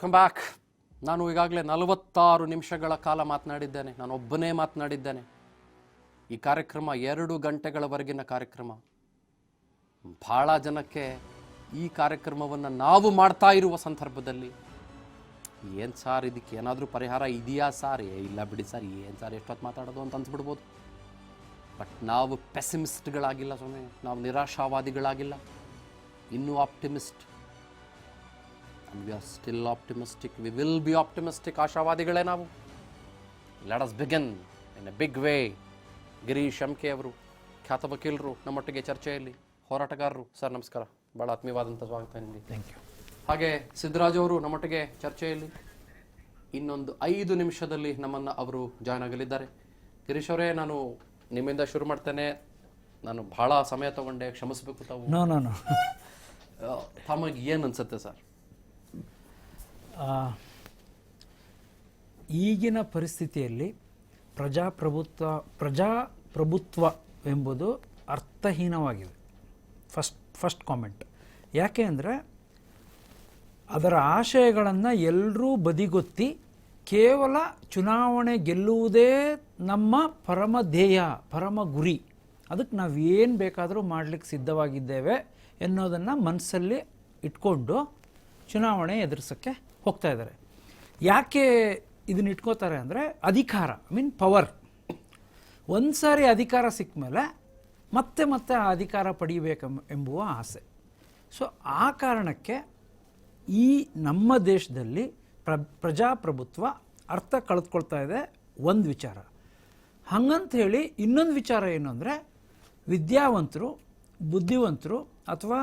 Welcome back. ನಾನು ಈಗಾಗಲೇ 46 ನಿಮಿಷಗಳ ಕಾಲ ಮಾತನಾಡಿದ್ದೇನೆ. ನಾನು ಒಬ್ಬನೇ ಮಾತನಾಡಿದ್ದೇನೆ. ಈ ಕಾರ್ಯಕ್ರಮ 2 ಗಂಟೆಗಳವರೆಗಿನ ಕಾರ್ಯಕ್ರಮ. ಭಾಳ ಜನಕ್ಕೆ ಈ ಕಾರ್ಯಕ್ರಮವನ್ನು ನಾವು ಮಾಡ್ತಾ ಇರುವ ಸಂದರ್ಭದಲ್ಲಿ ಏನು ಸಾರ್ ಇದಕ್ಕೆ ಏನಾದರೂ ಪರಿಹಾರ ಇದೆಯಾ ಸಾರ್? ಇಲ್ಲ ಬಿಡಿ ಸರ್, ಏನು ಸಾರ್ ಎಷ್ಟೊತ್ತು ಮಾತಾಡೋದು ಅಂತ ಅನ್ಸ್ಬಿಡ್ಬೋದು. ಬಟ್ ನಾವು ಪೆಸಿಮಿಸ್ಟ್ಗಳಾಗಿಲ್ಲ ಸ್ವಾಮಿ, ನಾವು ನಿರಾಶಾವಾದಿಗಳಾಗಿಲ್ಲ, ಇನ್ನೂ optimist. And we are still optimistic. We will be optimistic. ಆಶಾವಾದಿಗಳೇ ನಾವು. Let us begin in a big way. Girish MK. ಅವರು ಖ್ಯಾತ ವಕೀಲರು ನಮ್ಮೊಟ್ಟಿಗೆ ಚರ್ಚೆಯಲ್ಲಿ, ಹೋರಾಟಗಾರರು. ಸರ್ ನಮಸ್ಕಾರ, ಭಾಳ ಆತ್ಮೀಯವಾದಂಥ ಸ್ವಾಗತ ನಿಮಗೆ. Thank you. ಹಾಗೆ ಸಿದ್ದರಾಜ್ ಅವರು ನಮ್ಮೊಟ್ಟಿಗೆ ಚರ್ಚೆಯಲ್ಲಿ ಇನ್ನೊಂದು 5 ನಿಮಿಷದಲ್ಲಿ ನಮ್ಮನ್ನು ಅವರು ಜಾಯ್ನ್ ಆಗಲಿದ್ದಾರೆ. ಗಿರೀಶ್ ಅವರೇ, ನಾನು ನಿಮ್ಮಿಂದ ಶುರು ಮಾಡ್ತೇನೆ. ನಾನು ಭಾಳ ಸಮಯ ತಗೊಂಡೆ, ಕ್ಷಮಿಸಬೇಕು ತಾವು. ನೋ ತಮಗೆ ಏನು ಅನ್ಸುತ್ತೆ ಸರ್? ಈಗಿನ ಪರಿಸ್ಥಿತಿಯಲ್ಲಿ ಪ್ರಜಾಪ್ರಭುತ್ವ ಎಂಬುದು ಅರ್ಥಹೀನವಾಗಿದೆ. First comment. ಯಾಕೆ ಅಂದರೆ ಅದರ ಆಶಯಗಳನ್ನು ಎಲ್ಲರೂ ಬದಿಗೊತ್ತಿ ಕೇವಲ ಚುನಾವಣೆ ಗೆಲ್ಲುವುದೇ ನಮ್ಮ ಪರಮ ಧ್ಯೇಯ, ಪರಮ ಗುರಿ, ಅದಕ್ಕೆ ನಾವು ಏನು ಬೇಕಾದರೂ ಮಾಡಲಿಕ್ಕೆ ಸಿದ್ಧವಾಗಿದ್ದೇವೆ ಎನ್ನೋದನ್ನು ಮನಸ್ಸಲ್ಲಿ ಇಟ್ಕೊಂಡು ಚುನಾವಣೆ ಎದುರಿಸೋಕ್ಕೆ ಹೋಗ್ತಾ ಇದ್ದಾರೆ. ಯಾಕೆ ಇದನ್ನ ಇಟ್ಕೋತಾರೆ ಅಂದರೆ ಅಧಿಕಾರ, ಪವರ್. ಒಂದು ಸಾರಿ ಅಧಿಕಾರ ಸಿಕ್ಕ ಮೇಲೆ ಮತ್ತೆ ಮತ್ತೆ ಆ ಅಧಿಕಾರ ಪಡೀಬೇಕೆಂಬುವ ಆಸೆ. ಸೊ ಆ ಕಾರಣಕ್ಕೆ ಈ ನಮ್ಮ ದೇಶದಲ್ಲಿ ಪ್ರಜಾಪ್ರಭುತ್ವ ಅರ್ಥ ಕಳೆದುಕೊಳ್ತಾ ಇದೆ. ಒಂದು ವಿಚಾರ. ಹಾಗಂತ ಹೇಳಿ ಇನ್ನೊಂದು ವಿಚಾರ ಏನು ಅಂದರೆ, ವಿದ್ಯಾವಂತರು, ಬುದ್ಧಿವಂತರು ಅಥವಾ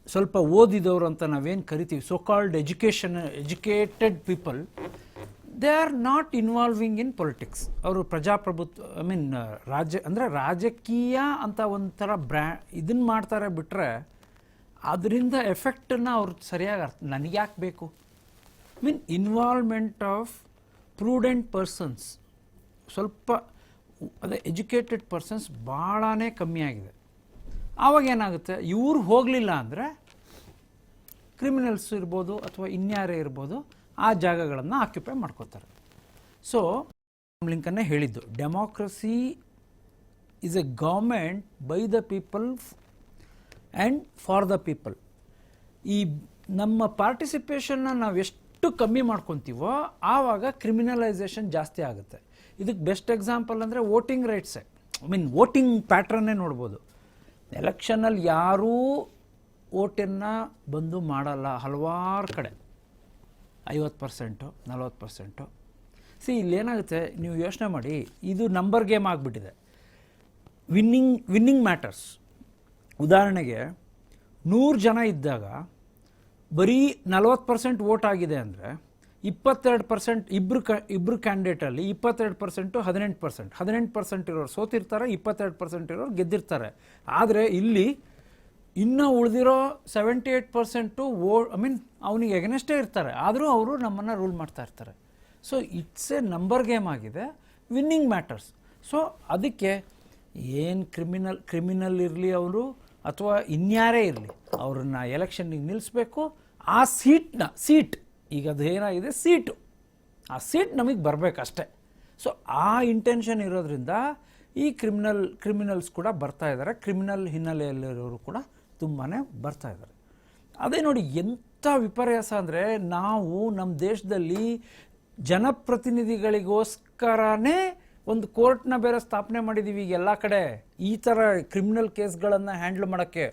ಸ್ವಲ್ಪ ಓದಿದವರು ಅಂತ ನಾವೇನು ಕರಿತೀವಿ, so called educated people, they are not involving in politics. ಅವರು ಪ್ರಜಾಪ್ರಭುತ್ವ ರಾಜಕೀಯ ಅಂತ ಒಂಥರ ಇದನ್ನು ಮಾಡ್ತಾರೆ ಬಿಟ್ಟರೆ ಅದರಿಂದ ಎಫೆಕ್ಟನ್ನು ಅವ್ರು ಸರಿಯಾಗಿ ನನಗೆ ಯಾಕೆ ಬೇಕು? ಇನ್ವಾಲ್ವ್ಮೆಂಟ್ ಆಫ್ ಪ್ರೂಡೆಂಟ್ ಪರ್ಸನ್ಸ್, ಸ್ವಲ್ಪ ಅದೇ ಎಜುಕೇಟೆಡ್ ಪರ್ಸನ್ಸ್ ಭಾಳನೇ ಕಮ್ಮಿ ಆಗಿದೆ. ಆವಾಗ ಏನಾಗುತ್ತೆ, ಇವ್ರು ಹೋಗಲಿಲ್ಲ ಅಂದರೆ ಕ್ರಿಮಿನಲ್ಸ್ ಇರ್ಬೋದು ಅಥವಾ ಇನ್ಯಾರೇ ಇರ್ಬೋದು ಆ ಜಾಗಗಳನ್ನು ಆಕ್ಯುಪೈ ಮಾಡ್ಕೋತಾರೆ. ಸೊ ಲಿಂಕನ್ನೇ ಹೇಳಿದ್ದು, democracy is A government by the people and for the people. ಈ ನಮ್ಮ ಪಾರ್ಟಿಸಿಪೇಷನ್ನ ನಾವು ಎಷ್ಟು ಕಮ್ಮಿ ಮಾಡ್ಕೊತೀವೋ ಆವಾಗ ಕ್ರಿಮಿನಲೈಸೇಷನ್ ಜಾಸ್ತಿ ಆಗುತ್ತೆ. ಇದಕ್ಕೆ ಬೆಸ್ಟ್ ಎಕ್ಸಾಂಪಲ್ ಅಂದರೆ ವೋಟಿಂಗ್ ರೈಟ್ಸೇ. ವೋಟಿಂಗ್ ಪ್ಯಾಟ್ರನ್ನೇ ನೋಡ್ಬೋದು. ಎಲೆಕ್ಷನಲ್ಲಿ ಯಾರೂ ವೋಟನ್ನು ಬಂದು ಮಾಡಲ್ಲ. ಹಲವಾರು ಕಡೆ 50%, 40%. ಇಲ್ಲೇನಾಗುತ್ತೆ, ನೀವು ಯೋಚನೆ ಮಾಡಿ, ಇದು ನಂಬರ್ ಗೇಮ್ ಆಗಿಬಿಟ್ಟಿದೆ. Winning matters. ಉದಾಹರಣೆಗೆ 100 ಜನ ಇದ್ದಾಗ ಬರೀ 40% ವೋಟ್ ಆಗಿದೆ ಅಂದರೆ 22% ಇಬ್ಬರು ಕ್ಯಾಂಡಿಡೇಟಲ್ಲಿ 22%, 18% ಇರೋರು ಸೋತಿರ್ತಾರೆ, 22% ಇರೋರು ಗೆದ್ದಿರ್ತಾರೆ. ಆದರೆ ಇಲ್ಲಿ ಇನ್ನೂ ಉಳಿದಿರೋ 78% ಅವನಿಗೆ ಎಗನೆಸ್ಟೇ ಇರ್ತಾರೆ, ಆದರೂ ಅವರು ನಮ್ಮನ್ನು ರೂಲ್ ಮಾಡ್ತಾ ಇರ್ತಾರೆ. So it's a number game ಆಗಿದೆ. Winning matters. ಸೊ ಅದಕ್ಕೆ ಏನು ಕ್ರಿಮಿನಲ್ ಇರಲಿ ಅವರು ಅಥವಾ ಇನ್ಯಾರೇ ಇರಲಿ, ಅವ್ರನ್ನ ಎಲೆಕ್ಷನ್ನಿಗೆ ನಿಲ್ಲಿಸ್ಬೇಕು. ಆ ಸೀಟ್ ಈಗ ಅದು ಏನಾಗಿದೆ, ಆ ಸೀಟ್ ನಮಗೆ ಬರಬೇಕಷ್ಟೆ. ಸೊ ಆ ಇಂಟೆನ್ಷನ್ ಇರೋದ್ರಿಂದ ಈ ಕ್ರಿಮಿನಲ್ಸ್ ಕೂಡ ಬರ್ತಾ ಇದ್ದಾರೆ. ಕ್ರಿಮಿನಲ್ ಹಿನ್ನೆಲೆಯಲ್ಲಿರೋರು ಕೂಡ ತುಂಬಾ ಬರ್ತಾ ಇದ್ದಾರೆ. ಅದೇ ನೋಡಿ ಎಂಥ ವಿಪರ್ಯಾಸ ಅಂದರೆ, ನಾವು ನಮ್ಮ ದೇಶದಲ್ಲಿ ಜನಪ್ರತಿನಿಧಿಗಳಿಗೋಸ್ಕರನೇ ಒಂದು ಕೋರ್ಟ್ನ ಬೇರೆ ಸ್ಥಾಪನೆ ಮಾಡಿದ್ದೀವಿ ಈಗ ಎಲ್ಲ ಕಡೆ. ಈ ಥರ ಕ್ರಿಮಿನಲ್ ಕೇಸ್ಗಳನ್ನು ಹ್ಯಾಂಡಲ್ ಮಾಡೋಕ್ಕೆ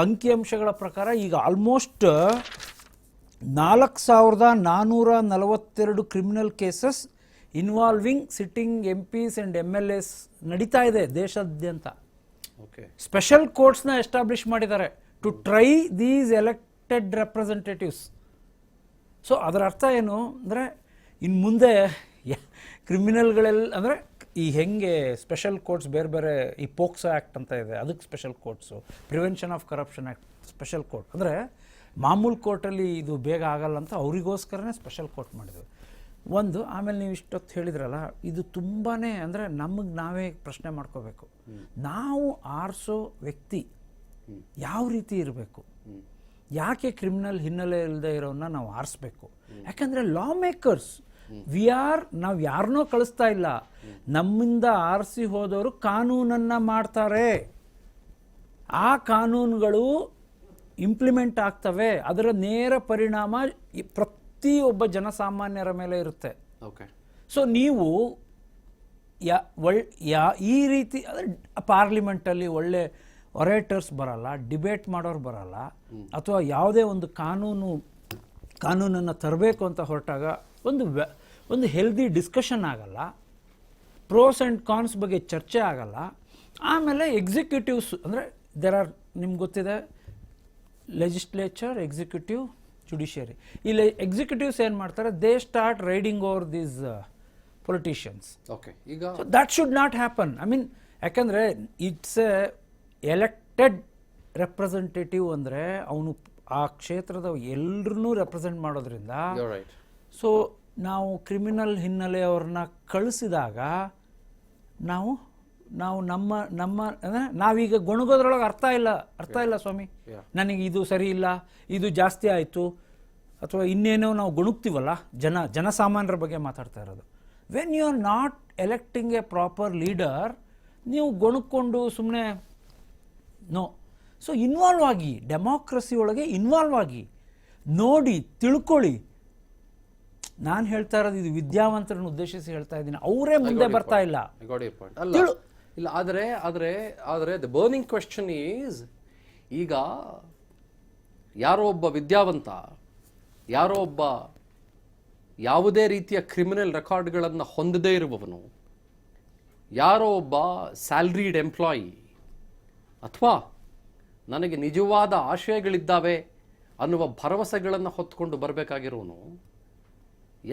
ಅಂಕಿಅಂಶಗಳ ಪ್ರಕಾರ ಈಗ almost 4442 criminal cases involving sitting MPs and MLAs ನಡೀತಾ ಇದೆ ದೇಶಾದ್ಯಂತ. ಸ್ಪೆಷಲ್ ಕೋರ್ಟ್ಸ್ನ ಎಸ್ಟಾಬ್ಲಿಷ್ ಮಾಡಿದ್ದಾರೆ to try these elected representatives. So ಅದರ ಅರ್ಥ ಏನು ಅಂದರೆ, ಇನ್ನು ಮುಂದೆ ಕ್ರಿಮಿನಲ್ಗಳೆಲ್ಲ ಅಂದರೆ ಈ ಹೆಂಗೆ ಸ್ಪೆಷಲ್ ಕೋರ್ಟ್ಸ್ ಬೇರೆ ಬೇರೆ, ಈ ಪೋಕ್ಸೋ ಆ್ಯಕ್ಟ್ ಅಂತ ಇದೆ, ಅದಕ್ಕೆ special courts, prevention of corruption act special court. ಅಂದರೆ ಮಾಮೂಲು ಕೋರ್ಟಲ್ಲಿ ಇದು ಬೇಗ ಆಗಲ್ಲ ಅಂತ ಅವರಿಗೋಸ್ಕರನೇ ಸ್ಪೆಷಲ್ ಕೋರ್ಟ್ ಮಾಡಿದ್ವಿ. ಒಂದು, ಆಮೇಲೆ ನೀವು ಇಷ್ಟೊತ್ತು ಹೇಳಿದ್ರಲ್ಲ, ಇದು ತುಂಬಾ ಅಂದರೆ ನಮಗೆ ನಾವೇ ಪ್ರಶ್ನೆ ಮಾಡ್ಕೋಬೇಕು. ನಾವು ಆರಿಸೋ ವ್ಯಕ್ತಿ ಯಾವ ರೀತಿ ಇರಬೇಕು? ಯಾಕೆ ಕ್ರಿಮಿನಲ್ ಹಿನ್ನೆಲೆ ಇಲ್ಲದೆ ಇರೋನ್ನ ನಾವು ಆರಿಸ್ಬೇಕು? ಯಾಕಂದರೆ ಲಾ ಮೇಕರ್ಸ್ ನಾವು ಯಾರನ್ನೋ ಕಳಿಸ್ತಾ ಇಲ್ಲ, ನಮ್ಮಿಂದ ಆರಿಸಿ ಹೋದವರು ಕಾನೂನನ್ನು ಮಾಡ್ತಾರೆ. ಆ ಕಾನೂನುಗಳು ಇಂಪ್ಲಿಮೆಂಟ್ ಆಗ್ತವೆ, ಅದರ ನೇರ ಪರಿಣಾಮ ಪ್ರತಿಯೊಬ್ಬ ಜನಸಾಮಾನ್ಯರ ಮೇಲೆ ಇರುತ್ತೆ. ಓಕೆ. ಸೊ ನೀವು ಈ ರೀತಿ ಪಾರ್ಲಿಮೆಂಟಲ್ಲಿ ಒಳ್ಳೆ ಒರೇಟರ್ಸ್ ಬರಲ್ಲ, ಡಿಬೇಟ್ ಮಾಡೋರು ಬರಲ್ಲ, ಅಥವಾ ಯಾವುದೇ ಒಂದು ಕಾನೂನನ್ನು ತರಬೇಕು ಅಂತ ಹೊರಟಾಗ ಒಂದು ಹೆಲ್ದಿ ಡಿಸ್ಕಷನ್ ಆಗಲ್ಲ, ಪ್ರೋಸ್ ಆ್ಯಂಡ್ ಕಾನ್ಸ್ ಬಗ್ಗೆ ಚರ್ಚೆ ಆಗಲ್ಲ. ಆಮೇಲೆ ಎಕ್ಸಿಕ್ಯೂಟಿವ್ಸ್ ಅಂದರೆ ನಿಮ್ಗೆ ಗೊತ್ತಿದೆ, ಲೆಜಿಸ್ಲೇಚರ್, ಎಕ್ಸಿಕ್ಯೂಟಿವ್, ಜುಡಿಷಿಯರಿ. ಇಲ್ಲಿ ಎಕ್ಸಿಕ್ಯೂಟಿವ್ಸ್ ಏನು ಮಾಡ್ತಾರೆ, they start riding over these politicians. Okay. ಈಗ that should not happen. I mean, ಯಾಕಂದರೆ ಇಟ್ಸ್ ಎಲೆಕ್ಟೆಡ್ ರೆಪ್ರೆಸೆಂಟೇಟಿವ್, ಅಂದರೆ ಅವನು ಆ ಕ್ಷೇತ್ರದ ಎಲ್ಲರನ್ನೂ ರೆಪ್ರೆಸೆಂಟ್ ಮಾಡೋದ್ರಿಂದ. ಸೊ ನಾವು ಕ್ರಿಮಿನಲ್ ಹಿನ್ನೆಲೆಯವ್ರನ್ನ ಕಳಿಸಿದಾಗ ನಾವು ನಾವೀಗ ಗೊಣಗೋದ್ರೊಳಗೆ ಅರ್ಥ ಇಲ್ಲ ಸ್ವಾಮಿ, ನನಗೆ ಇದು ಸರಿ ಇಲ್ಲ, ಇದು ಜಾಸ್ತಿ ಆಯಿತು, ಅಥವಾ ಇನ್ನೇನೋ ನಾವು ಗೊಣಗ್ತೀವಲ್ಲ, ಜನಸಾಮಾನ್ಯರ ಬಗ್ಗೆ ಮಾತಾಡ್ತಾ ಇರೋದು. When you are not electing a proper leader, ನೀವು ಗೊಣಕ್ಕೊಂಡು ಸುಮ್ಮನೆ ನೋ. ಸೊ ಇನ್ವಾಲ್ವ್ ಆಗಿ, ಡೆಮಾಕ್ರಸಿ ಒಳಗೆ ಇನ್ವಾಲ್ವ್ ಆಗಿ, ನೋಡಿ, ತಿಳ್ಕೊಳ್ಳಿ. ನಾನು ಹೇಳ್ತಾ ಇರೋದು ಇದು ವಿದ್ಯಾವಂತರನ್ನು ಉದ್ದೇಶಿಸಿ ಹೇಳ್ತಾ ಇದ್ದೀನಿ, ಅವರೇ ಮುಂದೆ ಬರ್ತಾ ಇಲ್ಲ. ಇಲ್ಲ, ಆದರೆ ದ ಬರ್ನಿಂಗ್ ಕ್ವೆಶ್ಚನ್ ಈಸ್, ಈಗ ಯಾರೋ ಒಬ್ಬ ವಿದ್ಯಾವಂತ, ಯಾರೋ ಒಬ್ಬ ಯಾವುದೇ ರೀತಿಯ ಕ್ರಿಮಿನಲ್ ರೆಕಾರ್ಡ್ಗಳನ್ನು ಹೊಂದದೇ ಇರುವವನು, ಯಾರೋ ಒಬ್ಬ ಸ್ಯಾಲ್ರಿಡ್ ಎಂಪ್ಲಾಯಿ, ಅಥವಾ ನನಗೆ ನಿಜವಾದ ಆಶಯಗಳಿದ್ದಾವೆ ಅನ್ನುವ ಭರವಸೆಗಳನ್ನು ಹೊತ್ಕೊಂಡು ಬರಬೇಕಾಗಿರೋನು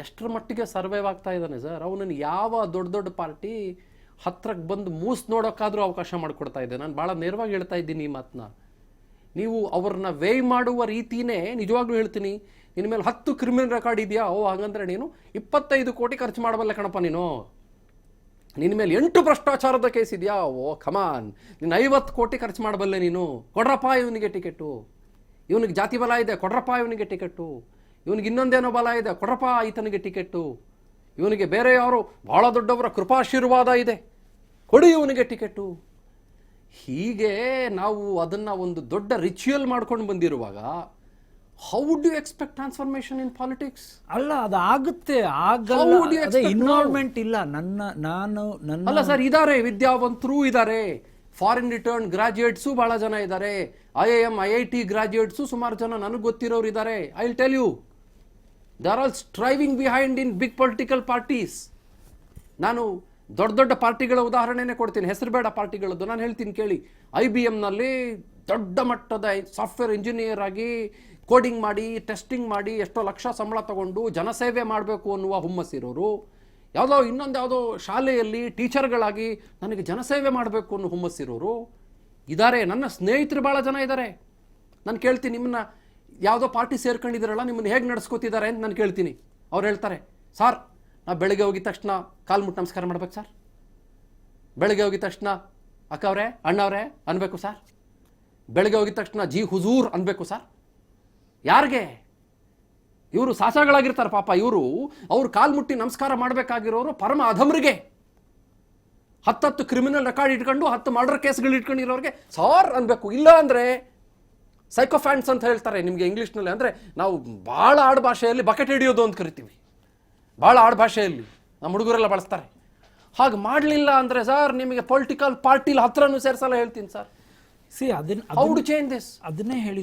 ಎಷ್ಟರ ಮಟ್ಟಿಗೆ ಸರ್ವೈವ್ ಆಗ್ತಾ ಇದ್ದಾನೆ ಸರ್? ಅವನನ್ನು ಯಾವ ದೊಡ್ಡ ಪಾರ್ಟಿ ಹತ್ರಕ್ಕೆ ಬಂದು ನೋಡೋಕ್ಕಾದರೂ ಅವಕಾಶ ಮಾಡಿಕೊಡ್ತಾ ಇದೆ? ನಾನು ಭಾಳ ನೇರವಾಗಿ ಹೇಳ್ತಾ ಇದ್ದೀನಿ ಈ ಮಾತನ್ನ. ನೀವು ಅವ್ರನ್ನ ವೇಯ್ ಮಾಡುವ ರೀತಿಯೇ ನಿಜವಾಗ್ಲೂ ಹೇಳ್ತೀನಿ, ನಿನ್ನ ಮೇಲೆ 10 ಕ್ರಿಮಿನಲ್ ರೆಕಾರ್ಡ್ ಇದೆಯಾ? ಹಾಗಂದ್ರೆ ನೀನು 25 ಕೋಟಿ ಖರ್ಚು ಮಾಡಬಲ್ಲ ಕಣಪ್ಪ. ನಿನ್ನ ಮೇಲೆ 8 ಭ್ರಷ್ಟಾಚಾರದ ಕೇಸ್ ಇದೆಯಾ? ಕಮಾನ್, ನೀನು 50 ಕೋಟಿ ಖರ್ಚು ಮಾಡಬಲ್ಲೆ ನೀನು. ಕೊಡ್ರಪ್ಪ ಇವನಿಗೆ ಟಿಕೆಟು, ಇವನಿಗೆ ಜಾತಿ ಬಲ ಇದೆ, ಕೊಡ್ರಪ್ಪ ಇವನಿಗೆ ಟಿಕೆಟು, ಇವನಿಗೆ ಇನ್ನೊಂದೇನೋ ಬಲ ಇದೆ, ಕೊಡ್ರಪ್ಪ ಈತನಿಗೆ ಟಿಕೆಟು, ಇವನಿಗೆ ಬೇರೆ ಯಾರು ಭಾಳ ದೊಡ್ಡವರ ಕೃಪಾಶೀರ್ವಾದ ಇದೆ, ಕೊಡಿ ಇವನಿಗೆ ಟಿಕೆಟು. ಹೀಗೆ ನಾವು ಅದನ್ನು ಒಂದು ದೊಡ್ಡ ರಿಚುವಲ್ ಮಾಡ್ಕೊಂಡು ಬಂದಿರುವಾಗ, how do you expect transformation in politics? ಅಲ್ಲ, ಅದು ಆಗುತ್ತೆ, ಆಗಲ್ಲ, ಇನ್ವಾಲ್ವ್ಮೆಂಟ್ ಇಲ್ಲ. ಅಲ್ಲ ಸರ್, ಇದ್ದಾರೆ, ವಿದ್ಯಾವಂತರು ಇದ್ದಾರೆ, ಫಾರಿನ್ ರಿಟರ್ನ್ ಗ್ರಾಜ್ಯುಯೇಟ್ಸು ಭಾಳ ಜನ ಇದ್ದಾರೆ, IIM IIT ಗ್ರಾಜ್ಯುಯೇಟ್ಸು ಸುಮಾರು ಜನ ನನಗೆ ಗೊತ್ತಿರೋರು ಇದ್ದಾರೆ. I will tell you, they are all striving behind in big political parties. ನಾನು ದೊಡ್ಡ ಪಾರ್ಟಿಗಳ ಉದಾಹರಣೆನೇ ಕೊಡ್ತೀನಿ, ಹೆಸರು ಬೇಡ ಪಾರ್ಟಿಗಳದ್ದು, ನಾನು ಹೇಳ್ತೀನಿ ಕೇಳಿ. IBMನಲ್ಲಿ ದೊಡ್ಡ ಮಟ್ಟದ ಸಾಫ್ಟ್ವೇರ್ ಇಂಜಿನಿಯರ್ ಆಗಿ ಕೋಡಿಂಗ್ ಮಾಡಿ, ಟೆಸ್ಟಿಂಗ್ ಮಾಡಿ, ಎಷ್ಟೋ ಲಕ್ಷ ಸಂಬಳ ತಗೊಂಡು ಜನಸೇವೆ ಮಾಡಬೇಕು ಅನ್ನುವ ಹುಮ್ಮಸ್ಸಿರೋರು, ಇನ್ನೊಂದು ಶಾಲೆಯಲ್ಲಿ ಟೀಚರ್ಗಳಾಗಿ ನನಗೆ ಜನಸೇವೆ ಮಾಡಬೇಕು ಅನ್ನೋ ಹುಮ್ಮಸ್ಸಿರೋರು ಇದ್ದಾರೆ. ನನ್ನ ಸ್ನೇಹಿತರು ಭಾಳ ಜನ ಇದ್ದಾರೆ. ನಾನು ಕೇಳ್ತೀನಿ, ನಿಮ್ಮನ್ನ ಯಾವುದೋ ಪಾರ್ಟಿ ಸೇರ್ಕೊಂಡಿದ್ದೀರಲ್ಲ, ನಿಮ್ಮನ್ನು ಹೇಗೆ ನಡೆಸ್ಕೊತಿದ್ದಾರೆ ಅಂತ ನಾನು ಕೇಳ್ತೀನಿ. ಅವ್ರು ಹೇಳ್ತಾರೆ, ಸಾರ್ ನಾವು ಬೆಳಗ್ಗೆ ಹೋಗಿದ ತಕ್ಷಣ ಕಾಲು ಮುಟ್ಟು ನಮಸ್ಕಾರ ಮಾಡ್ಬೇಕು ಸರ್, ಬೆಳಗ್ಗೆ ಹೋಗಿದ ತಕ್ಷಣ ಅಕ್ಕವ್ರೆ ಅಣ್ಣವ್ರೆ ಅನ್ಬೇಕು ಸರ್, ಬೆಳಗ್ಗೆ ಹೋಗಿದ ತಕ್ಷಣ ಜಿ ಹುಜೂರ್ ಅನ್ಬೇಕು ಸರ್. ಯಾರಿಗೆ? ಇವರು ಸಾಸಾಗಳಾಗಿರ್ತಾರೆ ಪಾಪ. ಅವ್ರು ಕಾಲು ಮುಟ್ಟಿ ನಮಸ್ಕಾರ ಮಾಡಬೇಕಾಗಿರೋರು ಪರಮ ಅಧಮರಿಗೆ, 10 ಕ್ರಿಮಿನಲ್ ರೆಕಾರ್ಡ್ ಇಟ್ಕೊಂಡು 10 ಮರ್ಡರ್ ಕೇಸ್ಗಳು ಇಟ್ಕೊಂಡಿರೋರಿಗೆ ಸಾರ್ ಅನ್ಬೇಕು. ಇಲ್ಲ ಅಂದರೆ ಸೈಕೋಫ್ಯಾನ್ಸ್ ಅಂತ ಹೇಳ್ತಾರೆ ನಿಮಗೆ ಇಂಗ್ಲೀಷ್ನಲ್ಲಿ. ಅಂದರೆ ನಾವು ಭಾಳ ಆಡು ಭಾಷೆಯಲ್ಲಿ ಬಕೆಟ್ ಹಿಡಿಯೋದು ಅಂತ ಕರಿತೀವಿ, ಭಾಳ ಆಡು ಭಾಷೆಯಲ್ಲಿ ನಮ್ಮ ಹುಡುಗರೆಲ್ಲ ಬಳಸ್ತಾರೆ. ಹಾಗೆ ಮಾಡಲಿಲ್ಲ ಅಂದರೆ ಸರ್ ನಿಮಗೆ ಪೊಲಿಟಿಕಲ್ ಪಾರ್ಟಿಲಿ ಹತ್ರನೂ ಸೇರಿಸಲ್ಲ, ಹೇಳ್ತೀನಿ ಸರ್. ಅದನ್ನೇ ಹೇಳಿ,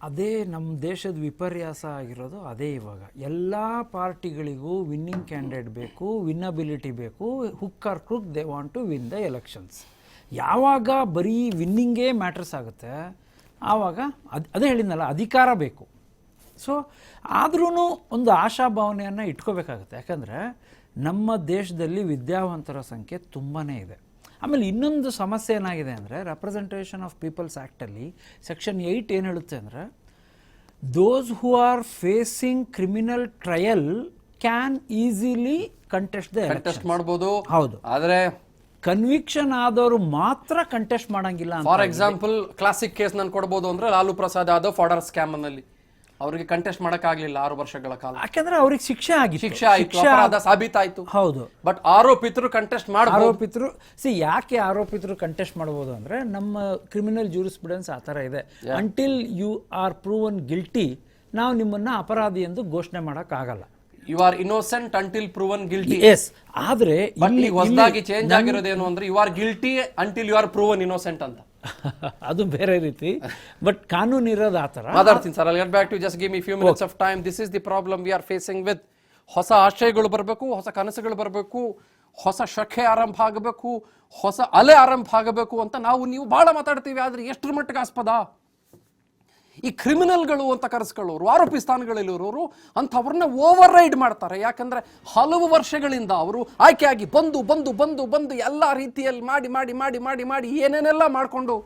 ಅದೇ ನಮ್ಮ ದೇಶದ ವಿಪರ್ಯಾಸ ಆಗಿರೋದು ಅದೇ. ಇವಾಗ ಎಲ್ಲ ಪಾರ್ಟಿಗಳಿಗೂ ವಿನ್ನಿಂಗ್ ಕ್ಯಾಂಡಿಡೇಟ್ ಬೇಕು, ವಿನ್ನಬಿಲಿಟಿ ಬೇಕು, hook or crook they want to win the elections. ಯಾವಾಗ ಬರೀ ವಿನ್ನಿಂಗೇ ಮ್ಯಾಟರ್ಸ್ ಆಗುತ್ತೆ, ಆವಾಗ ಅದೇ ಹೇಳಿದ್ನಲ್ಲ, ಅಧಿಕಾರ ಬೇಕು. ಸೊ ಆದ್ರೂ ಒಂದು ಆಶಾಭಾವನೆಯನ್ನು ಇಟ್ಕೋಬೇಕಾಗುತ್ತೆ. ಯಾಕಂದರೆ ನಮ್ಮ ದೇಶದಲ್ಲಿ ವಿದ್ಯಾವಂತರ ಸಂಖ್ಯೆ ತುಂಬಾ ಇದೆ. ಆಮೇಲೆ ಇನ್ನೊಂದು ಸಮಸ್ಯೆ ಏನಾಗಿದೆ ಅಂದರೆ, ರೆಪ್ರೆಸೆಂಟೇಷನ್ ಆಫ್ ಪೀಪಲ್ಸ್ ಆ್ಯಕ್ಟಲ್ಲಿ ಸೆಕ್ಷನ್ 8 ಏನು ಹೇಳುತ್ತೆ ಅಂದರೆ, those who are facing criminal trial can easily contest the election ಮಾಡ್ಬೋದು. ಹೌದು. ಆದರೆ ಕನ್ವಿಕ್ಷನ್ ಆದವರು ಮಾತ್ರ ಕಂಟೆಸ್ಟ್ ಮಾಡಂಗಿಲ್ಲ ಅಂತ. ಫಾರ್ ಎಕ್ಸಾಂಪಲ್ ಕ್ಲಾಸಿಕ್ ಕೇಸ್ ನಾನು ಕೊಡ್ಬೋದು ಅಂದ್ರೆ ಲಾಲು ಪ್ರಸಾದ್ ಯಾದವ್ ಫಾಡರ್ ಸ್ಕ್ಯಾಮ್ ನಲ್ಲಿ ಅವರಿಗೆ ಕಂಟೆಸ್ಟ್ ಮಾಡಕ್ ಆಗ್ಲಿಲ್ಲ 6 ವರ್ಷಗಳ ಕಾಲ. ಯಾಕಂದ್ರೆ ಅವ್ರಿಗೆ ಶಿಕ್ಷೆ ಆಗಿತ್ತು, ಶಿಕ್ಷೆ ಆಯ್ತು, ಅಪರಾಧ ಸಾಬೀತಾಯ್ತು. ಹೌದು. ಬಟ್ ಆರೋಪಿತರು ಕಂಟೆಸ್ಟ್ ಮಾಡಬಹುದು. ಆರೋಪಿತರು ಯಾಕೆ ಆರೋಪಿತರು ಕಂಟೆಸ್ಟ್ ಮಾಡಬಹುದು ಅಂದ್ರೆ ನಮ್ಮ ಕ್ರಿಮಿನಲ್ ಜೂರಿಸ್ಪ್ರುಡೆನ್ಸ್ ಆ ಥರ ಇದೆ. Until you are proven guilty ನಾವು ನಿಮ್ಮನ್ನ ಅಪರಾಧಿ ಎಂದು ಘೋಷಣೆ ಮಾಡಕ್ ಆಗಲ್ಲ. You are innocent until proven guilty. Yes. ಆದ್ರೆ ಇಲ್ಲಿ ಹೊಸದಾಗಿ ಚೇಂಜ್ ಆಗಿರೋದೇನು ಅಂದ್ರೆ you are guilty until you are proven innocent ಅಂತ. ಅದು ಬೇರೆ ರೀತಿ. ಬಟ್ ಕಾನೂನು ಇರೋದು ಆ ಥರ. ಮಾತಾಡ್ತೀನಿ sir. I'll get back to you. Just give me few minutes of time. This is the problem we are facing with. ಹೊಸ ಆಶಯಗಳು ಬರಬೇಕು, ಹೊಸ ಕನಸುಗಳು ಬರಬೇಕು, ಹೊಸ ಶಖೆ ಆರಂಭ ಆಗಬೇಕು, ಹೊಸ ಅಲೆ ಆರಂಭ ಆಗಬೇಕು ಅಂತ ನೀವು ಬಹಳ ಮಾತಾಡ್ತೀವಿ. ಆದ್ರೆ ಎಷ್ಟರ ಮಟ್ಟಿಗೆ ಆಸ್ಪದ ಈ ಕ್ರಿಮಿನಲ್ಗಳು ಅಂತ ಕರೆಸ್ಕೊಳ್ಳೋರು, ಆರೋಪಿ ಸ್ಥಾನಗಳಲ್ಲಿರೋರು ಅಂಥವ್ರನ್ನ ಓವರ್ ರೈಡ್ ಮಾಡ್ತಾರೆ. ಯಾಕಂದ್ರೆ ಹಲವು ವರ್ಷಗಳಿಂದ ಅವರು ಆಯ್ಕೆಯಾಗಿ ಬಂದು ಬಂದು ಬಂದು ಬಂದು ಎಲ್ಲ ರೀತಿಯಲ್ಲಿ ಮಾಡಿ ಮಾಡಿ ಮಾಡಿ ಮಾಡಿ ಮಾಡಿ ಏನೇನೆಲ್ಲ ಮಾಡಿಕೊಂಡು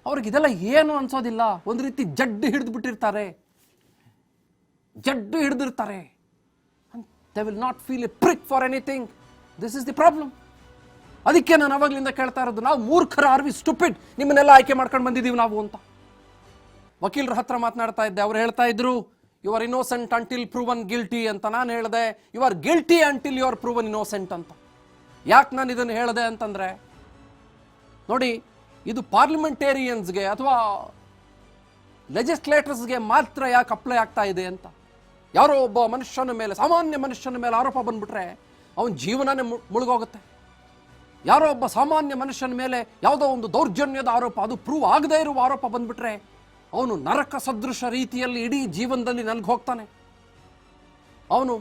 ಅವ್ರಿಗೆ ಇದೆಲ್ಲ ಏನು ಅನ್ಸೋದಿಲ್ಲ. ಒಂದು ರೀತಿ ಜಡ್ಡು ಹಿಡಿದ್ಬಿಟ್ಟಿರ್ತಾರೆ, ಜಡ್ಡು ಹಿಡಿದಿರ್ತಾರೆ. They will not feel a prick for anything. This is the problem. ಅದಕ್ಕೆ ನಾನು ಅವಾಗಲಿಂದ ಕೇಳ್ತಾ ಇರೋದು, ನಾವು ಮೂರ್ಖರ, ಆರ್ ವಿ ಸ್ಟುಪಿಡ್, ನಿಮ್ಮನ್ನೆಲ್ಲ ಆಯ್ಕೆ ಮಾಡ್ಕೊಂಡು ಬಂದಿದ್ದೀವಿ ನಾವು ಅಂತ. ವಕೀಲರ ಹತ್ರ ಮಾತನಾಡ್ತಾ ಇದ್ದೆ, ಅವ್ರು ಹೇಳ್ತಾ ಇದ್ರು you are innocent until proven guilty ಅಂತ. ನಾನು ಹೇಳಿದೆ you are guilty until you are proven innocent ಅಂತ. ಯಾಕೆ ನಾನು ಇದನ್ನು ಹೇಳಿದೆ ಅಂತಂದ್ರೆ, ನೋಡಿ, ಇದು ಪಾರ್ಲಿಮೆಂಟೇರಿಯನ್ಸ್ಗೆ ಅಥವಾ ಲೆಜಿಸ್ಲೇಟರ್ಸ್ಗೆ ಮಾತ್ರ ಯಾಕೆ ಅಪ್ಲೈ ಆಗ್ತಾ ಇದೆ ಅಂತ. ಯಾರೋ ಒಬ್ಬ ಮನುಷ್ಯನ ಮೇಲೆ, ಸಾಮಾನ್ಯ ಮನುಷ್ಯನ ಮೇಲೆ ಆರೋಪ ಬಂದ್ಬಿಟ್ರೆ ಅವನ ಜೀವನನೇ ಮುಳುಗೋಗುತ್ತೆ. ಯಾರೋ ಒಬ್ಬ ಸಾಮಾನ್ಯ ಮನುಷ್ಯನ ಮೇಲೆ ಯಾವುದೋ ಒಂದು ದೌರ್ಜನ್ಯದ ಆರೋಪ, ಅದು ಪ್ರೂವ್ ಆಗದೇ ಇರುವ ಆರೋಪ ಬಂದ್ಬಿಟ್ರೆ ಅವನು ನರಕ ಸದೃಶ ರೀತಿಯಲ್ಲಿ ಇಡೀ ಜೀವನದಲ್ಲಿ ನಲ್ಗೆ ಹೋಗ್ತಾನೆ. ಅವನು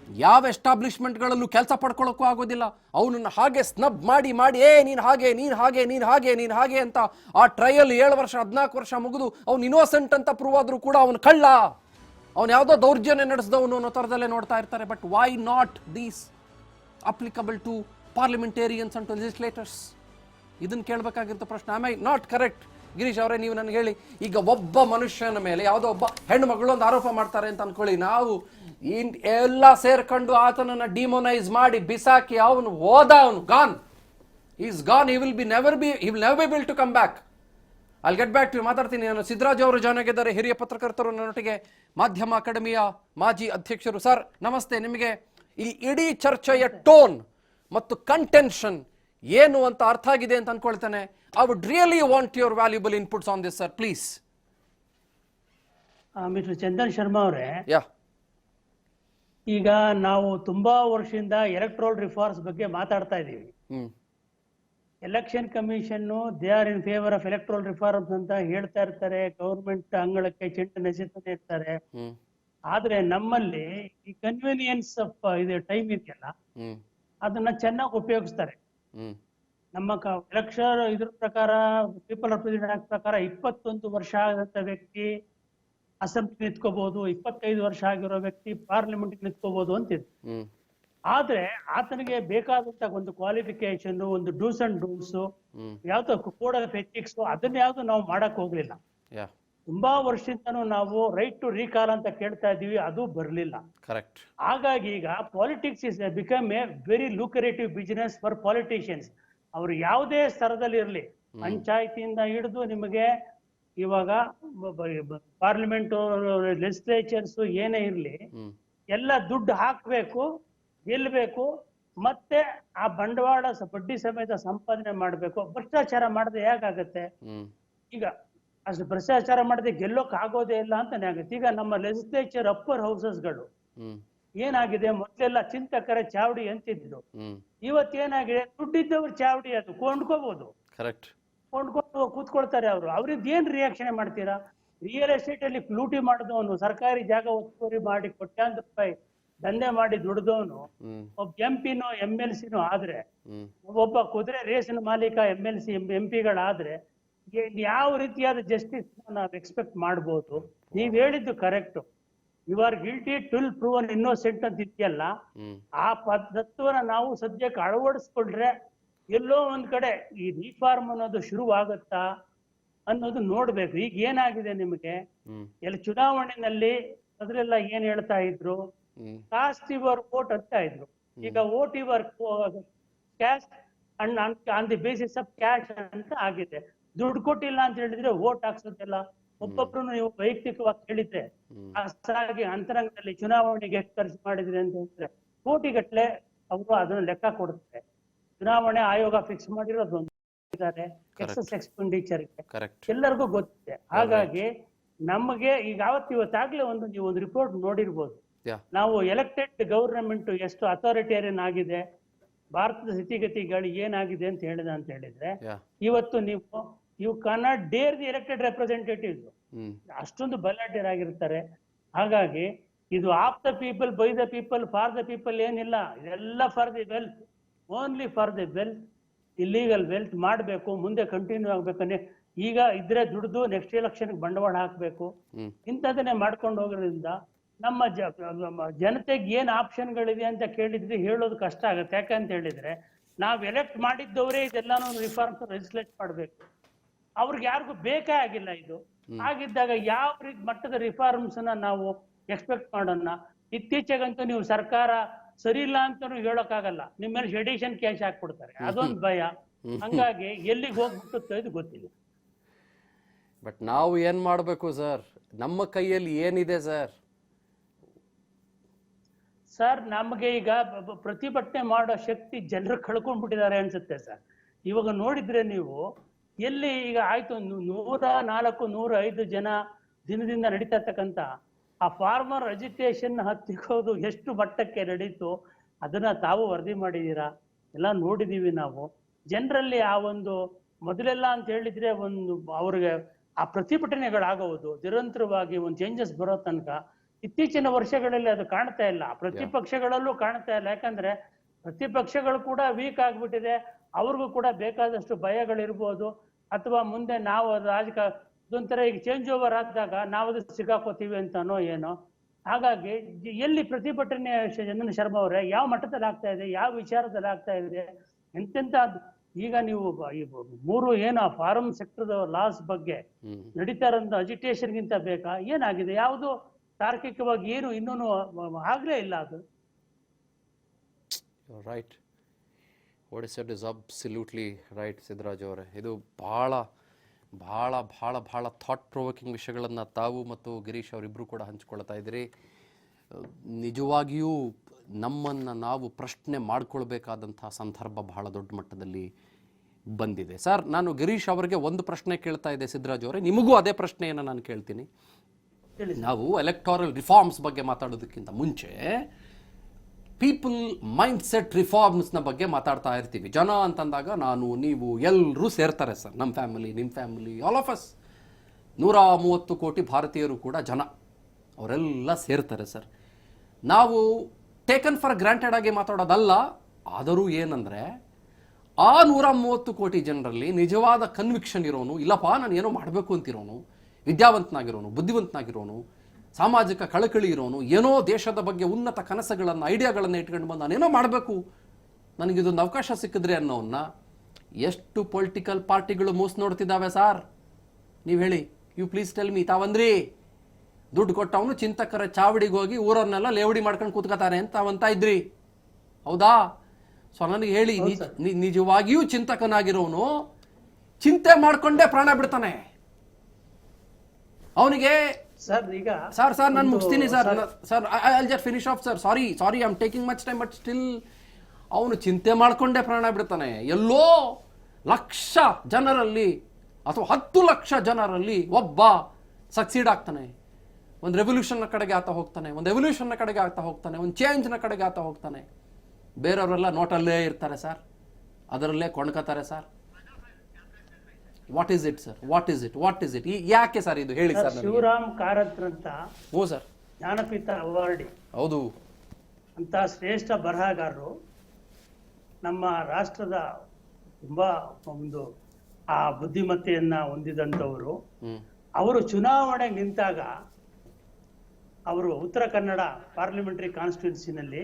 ಯಾವ ಎಸ್ಟಾಬ್ಲಿಷ್ಮೆಂಟ್ಗಳಲ್ಲೂ ಕೆಲಸ ಪಡ್ಕೊಳ್ಳೋಕ್ಕೂ ಆಗೋದಿಲ್ಲ. ಅವನನ್ನು ಹಾಗೆ ಸ್ನಬ್ ಮಾಡಿ ಮಾಡಿ ನೀನು ಹಾಗೆ ನೀನು ಹಾಗೆ ನೀನು ಹಾಗೆ ನೀನು ಹಾಗೆ ಅಂತ ಆ ಟ್ರಯಲ್ 7 ವರ್ಷ 14 ವರ್ಷ ಮುಗಿದು ಅವ್ನು ಇನ್ನೋಸೆಂಟ್ ಅಂತ ಪ್ರೂವ್ ಆದರೂ ಕೂಡ ಅವನು ಕಳ್ಳ, ಅವನು ಯಾವುದೋ ದೌರ್ಜನ್ಯ ನಡೆಸಿದವನು ಅನ್ನೋ ಥರದಲ್ಲೇ ನೋಡ್ತಾ ಇರ್ತಾರೆ. But why not these applicable to parliamentarians and to legislators? ಇದನ್ನು ಕೇಳಬೇಕಾಗಿರೋ ಪ್ರಶ್ನೆ. I not correct? ಗಿರೀಶ್ ಅವರೇ, ನೀವು ನನಗೆ ಹೇಳಿ, ಈಗ ಒಬ್ಬ ಮನುಷ್ಯನ ಮೇಲೆ ಯಾವುದೋ ಒಬ್ಬ ಹೆಣ್ಣು ಮಗಳು ಒಂದು ಆರೋಪ ಮಾಡ್ತಾರೆ ಅಂತ ಅನ್ಕೊಳ್ಳಿ, ನಾವು ಎಲ್ಲ ಸೇರ್ಕೊಂಡು ಆತನನ್ನ ಡಿಮೋನೈಸ್ ಮಾಡಿ ಬಿಸಾಕಿ ಅವನು ಹೋದ, ಅವನು gone, is gone, he will never be able to come back. ಅಲ್ಲಿ ಗೆಟ್ ಬ್ಯಾಕ್ ಟು ಮಾತಾಡ್ತೀನಿ. ನಾನು ಸಿದ್ದರಾಜ್ ಅವರು ಜಾಯ್ನ್ ಆಗಿದ್ದಾರೆ, ಹಿರಿಯ ಪತ್ರಕರ್ತರು, ನನ್ನೊಟ್ಟಿಗೆ ಮಾಧ್ಯಮ ಅಕಾಡೆಮಿಯ ಮಾಜಿ ಅಧ್ಯಕ್ಷರು. ಸರ್ ನಮಸ್ತೆ. ನಿಮಗೆ ಈ ಇಡೀ ಚರ್ಚೆಯ ಟೋನ್ ಮತ್ತು ಕಂಟೆನ್ಷನ್ ಏನು ಅಂತ ಅರ್ಥ ಆಗಿದೆ ಅಂತ ಅನ್ಕೊಳ್ತೇನೆ. I would really want your valuable inputs on this, sir, please. Mister Chandan Sharma ಅವರೇ, Yeah. ಈಗ ನಾವು ತುಂಬಾ ವರ್ಷದಿಂದ ಎಲೆಕ್ಟ್ರೋಲ್ ರಿಫಾರ್ಮ್ಸ್ ಬಗ್ಗೆ ಮಾತಾಡ್ತಾ ಇದ್ದೀವಿ. Election commission they are in favour of electoral reforms ಅಂತ ಹೇಳ್ತಾ ಇರ್ತಾರೆ, ಗವರ್ಮೆಂಟ್ ಅಂಗಳಕ್ಕೆ ಚೆಂಡು ನೆಸೆತಾನೆ ಇರ್ತಾರೆ. ಆದ್ರೆ ನಮ್ಮಲ್ಲಿ ಈ ಕನ್ವೀನಿಯನ್ಸ್ ಆಫ್ ಇದು ಟೈಮ್ ಇದೆಯಲ್ಲ, ಅದನ್ನ ಚೆನ್ನಾಗಿ ಉಪಯೋಗಿಸ್ತಾರೆ. ನಮ್ಮ ಎಲೆಕ್ಷನ್ ಇದ್ರ ಪ್ರಕಾರ, ಪೀಪಲ್ ರೆಪ್ರೆಸೆಂಟೇಟಿವ್ ಆಕ್ಟ್ ಪ್ರಕಾರ 21 ವರ್ಷ ಆದಂತ ವ್ಯಕ್ತಿ ಅಸೆಂಬ್ಲಿ ನಿಂತ್ಕೋಬಹುದು, 25 ವರ್ಷ ಆಗಿರೋ ವ್ಯಕ್ತಿ ಪಾರ್ಲಿಮೆಂಟ್ ನಿಂತ್ಕೋಬಹುದು ಅಂತಿದೆ. ಆದ್ರೆ ಆತನಿಗೆ ಬೇಕಾದಂತ ಒಂದು ಕ್ವಾಲಿಫಿಕೇಶನ್, ಒಂದು ಡೂಸ್ ಅಂಡ್ ಡೋಂಟ್ಸ್, ಯಾವ್ದು ಕೋಡ್ ಆಫ್ ಎಥಿಕ್ಸ್, ಅದನ್ನ ಯಾವ್ದು ನಾವು ಮಾಡಕ್ ಹೋಗ್ಲಿಲ್ಲ. ತುಂಬಾ ವರ್ಷದಿಂದನೂ ನಾವು ರೈಟ್ ಟು ರೀಕಾಲ್ ಅಂತ ಕೇಳ್ತಾ ಇದೀವಿ, ಅದು ಬರ್ಲಿಲ್ಲ. ಕರೆಕ್ಟ್. ಹಾಗಾಗಿ ಈಗ politics is become a very lucrative business for politicians. ಅವರು ಯಾವುದೇ ಸ್ತರದಲ್ಲಿ ಇರಲಿ, ಪಂಚಾಯತಿಯಿಂದ ಹಿಡಿದು ನಿಮಗೆ ಇವಾಗ ಪಾರ್ಲಿಮೆಂಟ್, ಲೆಜಿಸ್ಲೇಚರ್ಸ್ ಏನೇ ಇರಲಿ, ಎಲ್ಲ ದುಡ್ಡು ಹಾಕ್ಬೇಕು, ಗೆಲ್ಬೇಕು, ಮತ್ತೆ ಆ ಬಂಡವಾಳ ಬಡ್ಡಿ ಸಮೇತ ಸಂಪಾದನೆ ಮಾಡ್ಬೇಕು. ಭ್ರಷ್ಟಾಚಾರ ಮಾಡದೆ ಹೇಗಾಗತ್ತೆ? ಈಗ ಅಷ್ಟು ಭ್ರಷ್ಟಾಚಾರ ಮಾಡದೆ ಗೆಲ್ಲೋಕ್ ಆಗೋದೇ ಇಲ್ಲ ಅಂತಾನೆ ಆಗುತ್ತೆ. ಈಗ ನಮ್ಮ ಲೆಜಿಸ್ಲೇಚರ್ ಅಪ್ಪರ್ ಹೌಸಸ್ಗಳು ಏನಾಗಿದೆ, ಮೊದಲೆಲ್ಲ ಚಿಂತಕರ ಚಾವಡಿ ಅಂತಿದ್ರು, ಇವತ್ತೇನಾಗಿದೆ, ದುಡ್ಡಿದ್ದವ್ರ ಚಾವಡಿ, ಅದು ಕೊಂಡ್ಕೋಬಹುದು, ಕೊಂಡ್ಕೊಂಡು ಕೂತ್ಕೊಳ್ತಾರೆ. ಅವ್ರಿಗೆ ಏನ್ ರಿಯಾಕ್ಷನ್ ಮಾಡ್ತೀರಾ? ರಿಯಲ್ ಎಸ್ಟೇಟ್ ಅಲ್ಲಿ ಲೂಟಿ ಮಾಡಿದವನು, ಸರ್ಕಾರಿ ಜಾಗ ಒತ್ತುವರಿ ಮಾಡಿ ಕೋಟ್ಯಾಂತರ ರೂಪಾಯಿ ದಂಧೆ ಮಾಡಿ ದುಡ್ದವನು ಒಬ್ಬ ಎಂಪಿನೋ MLCನೋ ಆದ್ರೆ, ಒಬ್ಬ ಕುದುರೆ ರೇಸಿನ ಮಾಲೀಕ MLC MP ಗಳಾದ್ರೆ ಯಾವ ರೀತಿಯಾದ ಜಸ್ಟಿಸ್ ನಾವು ಎಕ್ಸ್ಪೆಕ್ಟ್ ಮಾಡ್ಬೋದು? ನೀವ್ ಹೇಳಿದ್ದು correct, you are guilty till proven innocent ಅಂತ ಇದೆಯಲ್ಲ, ಆ ತತ್ವನ ನಾವು ಸದ್ಯಕ್ಕೆ ಅಳವಡಿಸ್ಕೊಂಡ್ರೆ ಎಲ್ಲೋ ಒಂದ್ ಕಡೆ ಈ ರಿಫಾರ್ಮ್ ಅನ್ನೋದು ಶುರುವಾಗತ್ತಾ ಅನ್ನೋದು ನೋಡ್ಬೇಕು. ಈಗ ಏನಾಗಿದೆ ನಿಮಗೆ, ಎಲ್ಲ ಚುನಾವಣೆಯಲ್ಲಿ ಅದ್ರೆಲ್ಲ ಏನ್ ಹೇಳ್ತಾ ಇದ್ರು, ಕಾಸ್ಟ್ ಯುವರ್ ವೋಟ್ ಅಂತ ಇದ್ರು. ಈಗ vote your caste and on the basis of cash ಅಂತ ಆಗಿದೆ. ದುಡ್ಡು ಕೊಟ್ಟಿಲ್ಲ ಅಂತ ಹೇಳಿದ್ರೆ ವೋಟ್ ಹಾಕ್ಸೋದಿಲ್ಲ. ಒಬ್ಬೊಬ್ರು ನೀವು ವೈಯಕ್ತಿಕವಾಗಿ ಕೇಳಿದ್ರೆ ಅಷ್ಟಾಗಿ ಅಂತರಂಗದಲ್ಲಿ ಚುನಾವಣೆಗೆ ಎಷ್ಟು ಖರ್ಚು ಮಾಡಿದ್ರಿ ಅಂತ ಹೇಳಿದ್ರೆ ಕೋಟಿಗಟ್ಲೆ ಅವರು ಅದನ್ನ ಲೆಕ್ಕ ಕೊಡುತ್ತೆ. ಚುನಾವಣೆ ಆಯೋಗ ಫಿಕ್ಸ್ ಮಾಡಿರೋದು ಇದ್ದಾರೆ ಎಕ್ಸಸ್ ಎಕ್ಸ್ಪೆಂಡಿಚರ್ ಎಲ್ಲರಿಗೂ ಗೊತ್ತಿದೆ. ಹಾಗಾಗಿ ನಮಗೆ ಈಗ ಇವತ್ತಾಗ್ಲೇ ನೀವು ಒಂದು ರಿಪೋರ್ಟ್ ನೋಡಿರ್ಬೋದು. ನಾವು ಎಲೆಕ್ಟೆಡ್ ಗವರ್ನಮೆಂಟ್ ಎಷ್ಟು ಅಥಾರಿಟೇರಿಯನ್ ಆಗಿದೆ, ಭಾರತದ ಸ್ಥಿತಿಗತಿಗಳು ಏನಾಗಿದೆ ಅಂತ ಹೇಳಿದ್ರೆ ಇವತ್ತು you cannot dare the elected representatives, ಅಷ್ಟೊಂದು ಬಲಾಢ್ಯರಾಗಿರ್ತಾರೆ. ಹಾಗಾಗಿ ಇದು of the people, by the people, for the people ಏನಿಲ್ಲ, ಇದೆಲ್ಲ for the wealth, only for the wealth, illegal wealth ಮಾಡಬೇಕು, ಮುಂದೆ ಕಂಟಿನ್ಯೂ ಆಗ್ಬೇಕಂದ್ರೆ ಈಗ ಇದ್ರೆ ದುಡ್ದು ನೆಕ್ಸ್ಟ್ ಎಲೆಕ್ಷನ್ ಬಂಡವಾಳ ಹಾಕ್ಬೇಕು. ಇಂಥದನ್ನೇ ಮಾಡ್ಕೊಂಡು ಹೋಗೋದ್ರಿಂದ ನಮ್ಮ ಜನತೆಗೆ ಏನ್ ಆಪ್ಷನ್ಗಳಿದೆ ಅಂತ ಕೇಳಿದ್ರೆ ಹೇಳೋದು ಕಷ್ಟ ಆಗುತ್ತೆ. ಯಾಕಂತ ಹೇಳಿದ್ರೆ ನಾವ್ ಎಲೆಕ್ಟ್ ಮಾಡಿದ್ದವರೇ ಇದೆಲ್ಲಾನು ರಿಫಾರ್ಮ್ಸ್ ಲೆಜಿಸ್ಲೇಟ್ ಮಾಡ್ಬೇಕು, ಅವ್ರಿಗೆ ಯಾರಿಗೂ ಬೇಕೇ ಆಗಿಲ್ಲ ಇದು. ಹಾಗಿದ್ದಾಗ ಯಾವ ಮಟ್ಟದ ರಿಫಾರ್ಮ್ಸ್ ನಾವು ಎಕ್ಸ್ಪೆಕ್ಟ್ ಮಾಡೋಣ? ಇತ್ತೀಚೆಗಂತೂ ನೀವು ಸರ್ಕಾರ ಸರಿ ಇಲ್ಲ ಅಂತಾನು ಹೇಳೋಕ್ಕಾಗಲ್ಲ, ನಿಮ್ಮ ಮೇಲೆ ಶೆಡಿಷನ್ ಕೇಸ್ ಹಾಕ್ಬಿಡ್ತಾರೆ, ಅದೊಂದು ಭಯ. ಹಂಗಾಗಿ ಎಲ್ಲಿಗೆ ಹೋಗ್ಬಿಟ್ಟು ಇದು ಗೊತ್ತಿಲ್ಲ. ಬಟ್ ನಾವು ಏನ್ ಮಾಡ್ಬೇಕು ಸರ್? ನಮ್ಮ ಕೈಯಲ್ಲಿ ಏನಿದೆ ಸರ್? ಸರ್ ನಮಗೆ ಈಗ ಪ್ರತಿಭಟನೆ ಮಾಡೋ ಶಕ್ತಿ ಜನರು ಕಳ್ಕೊಂಡ್ಬಿಟ್ಟಿದ್ದಾರೆ ಅನ್ಸುತ್ತೆ ಸರ್. ಇವಾಗ ನೋಡಿದ್ರೆ ನೀವು ಎಲ್ಲಿ ಈಗ ಆಯ್ತು 104, 105 ಜನ ದಿನದಿಂದ ನಡೀತಾ ಇರ್ತಕ್ಕಂಥ ಆ ಫಾರ್ಮರ್ ಅಜಿಟೇಷನ್ ಹತ್ತಿಗೋದು ಎಷ್ಟು ಮಟ್ಟಕ್ಕೆ ನಡೀತು ಅದನ್ನ ತಾವು ವರದಿ ಮಾಡಿದೀರಾ, ಎಲ್ಲ ನೋಡಿದೀವಿ ನಾವು. ಜನರಲ್ಲಿ ಆ ಒಂದು ಮೊದಲೆಲ್ಲ ಅಂತ ಹೇಳಿದ್ರೆ ಒಂದು ಅವ್ರಿಗೆ ಆ ಪ್ರತಿಭಟನೆಗಳಾಗುವುದು ನಿರಂತರವಾಗಿ ಒಂದು ಚೇಂಜಸ್ ಬರೋ ತನಕ ಇತ್ತೀಚಿನ ವರ್ಷಗಳಲ್ಲಿ ಅದು ಕಾಣ್ತಾ ಇಲ್ಲ. ಪ್ರತಿಪಕ್ಷಗಳಲ್ಲೂ ಕಾಣ್ತಾ ಇಲ್ಲ. ಯಾಕಂದ್ರೆ ಪ್ರತಿಪಕ್ಷಗಳು ಕೂಡ ವೀಕ್ ಆಗ್ಬಿಟ್ಟಿದೆ, ಅವ್ರಿಗೂ ಕೂಡ ಬೇಕಾದಷ್ಟು ಭಯಗಳಿರ್ಬೋದು, ಅಥವಾ ಮುಂದೆ ನಾವು ಇದೊಂಥರ ಈಗ ಚೇಂಜ್ ಓವರ್ ಆದಾಗ ನಾವು ಅದು ಸಿಗಾಕೋತೀವಿ ಅಂತಾನೋ ಏನೋ. ಹಾಗಾಗಿ ಎಲ್ಲಿ ಪ್ರತಿಭಟನೆ ಚಂದನ್ ಶರ್ಮಾ ಅವರೇ ಯಾವ ಮಟ್ಟದಲ್ಲಿ ಆಗ್ತಾ ಇದೆ, ಯಾವ ವಿಚಾರದಲ್ಲಿ ಆಗ್ತಾ ಇದೆ, ಎಂತೆಂತ ಈಗ ನೀವು ಈ 3 ಏನು ಫಾರ್ಮ್ ಸೆಕ್ಟರ್ ಲಾಸ್ ಬಗ್ಗೆ ನಡೀತಾ ಇರೋ ಅಜಿಟೇಷನ್ ಗಿಂತ ಬೇಕಾ? ಏನಾಗಿದೆ? ಯಾವುದು ತಾರ್ಕಿಕವಾಗಿ ಏನು ಇನ್ನೂ ಆಗ್ಲೇ ಇಲ್ಲ ಅದು. Right, what is it is absolutely right Siddaraj ಅವರೇ. ಇದು ಬಹಳ ಬಹಳ ಬಹಳ ಬಹಳ ಥಾಟ್ ಪ್ರೊವೋಕಿಂಗ್ ವಿಷಯಗಳನ್ನು ತಾವು ಮತ್ತು ಗಿರೀಶ್ ಅವರಿಬ್ಬರು ಕೂಡ ಹಂಚ್ಕೊಳ್ತಾ ಇದ್ದೀರಿ. ನಿಜವಾಗಿಯೂ ನಮ್ಮನ್ನು ನಾವು ಪ್ರಶ್ನೆ ಮಾಡ್ಕೊಳ್ಬೇಕಾದಂಥ ಸಂದರ್ಭ ಬಹಳ ದೊಡ್ಡ ಮಟ್ಟದಲ್ಲಿ ಬಂದಿದೆ. ಸರ್, ನಾನು ಗಿರೀಶ್ ಅವರಿಗೆ ಒಂದು ಪ್ರಶ್ನೆ ಕೇಳ್ತಾ ಇದ್ದೆ, ಸಿದ್ದರಾಜ್ ಅವರೇ ನಿಮಗೂ ಅದೇ ಪ್ರಶ್ನೆಯನ್ನು ನಾನು ಕೇಳ್ತೀನಿ. ನಾವು ಎಲೆಕ್ಟೋರಲ್ ರಿಫಾರ್ಮ್ಸ್ ಬಗ್ಗೆ ಮಾತಾಡೋದಕ್ಕಿಂತ ಮುಂಚೆ ಪೀಪಲ್ ಮೈಂಡ್ ಸೆಟ್ ರಿಫಾರ್ಮ್ಸ್ನ ಬಗ್ಗೆ ಮಾತಾಡ್ತಾ ಇರ್ತೀವಿ. ಜನ ಅಂತಂದಾಗ ನಾನು, ನೀವು ಎಲ್ಲರೂ ಸೇರ್ತಾರೆ ಸರ್, ನಮ್ಮ ಫ್ಯಾಮಿಲಿ, ನಿಮ್ಮ ಫ್ಯಾಮಿಲಿ, ಆಲ್ ಆಫ್ ಅಸ್. 130 ಕೋಟಿ ಭಾರತೀಯರು ಕೂಡ ಜನ, ಅವರೆಲ್ಲ ಸೇರ್ತಾರೆ ಸರ್. ನಾವು ಟೇಕನ್ ಫಾರ್ ಗ್ರಾಂಟೆಡ್ ಆಗಿ ಮಾತಾಡೋದಲ್ಲ. ಆದರೂ ಏನಂದರೆ ಆ 130 ಕೋಟಿ ಜನರಲ್ಲಿ ನಿಜವಾದ ಕನ್ವಿಕ್ಷನ್ ಇರೋನು, ಇಲ್ಲಪ್ಪ ನಾನು ಏನೋ ಮಾಡಬೇಕು ಅಂತಿರೋನು, ವಿದ್ಯಾವಂತನಾಗಿರೋನು, ಬುದ್ಧಿವಂತನಾಗಿರೋನು, ಸಾಮಾಜಿಕ ಕಳಕಳಿ ಇರೋನು, ಏನೋ ದೇಶದ ಬಗ್ಗೆ ಉನ್ನತ ಕನಸುಗಳನ್ನು, ಐಡಿಯಾಗಳನ್ನು ಇಟ್ಕೊಂಡು ಬಂದು ನಾನೇನೋ ಮಾಡಬೇಕು, ನನಗಿದೊಂದು ಅವಕಾಶ ಸಿಕ್ಕಿದ್ರೆ ಅನ್ನೋನ್ನ ಎಷ್ಟು ಪೊಲಿಟಿಕಲ್ ಪಾರ್ಟಿಗಳು ಮೂಸ್ ನೋಡ್ತಿದ್ದಾವೆ ಸಾರ್? ನೀವು ಹೇಳಿ, ಯು ಪ್ಲೀಸ್ ಟೆಲ್ ಮೀ. ತಾವಂದ್ರಿ ದುಡ್ಡು ಕೊಟ್ಟವನು ಚಿಂತಕರ ಚಾವಡಿಗೆ ಹೋಗಿ ಊರನ್ನೆಲ್ಲ ಲೇವಡಿ ಮಾಡ್ಕೊಂಡು ಕೂತ್ಕೋತಾನೆ ಅಂತ ಅವಂತ ಇದ್ರಿ, ಹೌದಾ? ಸೊ ನನಗೆ ಹೇಳಿ, ನಿಜವಾಗಿಯೂ ಚಿಂತಕನಾಗಿರೋನು ಚಿಂತೆ ಮಾಡ್ಕೊಂಡೇ ಪ್ರಾಣ ಬಿಡ್ತಾನೆ. ಅವನಿಗೆ ಸರ್ ನಾನು ಮುಗಿಸ್ತೀನಿ sir, I just finish of sir. Sorry I am taking much time, but still ಅವನು ಚಿಂತೆ ಮಾಡ್ಕೊಂಡೇ ಪ್ರಾಣ ಬಿಡ್ತಾನೆ. ಎಲ್ಲೋ ಲಕ್ಷ ಜನರಲ್ಲಿ ಅಥವಾ 10 ಲಕ್ಷ ಜನರಲ್ಲಿ ಒಬ್ಬ ಸಕ್ಸೀಡ್ ಆಗ್ತಾನೆ. ಒಂದು ರೆವಲ್ಯೂಷನ್ನ ಕಡೆಗೆ ಆತ ಹೋಗ್ತಾನೆ, ಒಂದು ಎವಲ್ಯೂಷನ್ನ ಕಡೆಗೆ ಆತ ಹೋಗ್ತಾನೆ, ಒಂದು ಚೇಂಜ್ನ ಕಡೆಗೆ ಆತ ಹೋಗ್ತಾನೆ. ಬೇರೆಯವರೆಲ್ಲ ನೋಟಲ್ಲೇ ಇರ್ತಾರೆ ಸರ್, ಅದರಲ್ಲೇ ಕೊಂಡ್ಕೋತಾರೆ sir. What is it sir? What is it? ಯಾಕೆ ಸರ್ ಇದು ಹೇಳಿ ಸರ್. ಶಿವರಾಮ್ ಕಾರಂತ್ ಅಂತ ಓ ಸರ್, ಜ್ಞಾನಪೀಠ ಅವಾರ್ಡಿ ಹೌದು ಅಂತ ಶ್ರೇಷ್ಠ ಬರಹಗಾರರು, ನಮ್ಮ ರಾಷ್ಟ್ರದ ತುಂಬಾ ಒಂದು ಆ ಬುದ್ಧಿಮತ್ತೆಯನ್ನ ಹೊಂದಿದಂಥವರು. ಅವರು ಚುನಾವಣೆಗೆ ನಿಂತಾಗ ಅವರು ಉತ್ತರ ಕನ್ನಡ ಪಾರ್ಲಿಮೆಂಟರಿ ಕಾನ್ಸ್ಟಿಟ್ಯೂನ್ಸಿನಲ್ಲಿ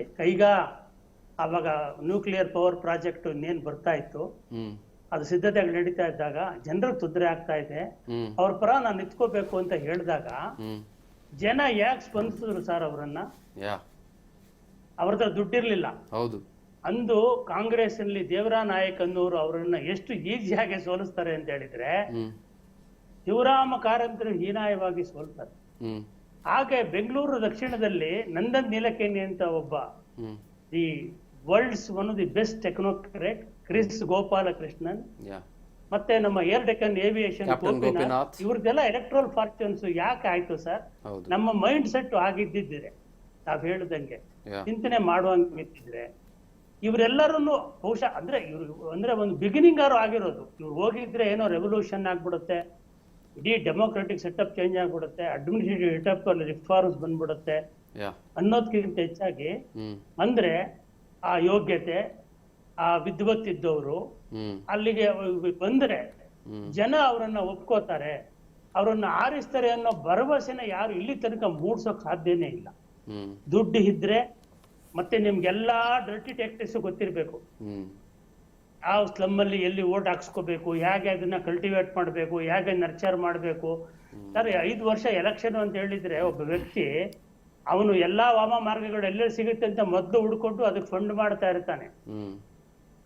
ಅವಾಗ ನ್ಯೂಕ್ಲಿಯರ್ ಪವರ್ ಪ್ರಾಜೆಕ್ಟ್ ಇನ್ನೇನು ಬರ್ತಾ ಇತ್ತು, ಅದು ಸಿದ್ಧತೆಗಳು ನಡೀತಾ ಇದ್ದಾಗ ಜನರಿಗೆ ತೊಂದರೆ ಆಗ್ತಾ ಇದೆ, ಅವ್ರ ಪರ ನಾನು ನಿಂತ್ಕೋಬೇಕು ಅಂತ ಹೇಳಿದಾಗ ಜನ ಯಾಕೆ ಸ್ಪಂದಿಸಿದ್ರು ಸರ್ ಅವರನ್ನ? ಅವ್ರತ್ರ ದುಡ್ಡಿರ್ಲಿಲ್ಲ, ಹೌದು, ಅಂದು ಕಾಂಗ್ರೆಸ್ ನಲ್ಲಿ ದೇವರಾ ನಾಯಕ್ ಅನ್ನೋರು ಅವರನ್ನ ಎಷ್ಟು ಈಸಿಯಾಗಿ ಸೋಲಿಸ್ತಾರೆ ಅಂತ ಹೇಳಿದ್ರೆ ಶಿವರಾಮ ಕಾರಂತರು ಹೀನಾಯವಾಗಿ ಸೋಲ್ತಾರೆ. ಹಾಗೆ ಬೆಂಗಳೂರು ದಕ್ಷಿಣದಲ್ಲಿ ನಂದನ್ ನೀಲಕೇಣಿ ಅಂತ ಒಬ್ಬ the world's one of the best technocrat Kris Gopalakrishnan, ಮತ್ತೆ ನಮ್ಮ ಏರ್ ಡೆಕ್ಕನ್ ಏವಿಯೇಷನ್ ಗೋಪಿನಾಥ್, ಇವ್ರದ್ದೆಲ್ಲ ಎಲೆಕ್ಟ್ರಲ್ ಫಾರ್ಚೂನ್ಸ್ ಯಾಕೆ ಆಯ್ತು ಸರ್? ನಮ್ಮ ಮೈಂಡ್ ಸೆಟ್ ಆಗಿದ್ದಿದ್ರೆ ತಾವ್ ಹೇಳ್ದಂಗೆ ಚಿಂತನೆ ಮಾಡುವಂಗಿದ್ರೆ ಇವರೆಲ್ಲರನ್ನು ಬಹುಶಃ ಅಂದ್ರೆ ಇವ್ರು ಅಂದ್ರೆ ಒಂದು ಬಿಗಿನಿಂಗ್ ಆರು ಆಗಿರೋದು. ಇವ್ರು ಹೋಗಿದ್ರೆ ಏನೋ ರೆವಲ್ಯೂಷನ್ ಆಗ್ಬಿಡುತ್ತೆ, ಇಡೀ ಡೆಮೋಕ್ರೆಟಿಕ್ ಸೆಟಪ್ ಚೇಂಜ್ ಆಗ್ಬಿಡುತ್ತೆ, ಅಡ್ಮಿನಿಸ್ಟ್ರೇಟಿವ್ ಸೆಟಪ್ ಅಲ್ಲಿ ರಿಫಾರ್ಮ್ಸ್ ಬಂದ್ಬಿಡುತ್ತೆ ಅನ್ನೋದಕ್ಕಿಂತ ಹೆಚ್ಚಾಗಿ ಅಂದ್ರೆ ಆ ಯೋಗ್ಯತೆ, ಆ ವಿದ್ವತ್ತಿದ್ದವರು ಅಲ್ಲಿಗೆ ಬಂದ್ರೆ ಜನ ಅವರನ್ನ ಒಪ್ಕೋತಾರೆ, ಅವರನ್ನ ಆರಿಸ್ತಾರೆ ಅನ್ನೋ ಭರವಸೆನ ಯಾರು ಇಲ್ಲಿ ತನಕ ಮೂಡ್ಸೋಕ್ ಸಾಧ್ಯನೇ ಇಲ್ಲ. ದುಡ್ಡು ಇದ್ರೆ ಮತ್ತೆ ನಿಮ್ಗೆಲ್ಲಾ ಡರ್ಟಿ ಟ್ಯಾಕ್ಟಿಕ್ಸ್ ಗೊತ್ತಿರ್ಬೇಕು, ಯಾವ ಸ್ಲಮ್ ಅಲ್ಲಿ ಎಲ್ಲಿ ಓಟ್ ಹಾಕ್ಸ್ಕೋಬೇಕು, ಹೇಗೆ ಅದನ್ನ ಕಲ್ಟಿವೇಟ್ ಮಾಡ್ಬೇಕು, ಹೇಗೆ ನರ್ಚರ್ ಮಾಡ್ಬೇಕು. ಸರ್ 5 ವರ್ಷ ಎಲೆಕ್ಷನ್ ಅಂತ ಹೇಳಿದ್ರೆ ಒಬ್ಬ ವ್ಯಕ್ತಿ ಅವನು ಎಲ್ಲಾ ವಾಮ ಮಾರ್ಗಗಳು ಎಲ್ಲೆಲ್ಲಿ ಸಿಗುತ್ತೆ ಅಂತ ಮೊದಲು ಹುಡ್ಕೊಂಡು ಅದಕ್ಕೆ ಫಂಡ್ ಮಾಡ್ತಾ ಇರ್ತಾನೆ.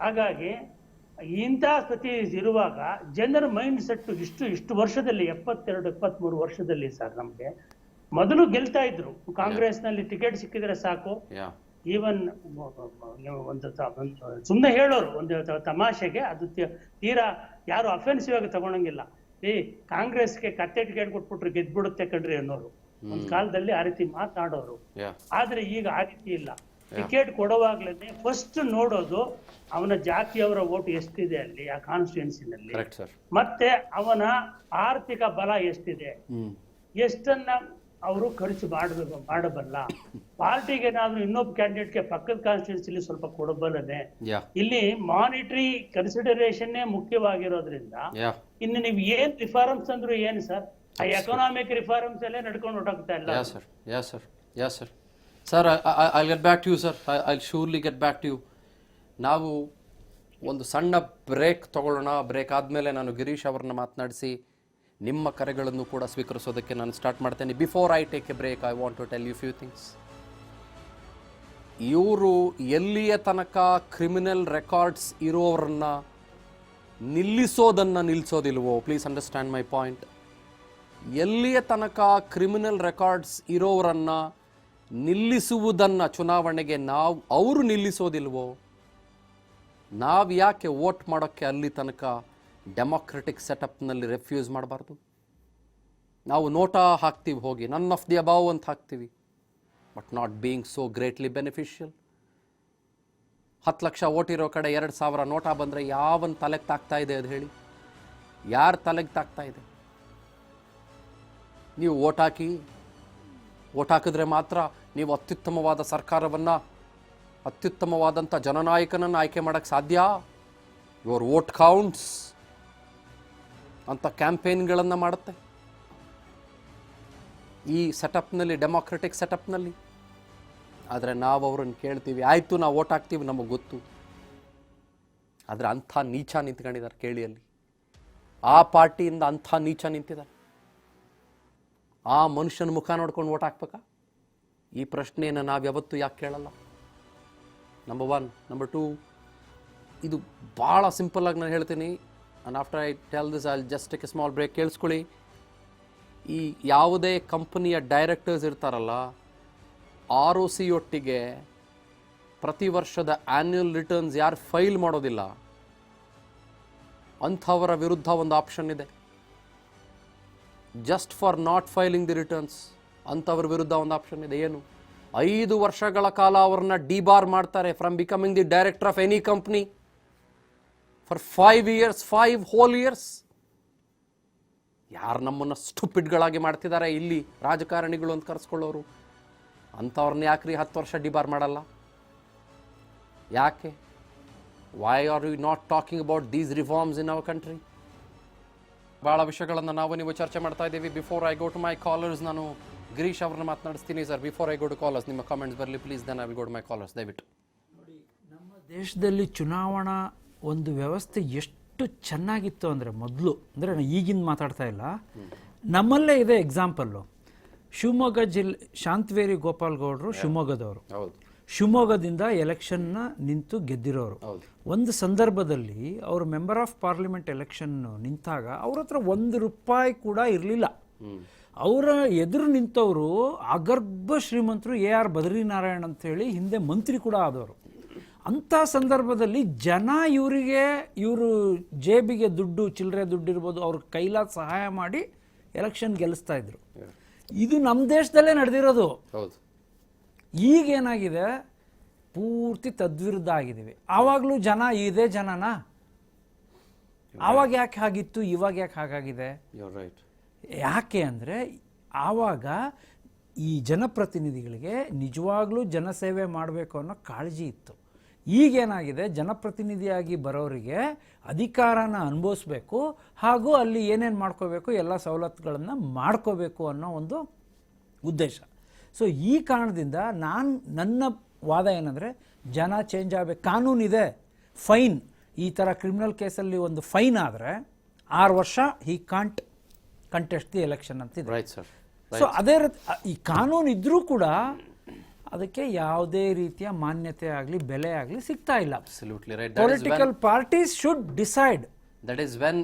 ಹಾಗಾಗಿ ಇಂಥ ಸ್ಥಿತಿ ಇರುವಾಗ ಜನರ ಮೈಂಡ್ ಸೆಟ್ ಇಷ್ಟು ವರ್ಷದಲ್ಲಿ 72-73 ವರ್ಷದಲ್ಲಿ ಸರ್ ನಮ್ಗೆ ಮೊದಲು ಗೆಲ್ತಾ ಇದ್ರು. ಕಾಂಗ್ರೆಸ್ ನಲ್ಲಿ ಟಿಕೆಟ್ ಸಿಕ್ಕಿದ್ರೆ ಸಾಕು, ಈವನ್ ಒಂದು ಸುಮ್ಮನೆ ಹೇಳೋರು ಒಂದು ತಮಾಷೆಗೆ, ಅದು ತೀರಾ ಯಾರು ಅಫೆನ್ಸಿವ್ ಆಗಿ ತಗೊಳಂಗಿಲ್ಲ. ಕಾಂಗ್ರೆಸ್ಗೆ ಕತ್ತೆ ಟಿಕೆಟ್ ಕೊಟ್ಬಿಟ್ರು ಗೆದ್ಬಿಡುತ್ತೆ ಕಣ್ರಿ ಅನ್ನೋರು ಒಂದ್ ಕಾಲದಲ್ಲಿ ಆ ರೀತಿ ಮಾತಾಡೋರು. ಆದ್ರೆ ಈಗ ಆ ರೀತಿ ಇಲ್ಲ. ಟಿಕೆಟ್ ಕೊಡುವಾಗ್ಲೇನೆ ಫಸ್ಟ್ ನೋಡೋದು ಅವನ ಜಾತಿಯವರ ಓಟ್ ಎಷ್ಟಿದೆ ಅಲ್ಲಿ ಆ ಕಾನ್ಸ್ಟಿಟ್ಯೂನ್ಸಿನಲ್ಲಿ, ಮತ್ತೆ ಅವನ ಆರ್ಥಿಕ ಬಲ ಎಷ್ಟಿದೆ, ಎಷ್ಟನ್ನ ಅವರು ಖರ್ಚು ಮಾಡಬಲ್ಲ, ಪಾರ್ಟಿಗೆ ಏನಾದ್ರು ಇನ್ನೊಬ್ಬ ಕ್ಯಾಂಡಿಡೇಟ್ಗೆ ಪಕ್ಕದ ಕಾನ್ಸ್ಟಿಟ್ಯೂನ್ಸಿಲಿ ಸ್ವಲ್ಪ ಕೊಡಬಲ್ಲನೆ. ಇಲ್ಲಿ ಮಾನಿಟರಿ ಕನ್ಸಿಡರೇಷನ್ ಮುಖ್ಯವಾಗಿರೋದ್ರಿಂದ ಇನ್ನು ನೀವು ಏನ್ ರಿಫಾರ್ಮ್ಸ್ ಅಂದ್ರು ಏನು ಸರ್, ಆ ಎಕನಾಮಿಕ್ ರಿಫಾರ್ಮ್ಸ್ ಅಲ್ಲೇ ನಡ್ಕೊಂಡು ಹೊರಟಾಗ್ತಾ ಇಲ್ಲ. Sir I'll get back to you sir, I'll surely get back to you. ನಾವು ಒಂದು ಸಣ್ಣ ಬ್ರೇಕ್ ತಗೊಳ್ಳೋಣ. ಬ್ರೇಕ್ ಆದಮೇಲೆ ನಾನು ಗಿರೀಶ್ ಅವರನ್ನ ಮಾತನಾಡಿಸಿ ನಿಮ್ಮ ಕರೆಗಳನ್ನು ಕೂಡ ಸ್ವೀಕರಿಸೋದಕ್ಕೆ ನಾನು ಸ್ಟಾರ್ಟ್ ಮಾಡ್ತೇನೆ. Before I take a break I want to tell you few things. ಇವರು ಎಲ್ಲಿಯ ತನಕ ಕ್ರಿಮಿನಲ್ ರೆಕಾರ್ಡ್ಸ್ ಇರೋರನ್ನ ನಿಲ್ಲಿಸೋದಿಲ್ವೋ, ಪ್ಲೀಸ್ ಅಂಡರ್ಸ್ಟ್ಯಾಂಡ್ ಮೈ ಪಾಯಿಂಟ್. ಎಲ್ಲಿಯ ತನಕ ಕ್ರಿಮಿನಲ್ ರೆಕಾರ್ಡ್ಸ್ ಇರೋರನ್ನ ನಿಲ್ಲಿಸುವುದನ್ನು ಚುನಾವಣೆಗೆ ಅವರು ನಿಲ್ಲಿಸೋದಿಲ್ವೋ, ನಾವು ಯಾಕೆ ವೋಟ್ ಮಾಡೋಕ್ಕೆ ಅಲ್ಲಿ ತನಕ ಡೆಮೋಕ್ರೆಟಿಕ್ ಸೆಟಪ್ನಲ್ಲಿ ರೆಫ್ಯೂಸ್ ಮಾಡಬಾರ್ದು? ನಾವು ನೋಟಾ ಹಾಕ್ತೀವಿ, ಹೋಗಿ ನನ್ ಆಫ್ ದಿ ಅಬೌವ್ ಅಂತ ಹಾಕ್ತೀವಿ, but not being so greatly beneficial. 10 lakh vote ಇರೋ ಕಡೆ 2,000 ನೋಟಾ ಬಂದರೆ ಯಾವನ್ ತಲೆಗೆ ತಾಕ್ತಾ ಇದೆ ಅದು ಹೇಳಿ? ಯಾರು ತಲೆಗೆ ತಾಕ್ತಾ ಇದೆ? ನೀವು ವೋಟ್ ಹಾಕಿದ್ರೆ ಮಾತ್ರ ನೀವು ಅತ್ಯುತ್ತಮವಾದ ಸರ್ಕಾರವನ್ನು, ಅತ್ಯುತ್ತಮವಾದಂಥ ಜನನಾಯಕನನ್ನು ಆಯ್ಕೆ ಮಾಡೋಕ್ಕೆ ಸಾಧ್ಯ. ಯುವರ್ ವೋಟ್ ಕೌಂಟ್ಸ್ ಅಂತ ಕ್ಯಾಂಪೇನ್ಗಳನ್ನು ಮಾಡುತ್ತೆ ಈ ಸೆಟಪ್ನಲ್ಲಿ, ಡೆಮೋಕ್ರೆಟಿಕ್ ಸೆಟಪ್ನಲ್ಲಿ. ಆದರೆ ನಾವು ಅವ್ರನ್ನ ಕೇಳ್ತೀವಿ, ಆಯಿತು ನಾವು ವೋಟ್ ಹಾಕ್ತೀವಿ, ನಮಗೆ ಗೊತ್ತು. ಆದರೆ ಅಂಥ ನೀಚ ನಿಂತ್ಕೊಂಡಿದ್ದಾರೆ ಕೇಳಿ ಅಲ್ಲಿ. ಆ ಪಾರ್ಟಿಯಿಂದ ಅಂಥ ನೀಚ ನಿಂತಿದ್ದಾರೆ. ಆ ಮನುಷ್ಯನ ಮುಖ ನೋಡ್ಕೊಂಡು ವೋಟ್ ಹಾಕ್ಬೇಕಾ? ಈ ಪ್ರಶ್ನೆಯನ್ನು ನಾವು ಯಾವತ್ತೂ ಯಾಕೆ ಕೇಳಲ್ಲ? ನಂಬರ್ 1. ನಂಬರ್ 2, ಇದು ಭಾಳ ಸಿಂಪಲ್ಲಾಗಿ ನಾನು ಹೇಳ್ತೀನಿ. And after I tell this I just take a small break. ಕೇಳಿಸ್ಕೊಳ್ಳಿ. ಈ ಯಾವುದೇ ಕಂಪನಿಯ ಡೈರೆಕ್ಟರ್ಸ್ ಇರ್ತಾರಲ್ಲ, ROC ಒಟ್ಟಿಗೆ ಪ್ರತಿ ವರ್ಷದ ಆ್ಯನ್ಯುಯಲ್ ರಿಟರ್ನ್ಸ್ ಯಾರು ಫೈಲ್ ಮಾಡೋದಿಲ್ಲ ಅಂಥವರ ವಿರುದ್ಧ ಒಂದು ಆಪ್ಷನ್ ಇದೆ. Just for not filing the returns ಅಂಥವ್ರ ವಿರುದ್ಧ ಒಂದು ಆಪ್ಷನ್ ಇದೆ. ಏನು? 5 ವರ್ಷಗಳ ಕಾಲ ಅವ್ರನ್ನ ಡಿಬಾರ್ ಮಾಡ್ತಾರೆ from becoming the director of any company for 5 years, 5 whole years. ಯಾರು ನಮ್ಮನ್ನು ಸ್ಟುಪಿಡ್ಗಳಾಗಿ ಮಾಡ್ತಿದ್ದಾರೆ ಇಲ್ಲಿ ರಾಜಕಾರಣಿಗಳು ಅಂತ ಕರೆಸ್ಕೊಳ್ಳೋರು, ಅಂಥವ್ರನ್ನ ಯಾಕ್ರಿ 10 ವರ್ಷ ಡಿಬಾರ್ ಮಾಡಲ್ಲ? ಯಾಕೆ? Why are you not talking about these reforms in our country? ಭಾಳ ವಿಷಯಗಳನ್ನು ನಾವು ನೀವು ಚರ್ಚೆ ಮಾಡ್ತಾ ಇದ್ದೀವಿ. Before I go to my callers, ನಾನು ಗಿರೀಶ್ ಅವ್ರನ್ನ ಮಾತನಾಡಿಸ್ತೀನಿ sir. Before I go to callers, ನಿಮ್ಮ ಕಾಮೆಂಟ್ಸ್ ಬರಲಿ please, then I will go to my callers. ದಯವಿಟ್ಟು ನೋಡಿ, ನಮ್ಮ ದೇಶದಲ್ಲಿ ಚುನಾವಣಾ ಒಂದು ವ್ಯವಸ್ಥೆ ಎಷ್ಟು ಚೆನ್ನಾಗಿತ್ತು ಅಂದರೆ ಮೊದಲು, ಅಂದರೆ ನಾನು ಈಗಿನ ಮಾತಾಡ್ತಾ ಇಲ್ಲ, ನಮ್ಮಲ್ಲೇ ಇದೆ ಎಕ್ಸಾಂಪಲ್ಲು. ಶಿವಮೊಗ್ಗ ಜಿಲ್ಲೆ ಶಾಂತವೇರಿ ಗೋಪಾಲ್ ಗೌಡರು ಶಿವಮೊಗ್ಗದವರು. ಶಿವಮೊಗ್ಗದಿಂದ ಎಲೆಕ್ಷನ್ನ ನಿಂತು ಗೆದ್ದಿರೋರು. ಹೌದು. ಒಂದು ಸಂದರ್ಭದಲ್ಲಿ ಅವರು ಮೆಂಬರ್ ಆಫ್ ಪಾರ್ಲಿಮೆಂಟ್ ಎಲೆಕ್ಷನ್ ನಿಂತಾಗ ಅವ್ರ ಹತ್ರ ₹1 ಕೂಡ ಇರಲಿಲ್ಲ. ಅವರ ಎದುರು ನಿಂತವರು ಅಗರ್ಭ ಶ್ರೀಮಂತರು AR ಬದ್ರಿನಾರಾಯಣ್ ಅಂತ ಹೇಳಿ ಹಿಂದೆ ಮಂತ್ರಿ ಕೂಡ ಆದವರು. ಅಂಥ ಸಂದರ್ಭದಲ್ಲಿ ಜನ ಇವರು ಜೇಬಿಗೆ ದುಡ್ಡು, ಚಿಲ್ಲರೆ ದುಡ್ಡು ಇರ್ಬೋದು, ಅವ್ರ ಕೈಲಾದ ಸಹಾಯ ಮಾಡಿ ಎಲೆಕ್ಷನ್ ಗೆಲ್ಲಿಸ್ತಾ ಇದ್ರು. ಇದು ನಮ್ಮ ದೇಶದಲ್ಲೇ ನಡೆದಿರೋದು. ಹೌದು. ಈಗೇನಾಗಿದೆ, ಪೂರ್ತಿ ತದ್ವಿರುದ್ಧ ಆಗಿದ್ದೀವಿ. ಆವಾಗಲೂ ಜನ ಇದೇ ಜನನಾ? ಆವಾಗ ಯಾಕೆ ಹಾಗಿತ್ತು, ಇವಾಗ ಯಾಕೆ ಹಾಗಾಗಿದೆ? ರೈಟ್. ಯಾಕೆ ಅಂದರೆ ಆವಾಗ ಈ ಜನಪ್ರತಿನಿಧಿಗಳಿಗೆ ನಿಜವಾಗ್ಲೂ ಜನಸೇವೆ ಮಾಡಬೇಕು ಅನ್ನೋ ಕಾಳಜಿ ಇತ್ತು. ಈಗೇನಾಗಿದೆ, ಜನಪ್ರತಿನಿಧಿಯಾಗಿ ಬರೋರಿಗೆ ಅಧಿಕಾರನ ಅನುಭವಿಸ್ಬೇಕು, ಹಾಗೂ ಅಲ್ಲಿ ಏನೇನು ಮಾಡ್ಕೋಬೇಕು ಎಲ್ಲ ಸವಲತ್ತುಗಳನ್ನು ಮಾಡ್ಕೋಬೇಕು ಅನ್ನೋ ಒಂದು ಉದ್ದೇಶ. ಸೊ ಈ ಕಾರಣದಿಂದ ನನ್ನ ವಾದ ಏನಂದರೆ, ಜನ ಚೇಂಜ್ ಆಗಬೇಕು. ಕಾನೂನಿದೆ, ಫೈನ್. ಈ ಥರ ಕ್ರಿಮಿನಲ್ ಕೇಸಲ್ಲಿ ಒಂದು ಫೈನ್ ಆದರೆ 6 ವರ್ಷ he can't contest the election ಅಂತಿದೆ. Right sir. ಸೊ ಅದೇ ಈ ಕಾನೂನು ಇದ್ರೂ ಕೂಡ ಅದಕ್ಕೆ ಯಾವುದೇ ರೀತಿಯ ಮಾನ್ಯತೆ ಆಗಲಿ ಬೆಲೆ ಆಗಲಿ ಸಿಗ್ತಾ ಇಲ್ಲ. Absolutely right. Political parties should decide. That is when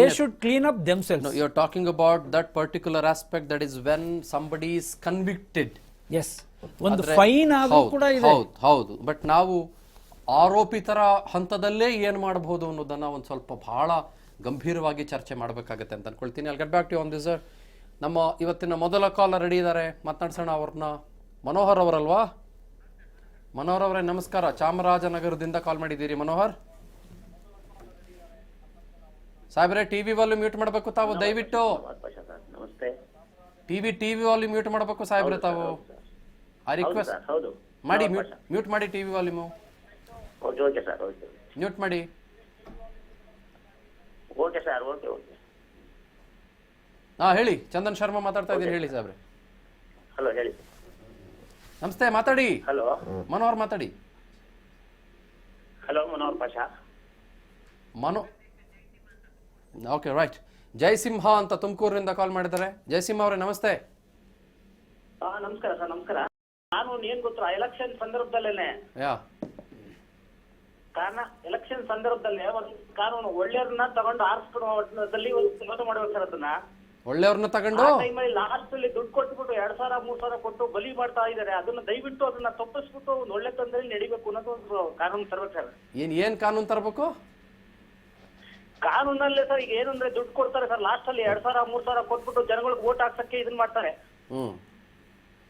They should clean up themselves. No, you're talking about that particular aspect. That is when somebody is convicted. Yes. ಒಂದು ಫೈನ್ ಆದ್ರೂ ಕೂಡ ಇದೆ. ಹೌದು. ಬಟ್ ನಾವು ಆರೋಪಿತರ ಹಂತದಲ್ಲೇ ಏನು ಮಾಡಬಹುದು ಅನ್ನೋದನ್ನ ಒಂದು ಸ್ವಲ್ಪ ಬಹಳ ಗಂಭೀರವಾಗಿ ಚರ್ಚೆ ಮಾಡಬೇಕಾಗತ್ತೆ ಅಂತ ಅನ್ಕೊಳ್ತೀನಿ. I'll get back to you on this, sir. ನಮ್ಮ ಇವತ್ತಿನ ಮೊದಲ ಕಾಲ್ ರೆಡಿ ಇದ್ದಾರೆ, ಮಾತನಾಡ್ಸೋಣ ಅವ್ರನ್ನ. ಮನೋಹರ್ ಅವರಲ್ವಾ? ಮನೋಹರ್ ಅವರೇ ನಮಸ್ಕಾರ. ಚಾಮರಾಜನಗರದಿಂದ ಕಾಲ್ ಮಾಡಿದ್ದೀರಿ ಮನೋಹರ್ ಸಾಹೇಬ್ರೆ. ಟಿವಿ ವಾಲ್ಯೂಮ್ ಮ್ಯೂಟ್ ಮಾಡಬೇಕು ತಾವು ದಯವಿಟ್ಟು. ನಮಸ್ತೆ. ಟಿವಿ ವಾಲ್ಯೂಮ್ ಮ್ಯೂಟ್ ಮಾಡಬೇಕು ಸಾಹೇಬ್ರೆ ತಾವು. ಐ ರಿಕ್ವೆಸ್ಟ್ ಮಾಡಿ ಮ್ಯೂಟ್ ಮಾಡಿ TV volume. Okay sir, okay. Mute ಮಾಡಿ. Okay sir, okay. ಹೇಳಿ. ಚಂದನ್ ಶರ್ಮಾ ಮಾತಾಡ್ತಾ ಇದ್ದೀನಿ, ಹೇಳಿ ಸಾಹೇಬ್ರೆ. ಹಲೋ, ಹೇಳಿ. ನಮಸ್ತೆ, ಮಾತಾಡಿ. ಹಲೋ, ಮನೋಹರ್ ಮಾತಾಡಿ. Hello, Manohar Pasha. Okay, right. Jayasimha ಅಂತ ತುಮಕೂರಿನಿಂದ ಕಾಲ್ ಮಾಡಿದ್ದಾರೆ. ಜಯಸಿಂಹ ಅವರೇ ನಮಸ್ತೆ. ನಮಸ್ಕಾರ ಸರ್, ನಮಸ್ಕಾರ. ನಾನು ಏನ್ ಗೊತ್ತಾ, ಎಲೆಕ್ಷನ್ ಸಂದರ್ಭದಲ್ಲೇನೆ ಕಾರಣ, ಎಲೆಕ್ಷನ್ ಸಂದರ್ಭದಲ್ಲೇ ಒಂದು ಕಾನೂನು ಒಳ್ಳೆಯವ್ರನ್ನ ತಗೊಂಡು ಆರಿಸ್ಕೊಳ್ಳೋದ್ರಲ್ಲಿ ಒಂದು ಕೆಲಸ ಮಾಡ್ಬೇಕು ಸರ್. ಅದನ್ನ ಒಳ್ಳೆಯವ್ರನ್ನ ತಗೊಂಡು ಟೈಮಲ್ಲಿ ಲಾಸ್ಟ್ ಅಲ್ಲಿ ದುಡ್ಡು ಕೊಟ್ಬಿಟ್ಟು 2,000-3,000 ಕೊಟ್ಟು ಬಲಿ ಮಾಡ್ತಾ ಇದಾರೆ. ಅದನ್ನ ದಯವಿಟ್ಟು ಅದನ್ನ ತಪ್ಪಿಸ್ಬಿಟ್ಟು ಒಂದು ಒಳ್ಳೆ ತಂದಲ್ಲಿ ನಡಿಬೇಕು ಅನ್ನೋದು ಒಂದು ಕಾನೂನು ತರಬೇಕು ಸರ್. ಏನ್ ಕಾನೂನು ತರಬೇಕು? ಕಾನೂನಲ್ಲೇ ಸರ್, ಈಗ ಏನಂದ್ರೆ ದುಡ್ಡು ಕೊಡ್ತಾರೆ ಸರ್, ಲಾಸ್ಟ್ ಅಲ್ಲಿ 2,000-3,000 ಕೊಟ್ಬಿಟ್ಟು ಜನಗಳಿಗೆ ವೋಟ್ ಹಾಕ್ಸಕ್ಕೆ ಇದನ್ನ ಮಾಡ್ತಾರೆ.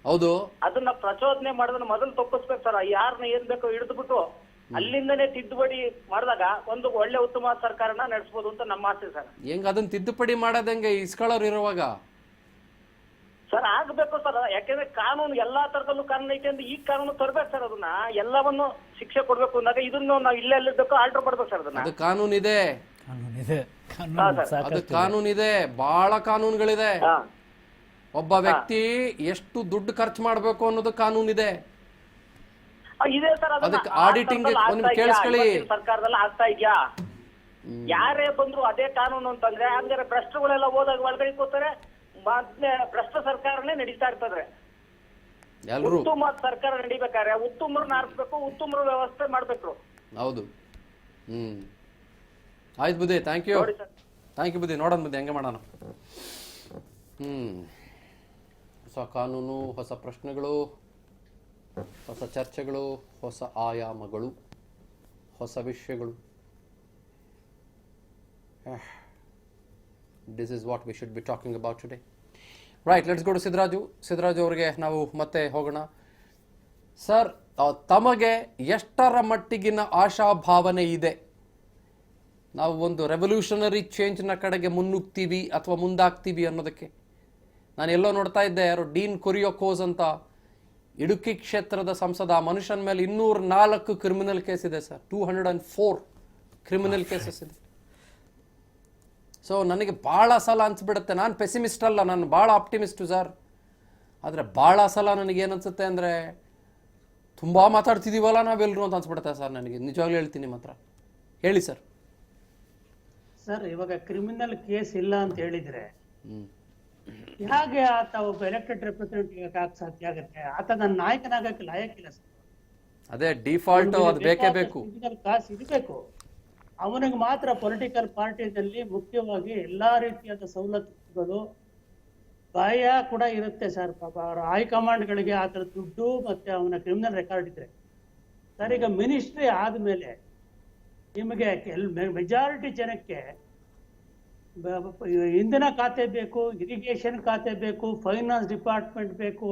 ಹೌದು. ಅದನ್ನ ಪ್ರಚೋದನೆ ಮಾಡೋದನ್ನ ಮೊದಲು ತಪ್ಪಿಸ್ಬೇಕು ಸರ್. ಯಾರನ್ನ ಏನ್ ಬೇಕೋ ಹಿಡಿದ್ಬಿಟ್ಟು ಅಲ್ಲಿಂದನೇ ತಿದ್ದುಪಡಿ ಮಾಡಿದಾಗ ಒಂದು ಒಳ್ಳೆ ಉತ್ತಮ ಸರ್ಕಾರನ ನಡೆಸಬಹುದು ಅಂತ ನಮ್ಮ ಆಸೆ ಸರ್. ಹೆಂಗ್ ಅದನ್ನ ತಿದ್ದುಪಡಿ ಮಾಡೋದಂಗೆ ಇಸ್ಕೊಳ್ಳೋರು ಇರುವಾಗ ಸರ್ ಆಗ್ಬೇಕು ಸರ್. ಯಾಕೆಂದ್ರೆ ಕಾನೂನು ಎಲ್ಲಾ ತರದಲ್ಲೂ ಕಾನೂನು ಐತೆ ಅಂದ್ರೆ ಈ ಕಾನೂನು ತರ್ಬೇಕು ಸರ್. ಅದನ್ನ ಎಲ್ಲವನ್ನು ಶಿಕ್ಷೆ ಕೊಡ್ಬೇಕು ಅಂದಾಗ ಇದನ್ನು ನಾವು ಇಲ್ಲೆಲ್ಲಿದ್ದಕ್ಕೂ ಆಲ್ಟರ್ ಮಾಡ್ಬೇಕು ಸರ್. ಅದನ್ನ ಅದು ಕಾನೂನಿದೆ, ಅದು ಕಾನೂನಿದೆ, ಬಹಳ ಕಾನೂನುಗಳಿದೆ. ಒಬ್ಬ ವ್ಯಕ್ತಿ ಎಷ್ಟು ದುಡ್ಡು ಖರ್ಚು ಮಾಡ್ಬೇಕು ಅನ್ನೋದು ಕಾನೂನಿದೆ. ಇದೆ ಸರ್. ಅದಕ್ಕೆ ಆಡಿಟಿಂಗ್ ಕೇಳಿಸ್ಕೊಳ್ಳಿ. ಸರ್ಕಾರದಲ್ಲಿ ಆಗ್ತಾ ಇದ್ಯಾ? ಯಾರೇ ಬಂದ್ರು ಅದೇ ಕಾನೂನು ಅಂತಂದ್ರೆ ಹಂಗಾರೆ ಭ್ರಷ್ಟಗಳೆಲ್ಲ ಹೋದಾಗ ಒಳಗಡೆ ಕೂತಾರೆ. ಭ್ರಷ್ಟ ಸರ್ಕಾರನೇ ನಡೀತಾ ಇರ್ತದೆ. ಉತ್ತಮ ಸರ್ಕಾರ ನಡಿಬೇಕಾದ್ರೆ ಉತ್ತಮರನ್ನ ಆರಿಸ್ಬೇಕು, ಉತ್ತಮರ ವ್ಯವಸ್ಥೆ ಮಾಡ್ಬೇಕು. ಹೌದು. ಆಯ್ತು ಬುದ್ಧಿ, ಥ್ಯಾಂಕ್ ಯು ಬುದ್ಧಿ. ನೋಡೋಣ ಬುದ್ಧಿ ಹೆಂಗೆ ಮಾಡೋಣ. ಹೊಸ ಕಾನೂನು, ಹೊಸ ಪ್ರಶ್ನೆಗಳು, ಹೊಸ ಚರ್ಚೆಗಳು, ಹೊಸ ಆಯಾಮಗಳು, ಹೊಸ ವಿಷಯಗಳು. This is what we should be talking about today. Right, let's go to Siddaraju ಅವರಿಗೆ ನಾವು ಮತ್ತೆ ಹೋಗೋಣ. ಸರ್, ತಮಗೆ ಎಷ್ಟರ ಮಟ್ಟಿಗಿನ ಆಶಾಭಾವನೆ ಇದೆ ನಾವು ಒಂದು ರೆವಲ್ಯೂಷನರಿ ಚೇಂಜ್ನ ಕಡೆಗೆ ಮುನ್ನುಗ್ತೀವಿ ಅಥವಾ ಮುಂದಾಗ್ತೀವಿ ಅನ್ನೋದಕ್ಕೆ? ನಾನು ಎಲ್ಲೋ ನೋಡ್ತಾ ಇದ್ದೆ, ಯಾರು ಡೀನ್ ಕುರಿಯೋಕೋಸ್ ಅಂತ ಇಡುಕಿ ಕ್ಷೇತ್ರದ ಸಂಸದ, ಆ ಮನುಷ್ಯನ ಮೇಲೆ 204 ಕ್ರಿಮಿನಲ್ ಕೇಸ್ ಇದೆ ಸರ್. 204 ಕ್ರಿಮಿನಲ್ ಕೇಸಸ್ ಇದೆ. ಸೊ ನನಗೆ ಭಾಳ ಸಲ ಅನ್ಸ್ಬಿಡುತ್ತೆ, ನಾನು ಪೆಸಿಮಿಸ್ಟ್ ಅಲ್ಲ, ನಾನು ಭಾಳ ಆಪ್ಟಿಮಿಸ್ಟು ಸರ್. ಆದರೆ ಭಾಳ ಸಲ ನನಗೇನನ್ಸುತ್ತೆ ಅಂದರೆ ತುಂಬ ಮಾತಾಡ್ತಿದ್ದೀವಲ್ಲ ನಾವೆಲ್ಲರೂ ಅಂತ ಅನ್ಸ್ಬಿಡುತ್ತೆ ಸರ್ ನನಗೆ. ನಿಜವಾಗ್ಲೂ ಹೇಳ್ತೀನಿ ಮಾತ್ರ. ಹೇಳಿ ಸರ್. ಸರ್, ಇವಾಗ ಕ್ರಿಮಿನಲ್ ಕೇಸ್ ಇಲ್ಲ ಅಂತ ಹೇಳಿದ್ರೆ ಹೇಗೆ ಆತ ಒಬ್ಬ ಎಲೆಕ್ಟೆಡ್ ರೆಪ್ರೆಸೆಂಟೇಟಿವ್ ಆಗಕ್ಕೆ ಸಾಧ್ಯ ಆಗುತ್ತೆ? ಆತ ನನ್ನ ನಾಯಕನಾಗಕ್ಕೆ ಲಾಯಕ್ಕಿಲ್ಲ ಸರ್. ಅದೇ ಡಿಫಾಲ್ಟ್ ಅದು ಬೇಕೇ ಬೇಕು. ಕಾಸು ಇರಬೇಕು. ಅವನಿಗೆ ಮಾತ್ರ ಪೊಲಿಟಿಕಲ್ ಪಾರ್ಟಿಯಲ್ಲಿ ಮುಖ್ಯವಾಗಿ ಎಲ್ಲಾ ರೀತಿಯಾದ ಸವಲತ್ತುಗಳು ಭಯ ಕೂಡ ಇರುತ್ತೆ ಸರ್. ಪಾಪ ಅವರ ಹೈಕಮಾಂಡ್ಗಳಿಗೆ ಆ ಥರ ದುಡ್ಡು ಮತ್ತೆ ಅವನ ಕ್ರಿಮಿನಲ್ ರೆಕಾರ್ಡ್ ಇದ್ರೆ ಸರ್. ಈಗ ಮಿನಿಸ್ಟ್ರಿ ಆದ್ಮೇಲೆ ನಿಮಗೆ ಮೆಜಾರಿಟಿ ಜನಕ್ಕೆ ಇಂಧನ ಖಾತೆ ಬೇಕು, ಇರಿಗೇಷನ್ ಖಾತೆ ಬೇಕು, ಫೈನಾನ್ಸ್ ಡಿಪಾರ್ಟ್ಮೆಂಟ್ ಬೇಕು,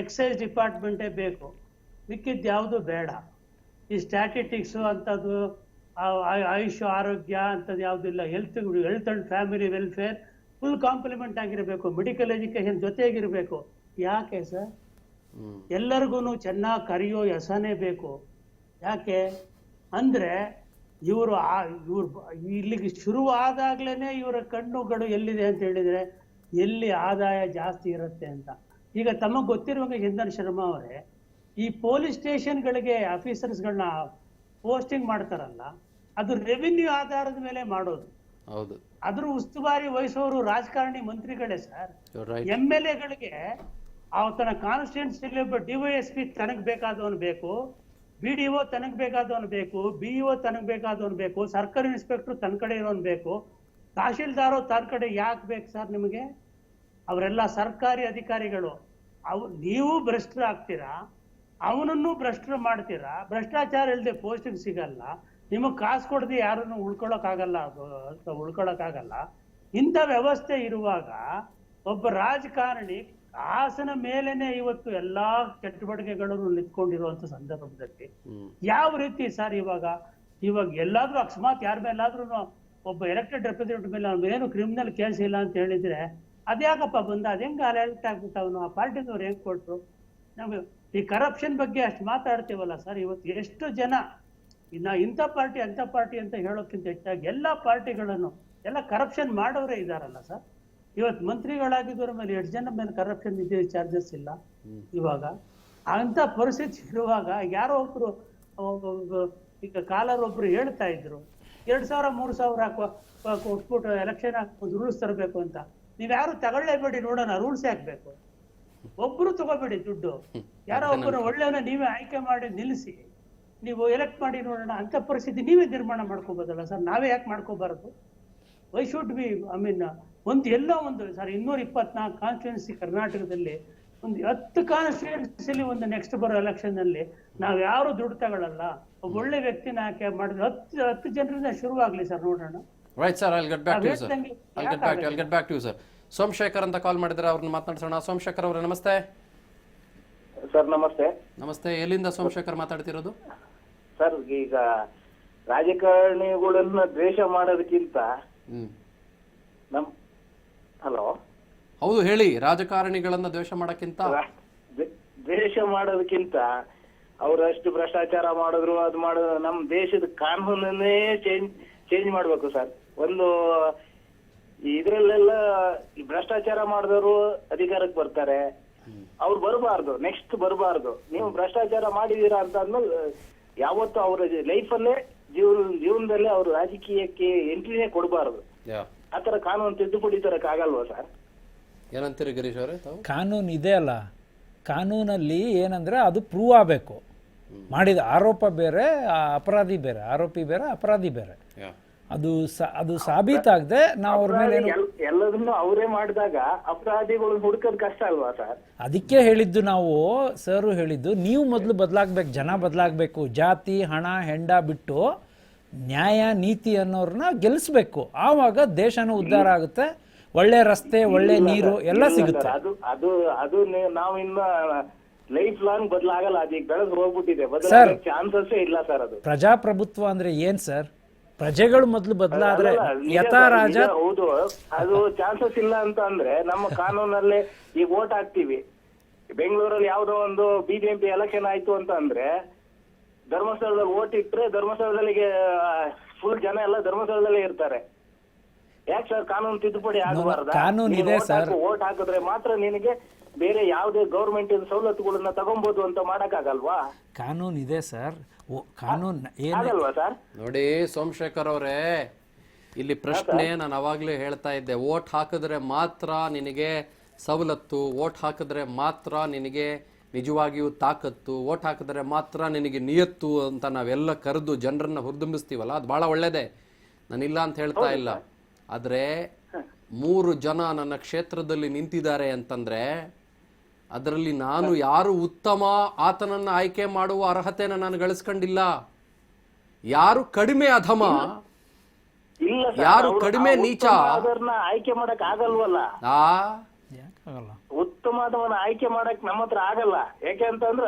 ಎಕ್ಸೈಸ್ ಡಿಪಾರ್ಟ್ಮೆಂಟೇ ಬೇಕು, ಮಿಕ್ಕಿದ್ದು ಯಾವುದು ಬೇಡ. ಈ ಸ್ಟ್ಯಾಟಿಸ್ಟಿಕ್ಸು ಅಂಥದ್ದು, ಆಯುಷ್ ಆರೋಗ್ಯ ಅಂಥದ್ದು ಯಾವುದಿಲ್ಲ. Health and family welfare full complement ಆಗಿರಬೇಕು, ಮೆಡಿಕಲ್ ಎಜುಕೇಶನ್ ಜೊತೆಗಿರಬೇಕು. ಯಾಕೆ ಸರ್? ಎಲ್ಲರಿಗೂ ಚೆನ್ನಾಗಿ ಕರೆಯೋ ಹೆಸನೇ ಬೇಕು. ಯಾಕೆ ಅಂದರೆ ಇವರು ಇಲ್ಲಿಗೆ ಶುರುವಾದಾಗ್ಲೇ ಇವರ ಕಣ್ಣುಗಳು ಎಲ್ಲಿದೆ ಅಂತ ಹೇಳಿದರೆ ಎಲ್ಲಿ ಆದಾಯ ಜಾಸ್ತಿ ಇರುತ್ತೆ ಅಂತ. ಈಗ ತಮಗೆ ಗೊತ್ತಿರುವಾಗ ಚಂದನ್ ಶರ್ಮಾ ಅವರೇ, ಈ ಪೊಲೀಸ್ ಸ್ಟೇಷನ್ಗಳಿಗೆ ಆಫೀಸರ್ಸ್ಗಳನ್ನ ಪೋಸ್ಟಿಂಗ್ ಮಾಡ್ತಾರಲ್ಲ, ಅದು ರೆವಿನ್ಯೂ ಆಧಾರದ ಮೇಲೆ ಮಾಡೋದು. ಹೌದು. ಅದ್ರ ಉಸ್ತುವಾರಿ ವಹಿಸೋರು ರಾಜಕಾರಣಿ ಮಂತ್ರಿಗಳೇ ಸರ್. MLA-ಗಳಿಗೆ ಅವತನ ಕಾನ್ಸ್ಟಿಟ್ಯೂನ್ಸಿಲಿ ಒಬ್ಬ DYSP ತನಗ್ ಬೇಕಾದವನು ಬೇಕು, BDO ತನಗ್ ಬೇಕಾದವನು ಬೇಕು, BEO ತನಗ್ ಬೇಕಾದವನು ಬೇಕು, ಸರ್ಕಾರಿ ಇನ್ಸ್ಪೆಕ್ಟರ್ ತನ್ನ ಕಡೆ ಇರೋನ್ ಬೇಕು, ತಹಶೀಲ್ದಾರು ತನ್ನ ಕಡೆ ಯಾಕೆ ಬೇಕು ಸರ್ ನಿಮಗೆ? ಅವರೆಲ್ಲ ಸರ್ಕಾರಿ ಅಧಿಕಾರಿಗಳು. ನೀವು ಭ್ರಷ್ಟರಾಗ್ತೀರಾ, ಅವನನ್ನು ಭ್ರಷ್ಟರು ಮಾಡ್ತೀರಾ. ಭ್ರಷ್ಟಾಚಾರ ಇಲ್ಲದೆ ಪೋಸ್ಟಿಂಗ್ ಸಿಗಲ್ಲ, ನಿಮಗೆ ಕಾಸು ಕೊಡದೆ ಯಾರನ್ನು ಉಳ್ಕೊಳಕ್ಕಾಗಲ್ಲ. ಇಂಥ ವ್ಯವಸ್ಥೆ ಇರುವಾಗ ಒಬ್ಬ ರಾಜಕಾರಣಿ ಕಾಸಿನ ಮೇಲೇನೆ ಇವತ್ತು ಎಲ್ಲಾ ಚಟುವಟಿಕೆಗಳನ್ನು ನಿಂತ್ಕೊಂಡಿರುವಂತ ಸಂದರ್ಭದಲ್ಲಿ ಯಾವ ರೀತಿ ಸರ್ ಇವಾಗ ಎಲ್ಲಾದ್ರೂ ಅಕಸ್ಮಾತ್ ಯಾರ ಮೇಲಾದ್ರೂ ಒಬ್ಬ ಎಲೆಕ್ಟೆಡ್ ರೆಪ್ರೆಸೆಂಟೇಟಿವ್ ಮೇಲೆ ಏನು ಕ್ರಿಮಿನಲ್ ಕೇಸ್ ಇಲ್ಲ ಅಂತ ಹೇಳಿದ್ರೆ ಅದ್ಯಾಕಪ್ಪ ಬಂದ, ಅದ್ ಹೆಂಗ ಅಲರ್ಟ್ ಆಗ್ಬಿಟ್ಟು ಅವನು ಆ ಪಾರ್ಟಿದವ್ರು ಹೆಂಗ್ ಕೊಟ್ರು? ನಮ್ಗೆ ಈ ಕರಪ್ಷನ್ ಬಗ್ಗೆ ಅಷ್ಟು ಮಾತಾಡ್ತೀವಲ್ಲ ಸರ್, ಇವತ್ತು ಎಷ್ಟು ಜನ ಇಂಥ ಪಾರ್ಟಿ ಅಂಥ ಪಾರ್ಟಿ ಅಂತ ಹೇಳೋಕ್ಕಿಂತ ಹೆಚ್ಚಾಗಿ ಎಲ್ಲಾ ಪಾರ್ಟಿಗಳನ್ನು ಎಲ್ಲ ಕರಪ್ಷನ್ ಮಾಡೋರೇ ಇದಾರಲ್ಲ ಸರ್. ಇವತ್ತು ಮಂತ್ರಿಗಳಾಗಿದ್ದವ್ರ ಮೇಲೆ 8 ಜನ ಮೇಲೆ ಕರಪ್ಷನ್ ಇದೆ, ಚಾರ್ಜಸ್ ಇಲ್ಲ. ಇವಾಗ ಅಂತ ಪರಿಸ್ಥಿತಿ ಇರುವಾಗ ಯಾರೋ ಒಬ್ರು ಈಗ ಕಾಲರ್ ಒಬ್ರು ಹೇಳ್ತಾ ಇದ್ರು 2,000-3,000 ಕೊಟ್ಬಿಟ್ಟು ಎಲೆಕ್ಷನ್ ಒಂದು ರೂಲ್ಸ್ ತರಬೇಕು ಅಂತ. ನೀವ್ಯಾರು ತಗೊಳ್ಳೇಬೇಡಿ, ನೋಡೋಣ ರೂಲ್ಸ್ ಹಾಕ್ಬೇಕು. ಒಬ್ರು ತಗೋಬೇಡಿ ದುಡ್ಡು, ಯಾರೋ ಒಬ್ಬರು ಒಳ್ಳೆಯವನ್ನ ನೀವೇ ಆಯ್ಕೆ ಮಾಡಿ ನಿಲ್ಲಿಸಿ, ನೀವು ಎಲೆಕ್ಟ್ ಮಾಡಿ ನೋಡೋಣ. ಅಂತ ಪರಿಸ್ಥಿತಿ ನೀವೇ ನಿರ್ಮಾಣ ಮಾಡ್ಕೋಬೋದಲ್ಲ ಸರ್, ನಾವೇ ಯಾಕೆ ಮಾಡ್ಕೋಬಾರದು? ವೈ ಶುಡ್ ಬಿ ಎಲ್ಲೋ ಒಂದು ಸರ್ 224 ಕಾನ್ಸ್ಟಿಟ್ಯೂನ್ಸಿ ಕರ್ನಾಟಕದಲ್ಲಿ ಒಂದು 10 ಕಾನ್ಸ್ಟಿಟ್ಯೂನ್ಸಿಲಿ ಒಂದು ನೆಕ್ಸ್ಟ್ ಬರೋ ಎಲೆಕ್ಷನ್ ನಲ್ಲಿ ನಾವ್ ಯಾರು ದುಡ್ಡು ತಗೊಳ್ಳಲ್ಲ, ಒಬ್ಬ ಒಳ್ಳೆ ವ್ಯಕ್ತಿನ ಆಯ್ಕೆ ಮಾಡಿದ್ರೆ 10 ಜನರಿಂದ ಶುರುವಾಗ್ಲಿ ಸರ್, ನೋಡೋಣ. Right sir, I'll get back to you sir. Somashekar ಅಂತ ಕಾಲ್ ಮಾಡಿದ್ರೆ ಅವ್ರನ್ನ ಮಾತನಾಡ್ಸೋಣ. ಸೋಮಶೇಖರ್ ಅವರೇ ನಮಸ್ತೆ. ಸರ್ ನಮಸ್ತೆ. ನಮಸ್ತೆ, ಎಲ್ಲಿಂದ ಸೋಮಶೇಖರ್ ಮಾತಾಡ್ತಿರೋದು? ಸರ್ ಈಗ ರಾಜಕಾರಣಿಗಳನ್ನ ದ್ವೇಷ ಮಾಡೋದಕ್ಕಿಂತ ಹಲೋ ಹೌದು ಹೇಳಿ. ರಾಜಕಾರಣಿಗಳನ್ನ ದ್ವೇಷ ಮಾಡೋಕ್ಕಿಂತ ದ್ವೇಷ ಮಾಡೋದಕ್ಕಿಂತ ಅವರಷ್ಟು ಭ್ರಷ್ಟಾಚಾರ ಮಾಡಿದ್ರು ಅದು ಮಾಡಿದ್ರು ನಮ್ಮ ದೇಶದ ಕಾನೂನನ್ನೇ ಚೇಂಜ್ ಮಾಡ್ಬೇಕು ಸರ್. ಒಂದು ಇದ್ರಲ್ಲೆಲ್ಲ ಭ್ರಷ್ಟಾಚಾರ ಮಾಡಿದವರು ಅಧಿಕಾರಕ್ಕೆ ಬರ್ತಾರೆ, ಅವ್ರು ಬರಬಾರ್ದು, ನೆಕ್ಸ್ಟ್ ಬರಬಾರ್ದು. ನೀವು ಭ್ರಷ್ಟಾಚಾರ ಮಾಡಿದೀರಾ ಅಂತ ಅಂದ್ಮೇಲೆ ಯಾವತ್ತು ಅವರ ಲೈಫಲ್ಲೇ ಜೀವನದಲ್ಲೇ ಅವ್ರು ರಾಜಕೀಯಕ್ಕೆ ಎಂಟ್ರಿನೇ ಕೊಡಬಾರ್ದು. ಆತರ ಕಾನೂನು ತಿದ್ದುಪಡಿ ತರಕ್ ಆಗಲ್ವಾ ಸರ್? ಏನಂತೀರಿ ಗಿರೀಶ್ ಅವರೇ? ಕಾನೂನು ಇದೆ ಅಲ್ಲ, ಕಾನೂನಲ್ಲಿ ಏನಂದ್ರೆ ಅದು ಪ್ರೂವ್ ಆಗಬೇಕು. ಮಾಡಿದ ಆರೋಪ ಬೇರೆ, ಅಪರಾಧಿ ಬೇರೆ, ಆರೋಪಿ ಬೇರೆ, ಅಪರಾಧಿ ಬೇರೆ. ಅದು ಸಾಬೀತಾಗದೆ ನಾವು ಅವ್ರ ಮೇಲೆ ಎಲ್ಲದನ್ನು ಅವರೇ ಮಾಡಿದಾಗ ಅಪರಾಧಿಗಳು ಹುಡುಕೋದು ಕಷ್ಟ ಅಲ್ವಾ ಸರ್? ಅದಕ್ಕೆ ಹೇಳಿದ್ದು ನಾವು, ಸರ್ ಹೇಳಿದ್ದು, ನೀವು ಮೊದಲು ಬದಲಾಗ್ಬೇಕು, ಜನ ಬದಲಾಗಬೇಕು. ಜಾತಿ, ಹಣ, ಹೆಂಡ ಬಿಟ್ಟು ನ್ಯಾಯ ನೀತಿ ಅನ್ನೋರನ್ನ ಗೆಲ್ಲಿಸ್ಬೇಕು. ಆವಾಗ ದೇಶನೂ ಉದ್ಧಾರ ಆಗುತ್ತೆ, ಒಳ್ಳೆ ರಸ್ತೆ, ಒಳ್ಳೆ ನೀರು ಎಲ್ಲ ಸಿಗುತ್ತೆ. ಅದು ನಾವು ಇನ್ನ ಲೈಫ್ ಲಾಂಗ್ ಬದಲಾಗಲ್ಲ, ಅದೀಗ ಬೆಳೆದು ಹೋಗ್ಬಿಟ್ಟಿದೆ, ಬದಲಾಗ ಚಾನ್ಸಸ್ ಇಲ್ಲ ಸರ್. ಅದು ಪ್ರಜಾಪ್ರಭುತ್ವ ಅಂದ್ರೆ ಏನ್ ಸರ್? ಪ್ರಜೆಗಳು ಮೊದಲು ಬದಲಾದ್ರೆ ಯಥಾ ರಾಜ. ಹೌದು, ಅದು ಚಾನ್ಸಸ್ ಇಲ್ಲ ಅಂತ ಅಂದ್ರೆ ನಮ್ಮ ಕಾನೂನಲ್ಲೇ ಈಗ ವೋಟ್ ಹಾಕ್ತಿವಿ. ಬೆಂಗಳೂರಲ್ಲಿ ಯಾವ್ದೋ ಒಂದು BJP ಎಲೆಕ್ಷನ್ ಆಯ್ತು ಅಂತ ಅಂದ್ರೆ ಧರ್ಮಸ್ಥಳದಲ್ಲಿ ವೋಟ್ ಇಟ್ರೆ ಧರ್ಮಸ್ಥಳದಲ್ಲಿ ಫುಲ್ ಜನ ಎಲ್ಲ ಧರ್ಮಸ್ಥಳದಲ್ಲೇ ಇರ್ತಾರೆ. ಯಾಕೆ ಸರ್ ಕಾನೂನು ತಿದ್ದುಪಡಿ ಆಗಬಾರ್ದ? ಕಾನೂನು ಇದೆ ಸರ್. ವೋಟ್ ಹಾಕಿದ್ರೆ ಮಾತ್ರ ನಿನಗೆ ಬೇರೆ ಯಾವುದೇ ಗೌರ್ಮೆಂಟ್ ಸವಲತ್ತುಗಳನ್ನ ತಗೊಬಹುದು ಅಂತ ಮಾಡಕ್ಕಾಗಲ್ವಾ? ಕಾನೂನು ಇದೆ ಸರ್. ಕಾನೂನು ಆಗಲ್ವಾ ಸರ್? ನೋಡಿ ಸೋಮಶೇಖರ್ ಅವರೇ, ಇಲ್ಲಿ ಪ್ರಶ್ನೆ ನಾನು ಅವಾಗ್ಲೇ ಹೇಳ್ತಾ ಇದ್ದೆ, ವೋಟ್ ಹಾಕಿದ್ರೆ ಮಾತ್ರ ನಿನಗೆ ಸವಲತ್ತು, ವೋಟ್ ಹಾಕಿದ್ರೆ ಮಾತ್ರ ನಿನಗೆ ನಿಜವಾಗಿಯೂ ತಾಕತ್ತು, ಓಟ್ ಹಾಕಿದ್ರೆ ಮಾತ್ರ ನಿನಗೆ ನಿಯತ್ತು ಅಂತ ನಾವೆಲ್ಲ ಕರೆದು ಜನರನ್ನ ಹುರಿದುಂಬಿಸ್ತೀವಲ್ಲ, ಅದು ಭಾಳ ಒಳ್ಳೆಯದೇ, ನಾನಿಲ್ಲ ಅಂತ ಹೇಳ್ತಾ ಇಲ್ಲ. ಆದರೆ 3 ಜನ ನನ್ನ ಕ್ಷೇತ್ರದಲ್ಲಿ ನಿಂತಿದ್ದಾರೆ ಅಂತಂದರೆ ಅದರಲ್ಲಿ ನಾನು ಯಾರು ಉತ್ತಮ ಆತನನ್ನು ಆಯ್ಕೆ ಮಾಡುವ ಅರ್ಹತೆನ ನಾನು ಗಳಿಸ್ಕೊಂಡಿಲ್ಲ. ಯಾರು ಕಡಿಮೆ ಅಧಮ, ಇಲ್ಲ ಸರ್, ಯಾರು ಕಡಿಮೆ ನೀಚ, ಅದನ್ನ ಆಯ್ಕೆ ಮಾಡಕ್ ಆಗಲ್ವಲ್ಲ. ಆ ಯಾಕಾಗಲ್ಲ? ಉತ್ತಮವಾದವನ್ನ ಆಯ್ಕೆ ಮಾಡಕ್ ನಮ್ಮ ಹತ್ರ ಆಗಲ್ಲ. ಯಾಕೆ ಅಂತಂದ್ರೆ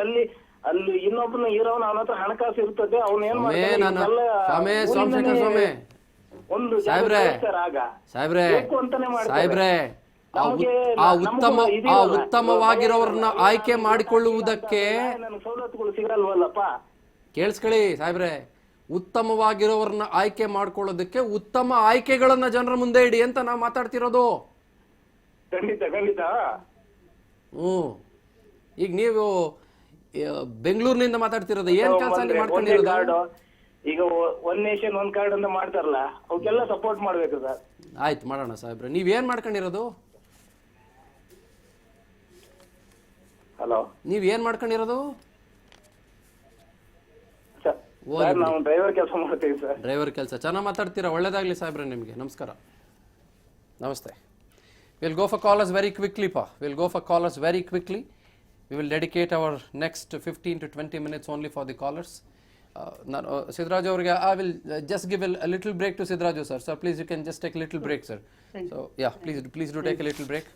ಅಲ್ಲಿ ಇನ್ನೊಬ್ಬನ ಇರೋನ್ ಅವನ ಹತ್ರ ಹಣಕಾಸು ಇರ್ತದೆ, ಅವ್ನ ಏನ್ ಮಾಡ್ತಾನೆ ಒಂದು ಸಾಹೇಬ್ರೆ ಸಾಹೇಬ್ರೆ ಸಾಹೇಬ್ರೆ ಆ ಉತ್ತಮವಾಗಿರೋರನ್ನ ಆಯ್ಕೆ ಮಾಡಿಕೊಳ್ಳುವುದಕ್ಕೆ ನನಗೆ ಸವಲತ್ತುಗಳು ಸಿಗಲ್ವಲ್ಲಪ್ಪ. ಕೇಳಿಸ್ಕೊಳ್ಳಿ ಸಾಹೇಬ್ರೆ, ಉತ್ತಮವಾಗಿರೋರನ್ನ ಆಯ್ಕೆ ಮಾಡ್ಕೊಳ್ಳೋದಕ್ಕೆ ಉತ್ತಮ ಆಯ್ಕೆಗಳನ್ನ ಜನರ ಮುಂದೆ ಇಡಿ ಅಂತ ನಾವು ಮಾತಾಡ್ತಿರೋದು. ಖಂಡಿತ ಖಂಡಿತ. ಈಗ ನೀವು ಬೆಂಗಳೂರಿನಿಂದ ಮಾತಾಡ್ತಿರೋದು, ಏನ್ ಕೆಲಸ ಮಾಡ್ಕೊಂಡಿರೋದು? ಈಗ ಒನ್ ನೇಷನ್ ಒನ್ ಕಾರ್ಡ್ ಅಂತ ಮಾಡ್ತಾರಲ್ಲ, ಅವಕ್ಕೆಲ್ಲ ಸಪೋರ್ಟ್ ಮಾಡ್ಬೇಕು ಸರ್. ಆಯ್ತು, ಮಾಡೋಣ ಸಾಹೇಬ್ರೆ. ನೀವೇನ್ ಮಾಡ್ಕೊಂಡಿರೋದು? ಹಲೋ, ನೀವೇನ್ ಮಾಡ್ಕೊಂಡಿರೋದು? ನಾವು ಡ್ರೈವರ್ ಕೆಲಸ ಮಾಡ್ತೀವಿ ಸರ್. ಡ್ರೈವರ್ ಕೆಲಸ ಚೆನ್ನಾಗಿ ಮಾತಾಡ್ತೀರಾ, ಒಳ್ಳೇದಾಗ್ಲಿ ಸಾಹೇಬ್ರೆ ನಿಮಗೆ. ನಮಸ್ಕಾರ, ನಮಸ್ತೆ. Will go for callers very quickly ಪಾ, will go for callers very quickly. We will dedicate our next 15 to 20 minutes only for the callers. Sidraju avrige, I will just give a little break to Sidraju sir. Sir, please you can just take a little break sir. So yeah, please do take a little break.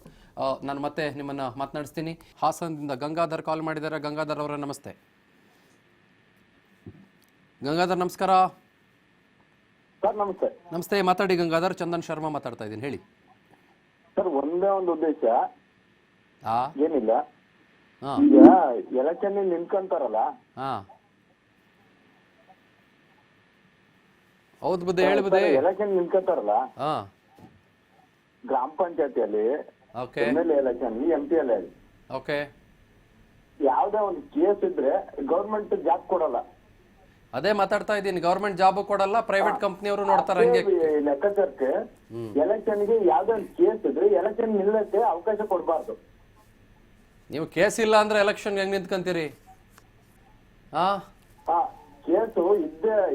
ನಾನು ಮತ್ತೆ ನಿಮ್ಮನ್ನ ಮಾತನಾಡಿಸ್ತೀನಿ. ಹಾಸನದಿಂದ ಗಂಗಾಧರ್ ಕಾಲ್ ಮಾಡಿದ್ದಾರೆ. ಗಂಗಾಧರ್ ಅವರೇ ನಮಸ್ತೆ. ಗಂಗಾಧರ್ ನಮಸ್ಕಾರ. Sir ನಮಸ್ತೆ. ನಮಸ್ತೆ, ಮಾತಾಡಿ ಗಂಗಾಧರ್. ಚಂದನ್ ಶರ್ಮಾ ಮಾತಾಡ್ತಾ ಇದ್ದೀನಿ, ಹೇಳಿ. ಸರ್ ಒಂದೇ ಒಂದು ಉದ್ದೇಶ, ಏನಿಲ್ಲ, ಹಾ ಈಗ ಎಲೆಕ್ಷನ್ ನಿಂತ್ಕೊಂತಾರಲ್ಲ, ಹೌದು ಬುದ್ಧಿ, ಹೇಳಿ ಬುದ್ಧಿ. ಎಲೆಕ್ಷನ್ ನಿಂತ್ಕೊಂತಾರಲ್ಲ ಹಾ, ಗ್ರಾಮ ಪಂಚಾಯತಿಯಲ್ಲಿ ಓಕೆ, MLA ಎಲೆಕ್ಷನ್, MP ಅಲ್ಲಿ ಓಕೆ, ಯಾವ್ದೇ ಒಂದು ಕೇಸ್ ಇದ್ರೆ ಗೌರ್ಮೆಂಟ್ ಜಾಬ್ ಕೊಡಲ್ಲ. ಅದೇ ಮಾತಾಡ್ತಾ ಇದ್ದೀನಿ. ಗವರ್ಮೆಂಟ್ ಜಾಬ್ ಕೊಡಲ್ಲ, ಪ್ರೈವೇಟ್ ಕಂಪ್ನಿಯವರು ನೋಡ್ತಾರೆ. ಹಂಗೆ ಲೆಕ್ಕಾಚಾರಕ್ಕೆ ಎಲೆಕ್ಷನ್ಗೆ ಯಾವ್ದೇ ಒಂದು ಕೇಸ್ ಇದ್ರೆ ಎಲೆಕ್ಷನ್ ನಿಲ್ಲಕ್ಕೆ ಅವಕಾಶ ಕೊಡಬಾರ್ದು. ನೀವು ಕೇಸ್ ಇಲ್ಲ ಅಂದ್ರೆ ಎಲೆಕ್ಷನ್ ಹೆಂಗ್ ನಿಂತ್ಕೊಂತೀರಿ? ಕೇಸು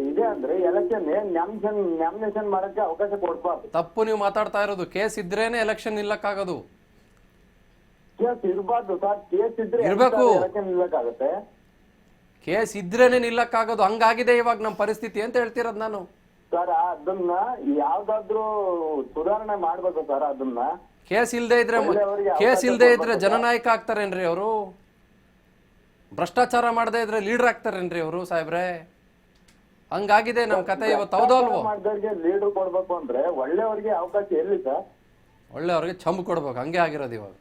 ಇದೆ ಅಂದ್ರೆ ಎಲೆಕ್ಷನ್ ನಾಮಿನೇಷನ್ ಮಾಡಕ್ಕೆ ಅವಕಾಶ ಕೊಡಬಾರ್ದು. ತಪ್ಪು ನೀವು ಮಾತಾಡ್ತಾ ಇರೋದು. ಕೇಸ್ ಇದ್ರೇನೆ ಎಲೆಕ್ಷನ್ ನಿಲ್ಲಕ್ಕಾಗೋದು. ಕೇಸ್ ಇರಬಾರ್ದು ಸರ್, ಕೇಸ್ ಇದ್ರೆ ಇರ್ಬೇಕು. ಎಲೆಕ್ಷನ್ ನಿಲ್ಲಕ್ಕಾಗತ್ತೆ. ಕೇಸ್ ಇದ್ರೇನೆ ನಿಲ್ಲಕ್ಕಾಗೋದು. ಹಂಗಾಗಿದೆ ಇವಾಗ ನಮ್ಮ ಪರಿಸ್ಥಿತಿ ಅಂತ ಹೇಳ್ತಿರೋದು ನಾನು. ಸರ್ ಅದನ್ನ ಯಾವ್ದಾದ್ರು ಸುಧಾರಣೆ ಮಾಡ್ಬೇಕು ಸರ್. ಅದನ್ನ ಕೇಸ್ ಇಲ್ದೇ ಇದ್ರೆ ಜನನಾಯಕ ಆಗ್ತಾರೇನ್ರಿ ಅವರು? ಭ್ರಷ್ಟಾಚಾರ ಮಾಡದೇ ಇದ್ರೆ ಲೀಡರ್ ಆಗ್ತಾರೇನ್ರಿ ಅವರು ಸಾಹೇಬ್ರೆ? ಹಂಗಾಗಿದೆ ನಮ್ ಕತೆ ಇವತ್ತು. ಹೌದಲ್ವೋ? ಮಾಡಿದವ್ರಿಗೆ ಲೀಡರ್ ಕೊಡ್ಬೇಕು ಅಂದ್ರೆ ಒಳ್ಳೆಯವ್ರಿಗೆ ಅವಕಾಶ ಎಲ್ಲಿ ಸರ್? ಒಳ್ಳೆಯವ್ರಿಗೆ ಚಂಬು ಕೊಡ್ಬೇಕು. ಹಂಗೆ ಆಗಿರೋದು ಇವಾಗ.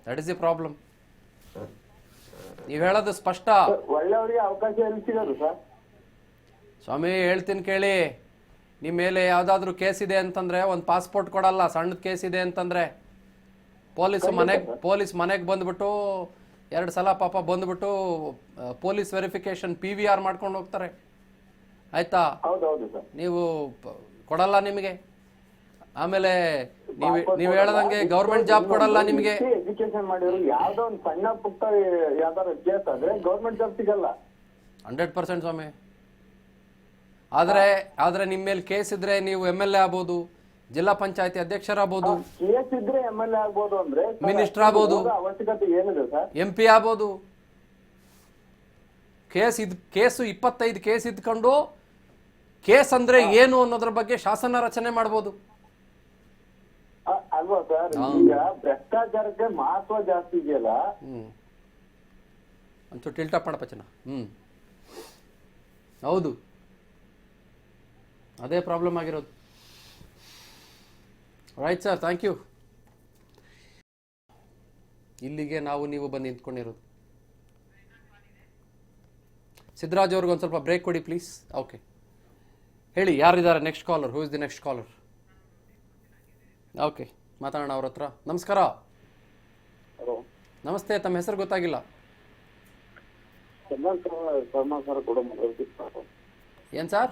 That is the problem. ನೀವ್ ಹೇಳೋದು ಸ್ಪಷ್ಟ. ಒಳ್ಳೆಯವ್ರಿಗೆ ಅವಕಾಶ ಎಲ್ಲಿ ಸಿಗೋದು ಸರ್? ಸ್ವಾಮಿ ಹೇಳ್ತೀನಿ ಕೇಳಿ. ನಿಮ್ಮ ಮೇಲೆ ಯಾವ್ದಾದ್ರು ಕೇಸ್ ಇದೆ ಅಂತಂದ್ರೆ ಒಂದು ಪಾಸ್ಪೋರ್ಟ್ ಕೊಡಲ್ಲ. ಸಣ್ಣದ ಕೇಸ್ ಇದೆ ಅಂತಂದ್ರೆ ಪೊಲೀಸ್ ಮನೆಗೆ ಬಂದ್ಬಿಟ್ಟು 2 ಸಲ ಪಾಪ ಬಂದ್ಬಿಟ್ಟು ಪೊಲೀಸ್ ವೆರಿಫಿಕೇಶನ್ PVR ಮಾಡ್ಕೊಂಡು ಹೋಗ್ತಾರೆ. ಆಯ್ತಾ? ನೀವು ಕೊಡಲ್ಲ ನಿಮಗೆ. ಆಮೇಲೆ ನೀವು ಹೇಳದಂಗೆ ಗೌರ್ಮೆಂಟ್ ಜಾಬ್ ಕೊಡಲ್ಲ ನಿಮಗೆ. ಎಜುಕೇಶನ್ ಮಾಡಿದ್ರು ಯಾವ್ದೋ ಒಂದು ಸಣ್ಣ ಪುಟ್ಟ ಯಾವ್ದಾದ್ರು ಕೇಸ್ ಆದ್ರೆ ಗೌರ್ಮೆಂಟ್ ಜಾಬ್ ಸಿಗಲ್ಲ. 100% ಸ್ವಾಮಿ. ಆದ್ರೆ ನಿಮ್ಮ ಮೇಲೆ ಕೇಸ್ ಇದ್ರೆ ನೀವು MLA ಆಗ್ಬೋದು, ಜಿಲ್ಲಾ ಪಂಚಾಯತಿ ಅಧ್ಯಕ್ಷರಾಗಬಹುದು, ಕೇಸ್ ಇದ್ರೆ MLA ಆಗ್ಬೋದು, ಅಂದ್ರೆ ಮಿನಿಸ್ಟರ್ ಆಗ್ಬೋದು, ಅವಶ್ಯಕತೆ ಏನಿದೆ ಸರ್? MP ಆಗ್ಬೋದು. ಕೇಸು 25 ಕೇಸ್ ಇದ್ಕೊಂಡು ಕೇಸ್ ಅಂದ್ರೆ ಏನು ಅನ್ನೋದ್ರ ಬಗ್ಗೆ ಶಾಸನ ರಚನೆ ಮಾಡ್ಬೋದು ಅಲ್ವಾ ಸರ್? ಈಗ ಭ್ರಷ್ಟಾಚಾರಕ್ಕೆ ಮಹತ್ವ ಜಾಸ್ತಿ ಇದೆಯಲ್ಲ. ಅಂತೂ ಟಿಲ್ಟಪ್ ಮಾಡಪ್ಪ ಚೆನ್ನ. ಹೌದು, ಅದೇ ಪ್ರಾಬ್ಲಮ್ ಆಗಿರೋದು. Right sir, thank you. ಇಲ್ಲಿಗೆ ನೀವು ಬಂದು ನಿಂತ್ಕೊಂಡಿರೋದು. ಸಿದ್ದರಾಜ್ ಅವ್ರಿಗೆ ಒಂದು ಸ್ವಲ್ಪ ಬ್ರೇಕ್ ಕೊಡಿ ಪ್ಲೀಸ್. ಓಕೆ, ಹೇಳಿ ಯಾರಿದ್ದಾರೆ next collar? Who is the next collar? Okay, ಮಾತಾಡೋಣ ಅವ್ರ ಹತ್ರ. ನಮಸ್ಕಾರ. ನಮಸ್ತೆ, ತಮ್ಮ ಹೆಸರು ಗೊತ್ತಾಗಿಲ್ಲ. ಏನ್ ಸರ್?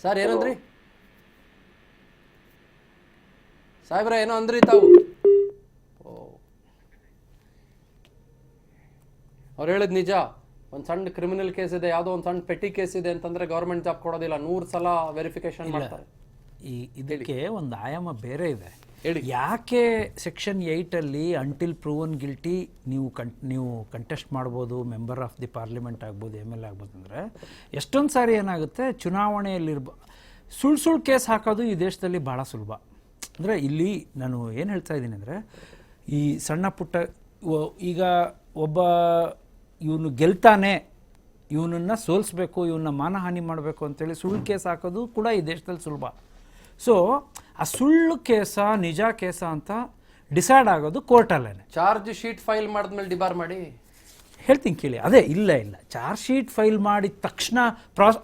ಸರ್ ಏನಂದ್ರಿ? ಸಾಹೇಬ್ರೆ ಏನೋ ಅಂದ್ರಿ ತಾವು? ಅವ್ರು ಹೇಳಿದ್ ನಿಜ. ಒಂದು ಸಣ್ಣ ಕ್ರಿಮಿನಲ್ ಕೇಸ್ ಇದೆ, ಯಾವುದೋ ಒಂದು ಸಣ್ಣ ಪೆಟ್ಟಿ ಕೇಸ್ ಇದೆ ಅಂತಂದ್ರೆ ಗೌರ್ಮೆಂಟ್ ಜಾಬ್ ಕೊಡೋದಿಲ್ಲ, 100 ಸಲ ವೆರಿಫಿಕೇಶನ್ ಮಾಡ್ತಾರೆ. ಇದಕ್ಕೆ ಒಂದು ಆಯಾಮ ಬೇರೆ ಇದೆ. ಹೇಳಿ. ಯಾಕೆ ಸೆಕ್ಷನ್ 8 ಅಂಟಿಲ್ ಪ್ರೂವನ್ ಗಿಲ್ಟಿ ನೀವು ಕಂಟೆಸ್ಟ್ ಮಾಡ್ಬೋದು, ಮೆಂಬರ್ ಆಫ್ ದಿ ಪಾರ್ಲಿಮೆಂಟ್ ಆಗ್ಬೋದು, MLA ಆಗ್ಬೋದು ಅಂದರೆ ಎಷ್ಟೊಂದು ಸಾರಿ ಏನಾಗುತ್ತೆ, ಚುನಾವಣೆಯಲ್ಲಿರ್ಬ ಸುಳ್ಳು ಕೇಸ್ ಹಾಕೋದು ಈ ದೇಶದಲ್ಲಿ ಭಾಳ ಸುಲಭ. ಅಂದರೆ ಇಲ್ಲಿ ನಾನು ಏನು ಹೇಳ್ತಾ ಇದ್ದೀನಿ ಅಂದರೆ, ಈ ಸಣ್ಣ ಪುಟ್ಟ ಈಗ ಒಬ್ಬ ಇವನು ಗೆಲ್ತಾನೆ, ಇವನನ್ನು ಸೋಲಿಸ್ಬೇಕು, ಇವನ್ನ ಮಾನಹಾನಿ ಮಾಡಬೇಕು ಅಂತೇಳಿ ಸುಳ್ಳು ಕೇಸ್ ಹಾಕೋದು ಕೂಡ ಈ ದೇಶದಲ್ಲಿ ಸುಲಭ. ಸೊ ಆ ಸುಳ್ಳು ಕೇಸ ನಿಜ ಕೇಸ ಅಂತ ಡಿಸೈಡ್ ಆಗೋದು ಕೋರ್ಟಲ್ಲೇ. ಚಾರ್ಜ್ ಶೀಟ್ ಫೈಲ್ ಮಾಡಿದ್ಮೇಲೆ ಡಿಬಾರ್ ಮಾಡಿ ಹೇಳ್ತೀನಿ ಕೇಳಿ. ಅದೇ ಇಲ್ಲ ಚಾರ್ಜ್ ಶೀಟ್ ಫೈಲ್ ಮಾಡಿದ ತಕ್ಷಣ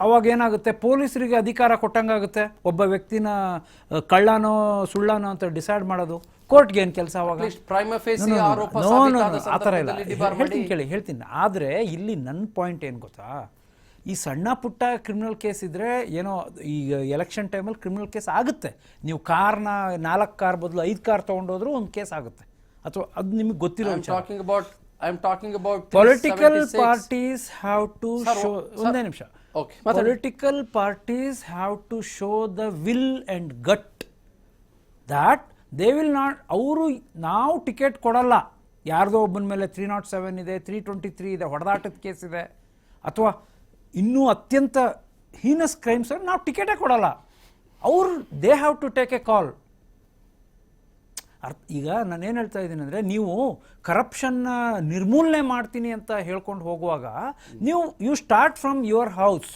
ಅವಾಗ ಏನಾಗುತ್ತೆ, ಪೊಲೀಸರಿಗೆ ಅಧಿಕಾರ ಕೊಟ್ಟಂಗಾಗುತ್ತೆ ಒಬ್ಬ ವ್ಯಕ್ತಿನ ಕಳ್ಳನೋ ಸುಳ್ಳನೋ ಅಂತ ಡಿಸೈಡ್ ಮಾಡೋದು. ಕೋರ್ಟ್ಗೆ ಏನು ಕೆಲಸ ಅವಾಗ? ಆ ಥರ ಇಲ್ಲ. ಹೇಳ್ತೀನಿ. ಆದರೆ ಇಲ್ಲಿ ನನ್ನ ಪಾಯಿಂಟ್ ಏನು ಗೊತ್ತಾ, ಈ ಸಣ್ಣ ಪುಟ್ಟ ಕ್ರಿಮಿನಲ್ ಕೇಸ್ ಇದ್ದರೆ ಏನೋ, ಈಗ ಎಲೆಕ್ಷನ್ ಟೈಮಲ್ಲಿ ಕ್ರಿಮಿನಲ್ ಕೇಸ್ ಆಗುತ್ತೆ. ನೀವು ಕಾರ್ನ 4 ಕಾರ್ ಬದಲು 5 ಕಾರ್ ತೊಗೊಂಡೋದ್ರೂ ಒಂದು ಕೇಸ್ ಆಗುತ್ತೆ, ಅಥವಾ ಅದು ನಿಮಗೆ ಗೊತ್ತಿರೋ I'm talking about political parties have to show. ಒಂದೇ ನಿಮಿಷ. Political parties have to show the will and gut that they will not. ಅವರು ನಾವು ಟಿಕೆಟ್ ಕೊಡಲ್ಲ, ಯಾರ್ದೋ ಒಬ್ಬನ ಮೇಲೆ 307 ಇದೆ, 323 ಇದೆ, ಹೊಡೆದಾಟದ ಕೇಸ್ ಇದೆ, ಅಥವಾ ಇನ್ನೂ ಅತ್ಯಂತ ಹೀನಸ್ ಕ್ರೈಮ್ಸ್, ನಾವು ಟಿಕೆಟೇ ಕೊಡಲ್ಲ. ಅವರು they have to take a call. ಈಗ ನಾನೇನು ಹೇಳ್ತಾ ಇದ್ದೀನಿ ಅಂದರೆ, ನೀವು ಕರಪ್ಷನ್ನ ನಿರ್ಮೂಲನೆ ಮಾಡ್ತೀನಿ ಅಂತ ಹೇಳ್ಕೊಂಡು ಹೋಗುವಾಗ you start from your house.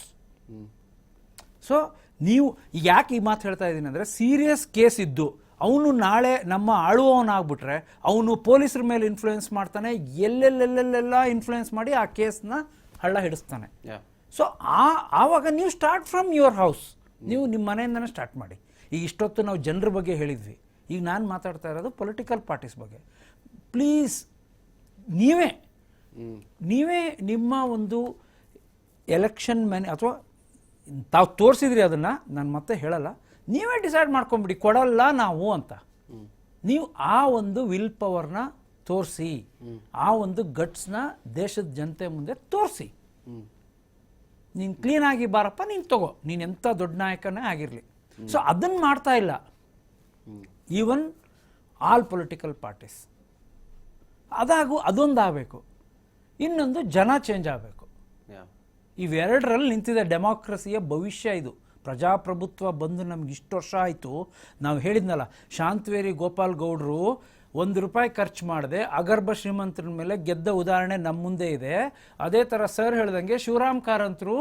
So ನೀವು ಯಾಕೆ ಈ ಮಾತು ಹೇಳ್ತಾ ಇದ್ದೀನಿ ಅಂದರೆ, ಸೀರಿಯಸ್ ಕೇಸ್ ಇದ್ದು ಅವನು ನಾಳೆ ನಮ್ಮ ಆಳುವವನಾಗ್ಬಿಟ್ರೆ ಅವನು ಪೊಲೀಸರ ಮೇಲೆ ಇನ್ಫ್ಲೂಯೆನ್ಸ್ ಮಾಡ್ತಾನೆ, ಎಲ್ಲೆಲ್ಲೆಲ್ಲೆಲ್ಲ ಇನ್ಫ್ಲೂಯೆನ್ಸ್ ಮಾಡಿ ಆ ಕೇಸ್ನ ಹಳ್ಳ ಹಿಡಿಸ್ತಾನೆ. ಸೊ ಆವಾಗ ನೀವು ಸ್ಟಾರ್ಟ್ ಫ್ರಮ್ ಯುವರ್ ಹೌಸ್, ನೀವು ನಿಮ್ಮ ಮನೆಯಿಂದನೇ ಸ್ಟಾರ್ಟ್ ಮಾಡಿ. ಈಗ ಇಷ್ಟೊತ್ತು ನಾವು ಜನರ ಬಗ್ಗೆ ಹೇಳಿದ್ವಿ, ಈಗ ನಾನು ಮಾತಾಡ್ತಾ ಇರೋದು ಪೊಲಿಟಿಕಲ್ ಪಾರ್ಟೀಸ್ ಬಗ್ಗೆ. ಪ್ಲೀಸ್ ನೀವೇ ನಿಮ್ಮ ಒಂದು ಎಲೆಕ್ಷನ್ ಅಥವಾ ತಾವು ತೋರಿಸಿದ್ರಿ, ಅದನ್ನು ನಾನು ಮತ್ತೆ ಹೇಳಲ್ಲ, ನೀವೇ ಡಿಸೈಡ್ ಮಾಡ್ಕೊಂಬಿಡಿ ಕೊಡಲ್ಲ ನಾವು ಅಂತ. ನೀವು ಆ ಒಂದು ವಿಲ್ ಪವರ್ನ ತೋರಿಸಿ, ಆ ಒಂದು ಗಟ್ಸ್ನ ದೇಶದ ಜನತೆ ಮುಂದೆ ತೋರಿಸಿ. ನೀನು ಕ್ಲೀನಾಗಿ ಬಾರಪ್ಪ, ನೀನು ತಗೋ, ನೀನು ಎಂಥ ದೊಡ್ಡ ನಾಯಕನೇ ಆಗಿರಲಿ. ಸೊ ಅದನ್ನು ಮಾಡ್ತಾ ಇಲ್ಲ ಈವನ್ ಆಲ್ ಪೊಲಿಟಿಕಲ್ ಪಾರ್ಟೀಸ್. ಅದೊಂದು ಆಗಬೇಕು. ಇನ್ನೊಂದು ಜನ ಚೇಂಜ್ ಆಗಬೇಕು. ಇವೆರಡರಲ್ಲಿ ನಿಂತಿದೆ ಡೆಮಾಕ್ರಸಿಯ ಭವಿಷ್ಯ. ಇದು ಪ್ರಜಾಪ್ರಭುತ್ವ ಬಂದು ನಮ್ಗೆ ಇಷ್ಟು ವರ್ಷ ಆಯಿತು. ನಾವು ಹೇಳಿದ್ನಲ್ಲ, ಶಾಂತವೇರಿ ಗೋಪಾಲ್ ಗೌಡರು ₹1 ಖರ್ಚು ಮಾಡದೆ ಅಗರ್ಭ ಶ್ರೀಮಂತರ ಮೇಲೆ ಗೆದ್ದ ಉದಾಹರಣೆ ನಮ್ಮ ಮುಂದೆ ಇದೆ. ಅದೇ ಥರ ಸರ್ ಹೇಳ್ದಂಗೆ ಶಿವರಾಮ್ ಕಾರಂತರು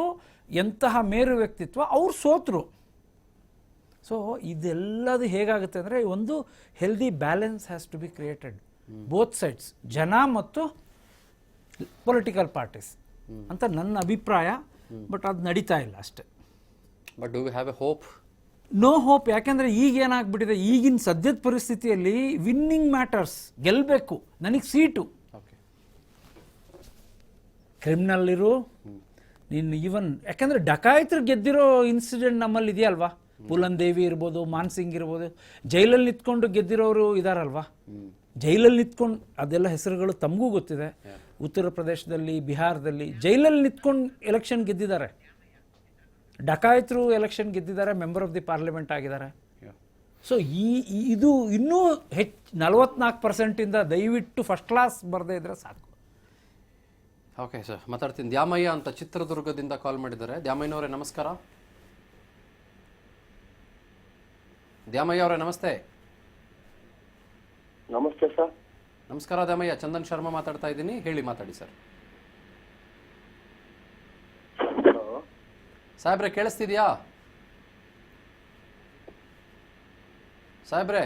ಎಂತಹ ಮೇರು ವ್ಯಕ್ತಿತ್ವ, ಅವ್ರು ಸೋತರು. ಸೊ ಇದೆಲ್ಲದು ಹೇಗಾಗುತ್ತೆ ಅಂದರೆ, ಒಂದು healthy balance has to be created both sides, ಜನ ಮತ್ತು ಪೊಲಿಟಿಕಲ್ ಪಾರ್ಟೀಸ್ ಅಂತ ನನ್ನ ಅಭಿಪ್ರಾಯ. ಬಟ್ ಅದು ನಡೀತಾ ಇಲ್ಲ ಅಷ್ಟೇ. But do we have a hope? No hope. ಯಾಕೆಂದರೆ ಈಗ ಏನಾಗ್ಬಿಟ್ಟಿದೆ, ಈಗಿನ ಸದ್ಯದ ಪರಿಸ್ಥಿತಿಯಲ್ಲಿ ವಿನ್ನಿಂಗ್ ಮ್ಯಾಟರ್ಸ್, ಗೆಲ್ಲಬೇಕು, ನನಗೆ ಸೀಟು. ಕ್ರಿಮಿನಲ್ ಇರು ನೀನು, ಈವನ್ ಯಾಕೆಂದರೆ ಡಕಾಯಿತರು ಗೆದ್ದಿರೋ ಇನ್ಸಿಡೆಂಟ್ ನಮ್ಮಲ್ಲಿ ಇದೆಯಲ್ವಾ. ಪುಲನ್ ದೇವಿ ಇರ್ಬೋದು, ಮಾನ್ಸಿಂಗ್ ಇರ್ಬೋದು, ಜೈಲಲ್ಲಿ ನಿಂತ್ಕೊಂಡು ಗೆದ್ದಿರೋರು ಇದಾರಲ್ವಾ. ಜೈಲಲ್ಲಿ ನಿಂತ್ಕೊಂಡು, ಅದೆಲ್ಲ ಹೆಸರುಗಳು ತಮಗೂ ಗೊತ್ತಿದೆ. ಉತ್ತರ ಪ್ರದೇಶದಲ್ಲಿ, ಬಿಹಾರದಲ್ಲಿ ಜೈಲಲ್ಲಿ ನಿಂತ್ಕೊಂಡು ಎಲೆಕ್ಷನ್ ಗೆದ್ದಿದ್ದಾರೆ. ಡಕಾಯಿತರು ಎಲೆಕ್ಷನ್ ಗೆದ್ದಿದ್ದಾರೆ, ಮೆಂಬರ್ ಆಫ್ ದಿ ಪಾರ್ಲಿಮೆಂಟ್ ಆಗಿದ್ದಾರೆ. ಸೊ ಇದು ಇನ್ನೂ 44%ಇಂದ ದಯವಿಟ್ಟು ಫಸ್ಟ್ ಕ್ಲಾಸ್ ಬರದೇ ಇದ್ರೆ ಸಾಕು. ಓಕೆ ಸರ್, ಮಾತಾಡ್ತೀನಿ. ದ್ಯಾಮಯ್ಯ ಅಂತ ಚಿತ್ರದುರ್ಗದಿಂದ ಕಾಲ್ ಮಾಡಿದ್ದಾರೆ. ದ್ಯಾಮಯ್ಯನವರೇ ನಮಸ್ಕಾರ. ದ್ಯಾಮಯ್ಯ ಅವರೇ ನಮಸ್ತೆ. ನಮಸ್ತೆ ಸರ್. ನಮಸ್ಕಾರ ದ್ಯಾಮಯ್ಯ, ಚಂದನ್ ಶರ್ಮಾ ಮಾತಾಡ್ತಾ ಇದ್ದೀನಿ. ಹೇಳಿ, ಮಾತಾಡಿ ಸರ್. ಸಾಹೇಬ್ರೆ ಕೇಳಿಸ್ತಿದ್ಯಾ? ಸಾಹೇಬ್ರೆ,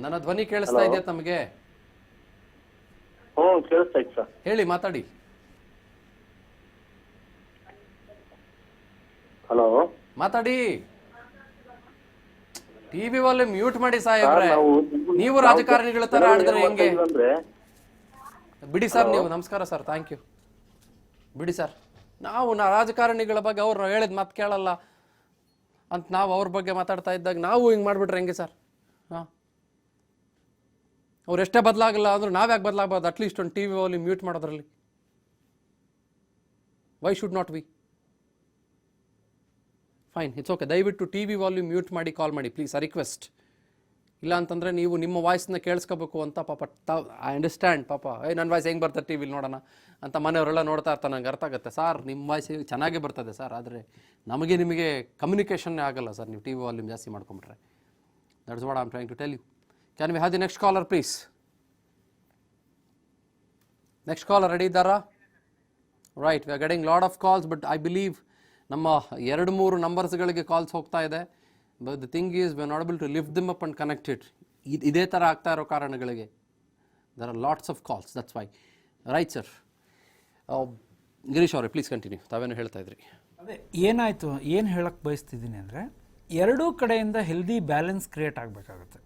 ನನ್ನ ಧ್ವನಿ ಕೇಳಿಸ್ತಾ ಇದೆಯಾ ತಮಗೆ? ಕೇಳಿಸ್ತಾ ಇತ್ತು ಸರ್. ಹೇಳಿ, ಮಾತಾಡಿ. ಹಲೋ, ಮಾತಾಡಿ. ಟಿವಿ ವಾಲ್ಯೂಮ್ ಮ್ಯೂಟ್ ಮಾಡಿ ಸಾಹೇಬ್ರೆ. ನೀವು ರಾಜಕಾರಣಿಗಳ ತರ ಆಡಿದ್ರೆ ಹೆಂಗೆ? ಬಿಡಿ ಸರ್ ನೀವು. ನಮಸ್ಕಾರ ಸರ್, ಥ್ಯಾಂಕ್ ಯು. ಬಿಡಿ ಸರ್, ನಾವು ರಾಜಕಾರಣಿಗಳ ಬಗ್ಗೆ ಅವ್ರು ಹೇಳಿದ ಮಾತು ಕೇಳಲ್ಲ. ಅಂತ ನಾವು ಅವ್ರ ಬಗ್ಗೆ ಮಾತಾಡ್ತಾ ಇದ್ದಾಗ ನಾವು ಹಿಂಗೆ ಮಾಡಿಬಿಟ್ರೆ ಹೆಂಗೆ ಸರ್? ಹಾಂ, ಅವ್ರು ಎಷ್ಟೇ ಬದಲಾಗಲ್ಲ ಅಂದರೂ ನಾವು ಯಾಕೆ ಬದಲಾಗಬಾರ್ದು? ಅಟ್ಲೀಸ್ಟ್ ಒಂದು ಟಿ ವಿ ವಾಲ್ಯೂಮ್ ಮ್ಯೂಟ್ ಮಾಡೋದ್ರಲ್ಲಿ why should not we? Fine, it's okay. ದಯವಿಟ್ಟು ಟಿ ವಿ ವಾಲ್ಯೂಮ್ ಮ್ಯೂಟ್ ಮಾಡಿ ಕಾಲ್ ಮಾಡಿ ಪ್ಲೀಸ್, ಆ ರಿಕ್ವೆಸ್ಟ್. ಇಲ್ಲ ಅಂತಂದರೆ ನೀವು ನಿಮ್ಮ ವಾಯ್ಸ್ನ ಕೇಳಿಸ್ಕೋಬೇಕು ಅಂತ ಪಾಪ ಐ ಅಂಡರ್ಸ್ಟ್ಯಾಂಡ್. ಪಾಪ ನನ್ನ ವಾಯ್ಸ್ ಹೆಂಗೆ ಬರ್ತದೆ ಟಿ ವಿಲಿ ನೋಡೋಣ ಅಂತ ಮನೆಯವರೆಲ್ಲ ನೋಡ್ತಾ ಇರ್ತಾರೆ. ನಂಗೆ ಅರ್ಥ ಆಗುತ್ತೆ ಸರ್, ನಿಮ್ಮ ವಾಯ್ಸ್ ಚೆನ್ನಾಗೇ ಬರ್ತದೆ ಸರ್, ಆದರೆ ನಮಗೆ ನಿಮಗೆ ಕಮ್ಯುನಿಕೇಷನ್ನೇ ಆಗಲ್ಲ ಸರ್ ನೀವು ಟಿ ವಿ ವಾಲ್ಯೂಮ್ ಜಾಸ್ತಿ ಮಾಡ್ಕೊಂಬಿಟ್ರೆ. That's what I am trying to tell you. Can we have the next caller please? Next caller ready ಇದ್ದಾರಾ? Right, we are getting lot of calls, but I believe ನಮ್ಮ 2-3 ನಂಬರ್ಸ್ಗಳಿಗೆ calls ಹೋಗ್ತಾ ಇದೆ. But the thing is we are not able to lift them up and connect it. ಇದೇ ಥರ ಆಗ್ತಾ ಇರೋ ಕಾರಣಗಳಿಗೆ there are lots of calls, that's why. Right sir. Girish ಅವರೇ ಪ್ಲೀಸ್ ಕಂಟಿನ್ಯೂ, ತಾವೇನು ಹೇಳ್ತಾ ಇದ್ರಿ? ಅದೇ ಏನಾಯಿತು, ಏನು ಹೇಳಕ್ಕೆ ಬಯಸ್ತಿದ್ದೀನಿ ಅಂದರೆ, ಎರಡೂ ಕಡೆಯಿಂದ ಹೆಲ್ದಿ ಬ್ಯಾಲೆನ್ಸ್ ಕ್ರಿಯೇಟ್ ಆಗಬೇಕಾಗುತ್ತೆ.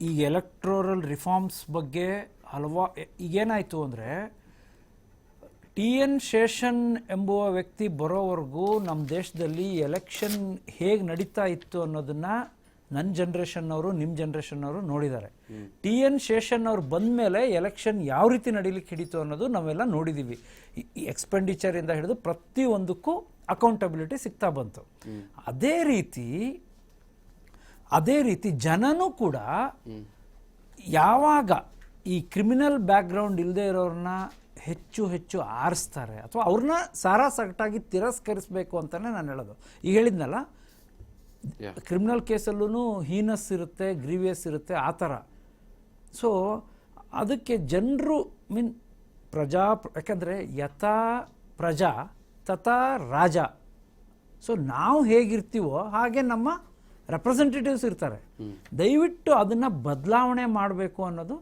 ಈಗ ಎಲೆಕ್ಟ್ರೋರಲ್ ರಿಫಾರ್ಮ್ಸ್ ಬಗ್ಗೆ ಈಗೇನಾಯಿತು ಅಂದರೆ, ಟಿ ಎನ್ ಶೇಷನ್ ಎಂಬುವ ವ್ಯಕ್ತಿ ಬರೋವರೆಗೂ ನಮ್ಮ ದೇಶದಲ್ಲಿ ಎಲೆಕ್ಷನ್ ಹೇಗೆ ನಡೀತಾ ಇತ್ತು ಅನ್ನೋದನ್ನು ನನ್ನ ಜನ್ರೇಷನ್ನವರು ನಿಮ್ಮ ಜನ್ರೇಷನ್ನವರು ನೋಡಿದ್ದಾರೆ. ಟಿ ಎನ್ ಶೇಷನ್ ಅವ್ರು ಬಂದ ಮೇಲೆ ಎಲೆಕ್ಷನ್ ಯಾವ ರೀತಿ ನಡೀಲಿಕ್ಕೆ ಹಿಡಿತು ಅನ್ನೋದು ನಾವೆಲ್ಲ ನೋಡಿದ್ದೀವಿ. ಈ ಎಕ್ಸ್ಪೆಂಡಿಚರಿಂದ ಹಿಡಿದು ಪ್ರತಿಯೊಂದಕ್ಕೂ ಅಕೌಂಟಬಿಲಿಟಿ ಸಿಗ್ತಾ ಬಂತು. ಅದೇ ರೀತಿ ಜನನೂ ಕೂಡ ಯಾವಾಗ ಈ ಕ್ರಿಮಿನಲ್ ಬ್ಯಾಕ್ಗ್ರೌಂಡ್ ಇಲ್ಲದೆ ಇರೋರನ್ನ ಹೆಚ್ಚು ಹೆಚ್ಚು ಆರಿಸ್ತಾರೆ ಅಥವಾ ಅವ್ರನ್ನ ಸಾರಾಸಗಟಾಗಿ ತಿರಸ್ಕರಿಸಬೇಕು ಅಂತಲೇ ನಾನು ಹೇಳೋದು. ಈಗ ಹೇಳಿದ್ನಲ್ಲ, ಕ್ರಿಮಿನಲ್ ಕೇಸಲ್ಲೂ ಹೀನಸ್ ಇರುತ್ತೆ, ಗ್ರೀವಿಯಸ್ ಇರುತ್ತೆ, ಆ ಥರ. ಸೊ ಅದಕ್ಕೆ ಜನರು ಯಾಕಂದರೆ ಯಥಾ ಪ್ರಜಾ ತಥಾ ರಾಜ. ಸೊ ನಾವು ಹೇಗಿರ್ತೀವೋ ಹಾಗೆ ನಮ್ಮ ರೆಪ್ರೆಸೆಂಟೇಟಿವ್ಸ್ ಇರ್ತಾರೆ. ದಯವಿಟ್ಟು ಅದನ್ನು ಬದಲಾವಣೆ ಮಾಡಬೇಕು ಅನ್ನೋದು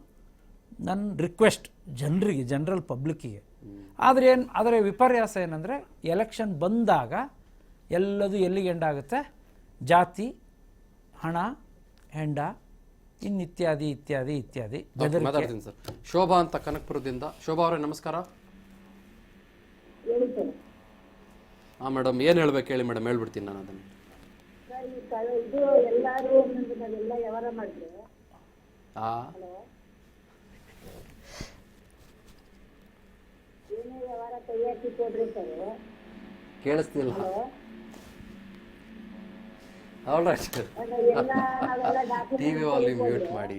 ನನ್ನ ರಿಕ್ವೆಸ್ಟ್ ಜನರಿಗೆ, ಜನರಲ್ ಪಬ್ಲಿಕ್ಕಿಗೆ. ಆದರೆ ವಿಪರ್ಯಾಸ ಏನಂದರೆ, ಎಲೆಕ್ಷನ್ ಬಂದಾಗ ಎಲ್ಲದು ಎಲ್ಲಿಗೆ ಎಂಡಾಗುತ್ತೆ? ಜಾತಿ, ಹಣ, ಹೆಂಡ, ಇತ್ಯಾದಿ ಇತ್ಯಾದಿ ಇತ್ಯಾದಿ. ಮಾತಾಡ್ತೀನಿ ಸರ್. ಶೋಭಾ ಅಂತ ಕನಕಪುರದಿಂದ. ಶೋಭಾ ಅವರೇ ನಮಸ್ಕಾರ. ಹಾಂ ಮೇಡಮ್, ಏನು ಹೇಳ್ಬೇಕು ಹೇಳಿ ಮೇಡಮ್, ಹೇಳ್ಬಿಡ್ತೀನಿ ನಾನು ಅದನ್ನು. ಕೇಳಿಸ್ತಿಲ್ಲ. ಟಿವಿ ವಾಲ್ಯೂಮ್ ಮ್ಯೂಟ್ ಮಾಡಿ.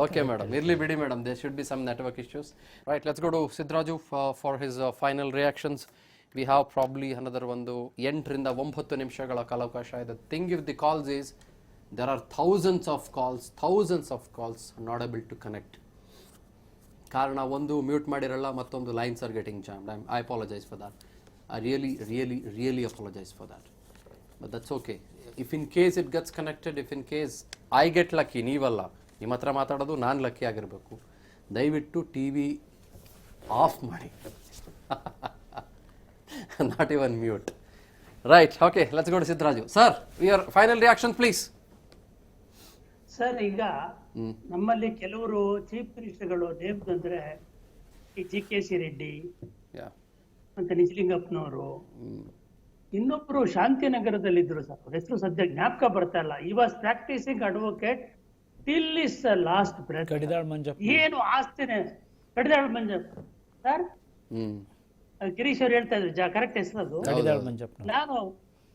ಓಕೆ ಮೇಡಮ್, ಇರ್ಲಿ ಬಿಡಿ madam, they should be some network issues. Right, let's go to Siddaraju for his final reactions. We have probably another ಒಂದು 8 ರಿಂದ 9 ನಿಮಿಷಗಳ ಕಾಲಾವಕಾಶ ಇದೆ. Thing if the calls is there are thousands of calls not able to connect. ಕಾರಣ ಒಂದು mute ಮಾಡಿರಲ್ಲ, ಮತ್ತೊಂದು lines are getting jammed. I apologise for that. I really apologise for that. But that's okay. If in case it gets connected, if in case I get lucky, ನೀವಲ್ಲ, ನಿಮ್ಮ ಹತ್ರ ಮಾತಾಡೋದು ನಾನು lucky ಆಗಿರಬೇಕು, ದಯವಿಟ್ಟು ಟಿ ವಿ ಆಫ್ ಮಾಡಿ. Not even mute. Right, okay, let's go to Siddaraju. Sir, your final reaction please. Sir, ಈಗ ನಮ್ಮಲ್ಲಿ ಕೆಲವರು ಚೀಫ್ ಮಿನಿಸ್ಟರ್ಗಳು ನೇಮ್ಸ್ ಅಂದ್ರೆ ಈ GKC ರೆಡ್ಡಿ ಅಂತ ನಿಜಲಿಂಗಪ್ಪನವರು, ಇನ್ನೊಬ್ರು ಶಾಂತಿನಗರದಲ್ಲಿದ್ರು ಸರ್, ಅವ್ರ ಹೆಸರು ಸದ್ಯ ಜ್ಞಾಪಕ ಬರ್ತಾ ಇಲ್ಲ. He was practising advocate till his last breath. Kadidal Manjappa. ಏನು ಆಸ್ತಿನೇ ಕಡಿದಾಳ್ ಮಂಜಪ್ಪ ಸರ್. ಗಿರೀಶ್ ಅವ್ರು ಹೇಳ್ತಾ ಇದ್ರು ಕರೆಕ್ಟ್ ಹೆಸರು ಅದು. ಕಡಿದಾಳ್ ಮಂಜಪ್ಪ. ನಾನು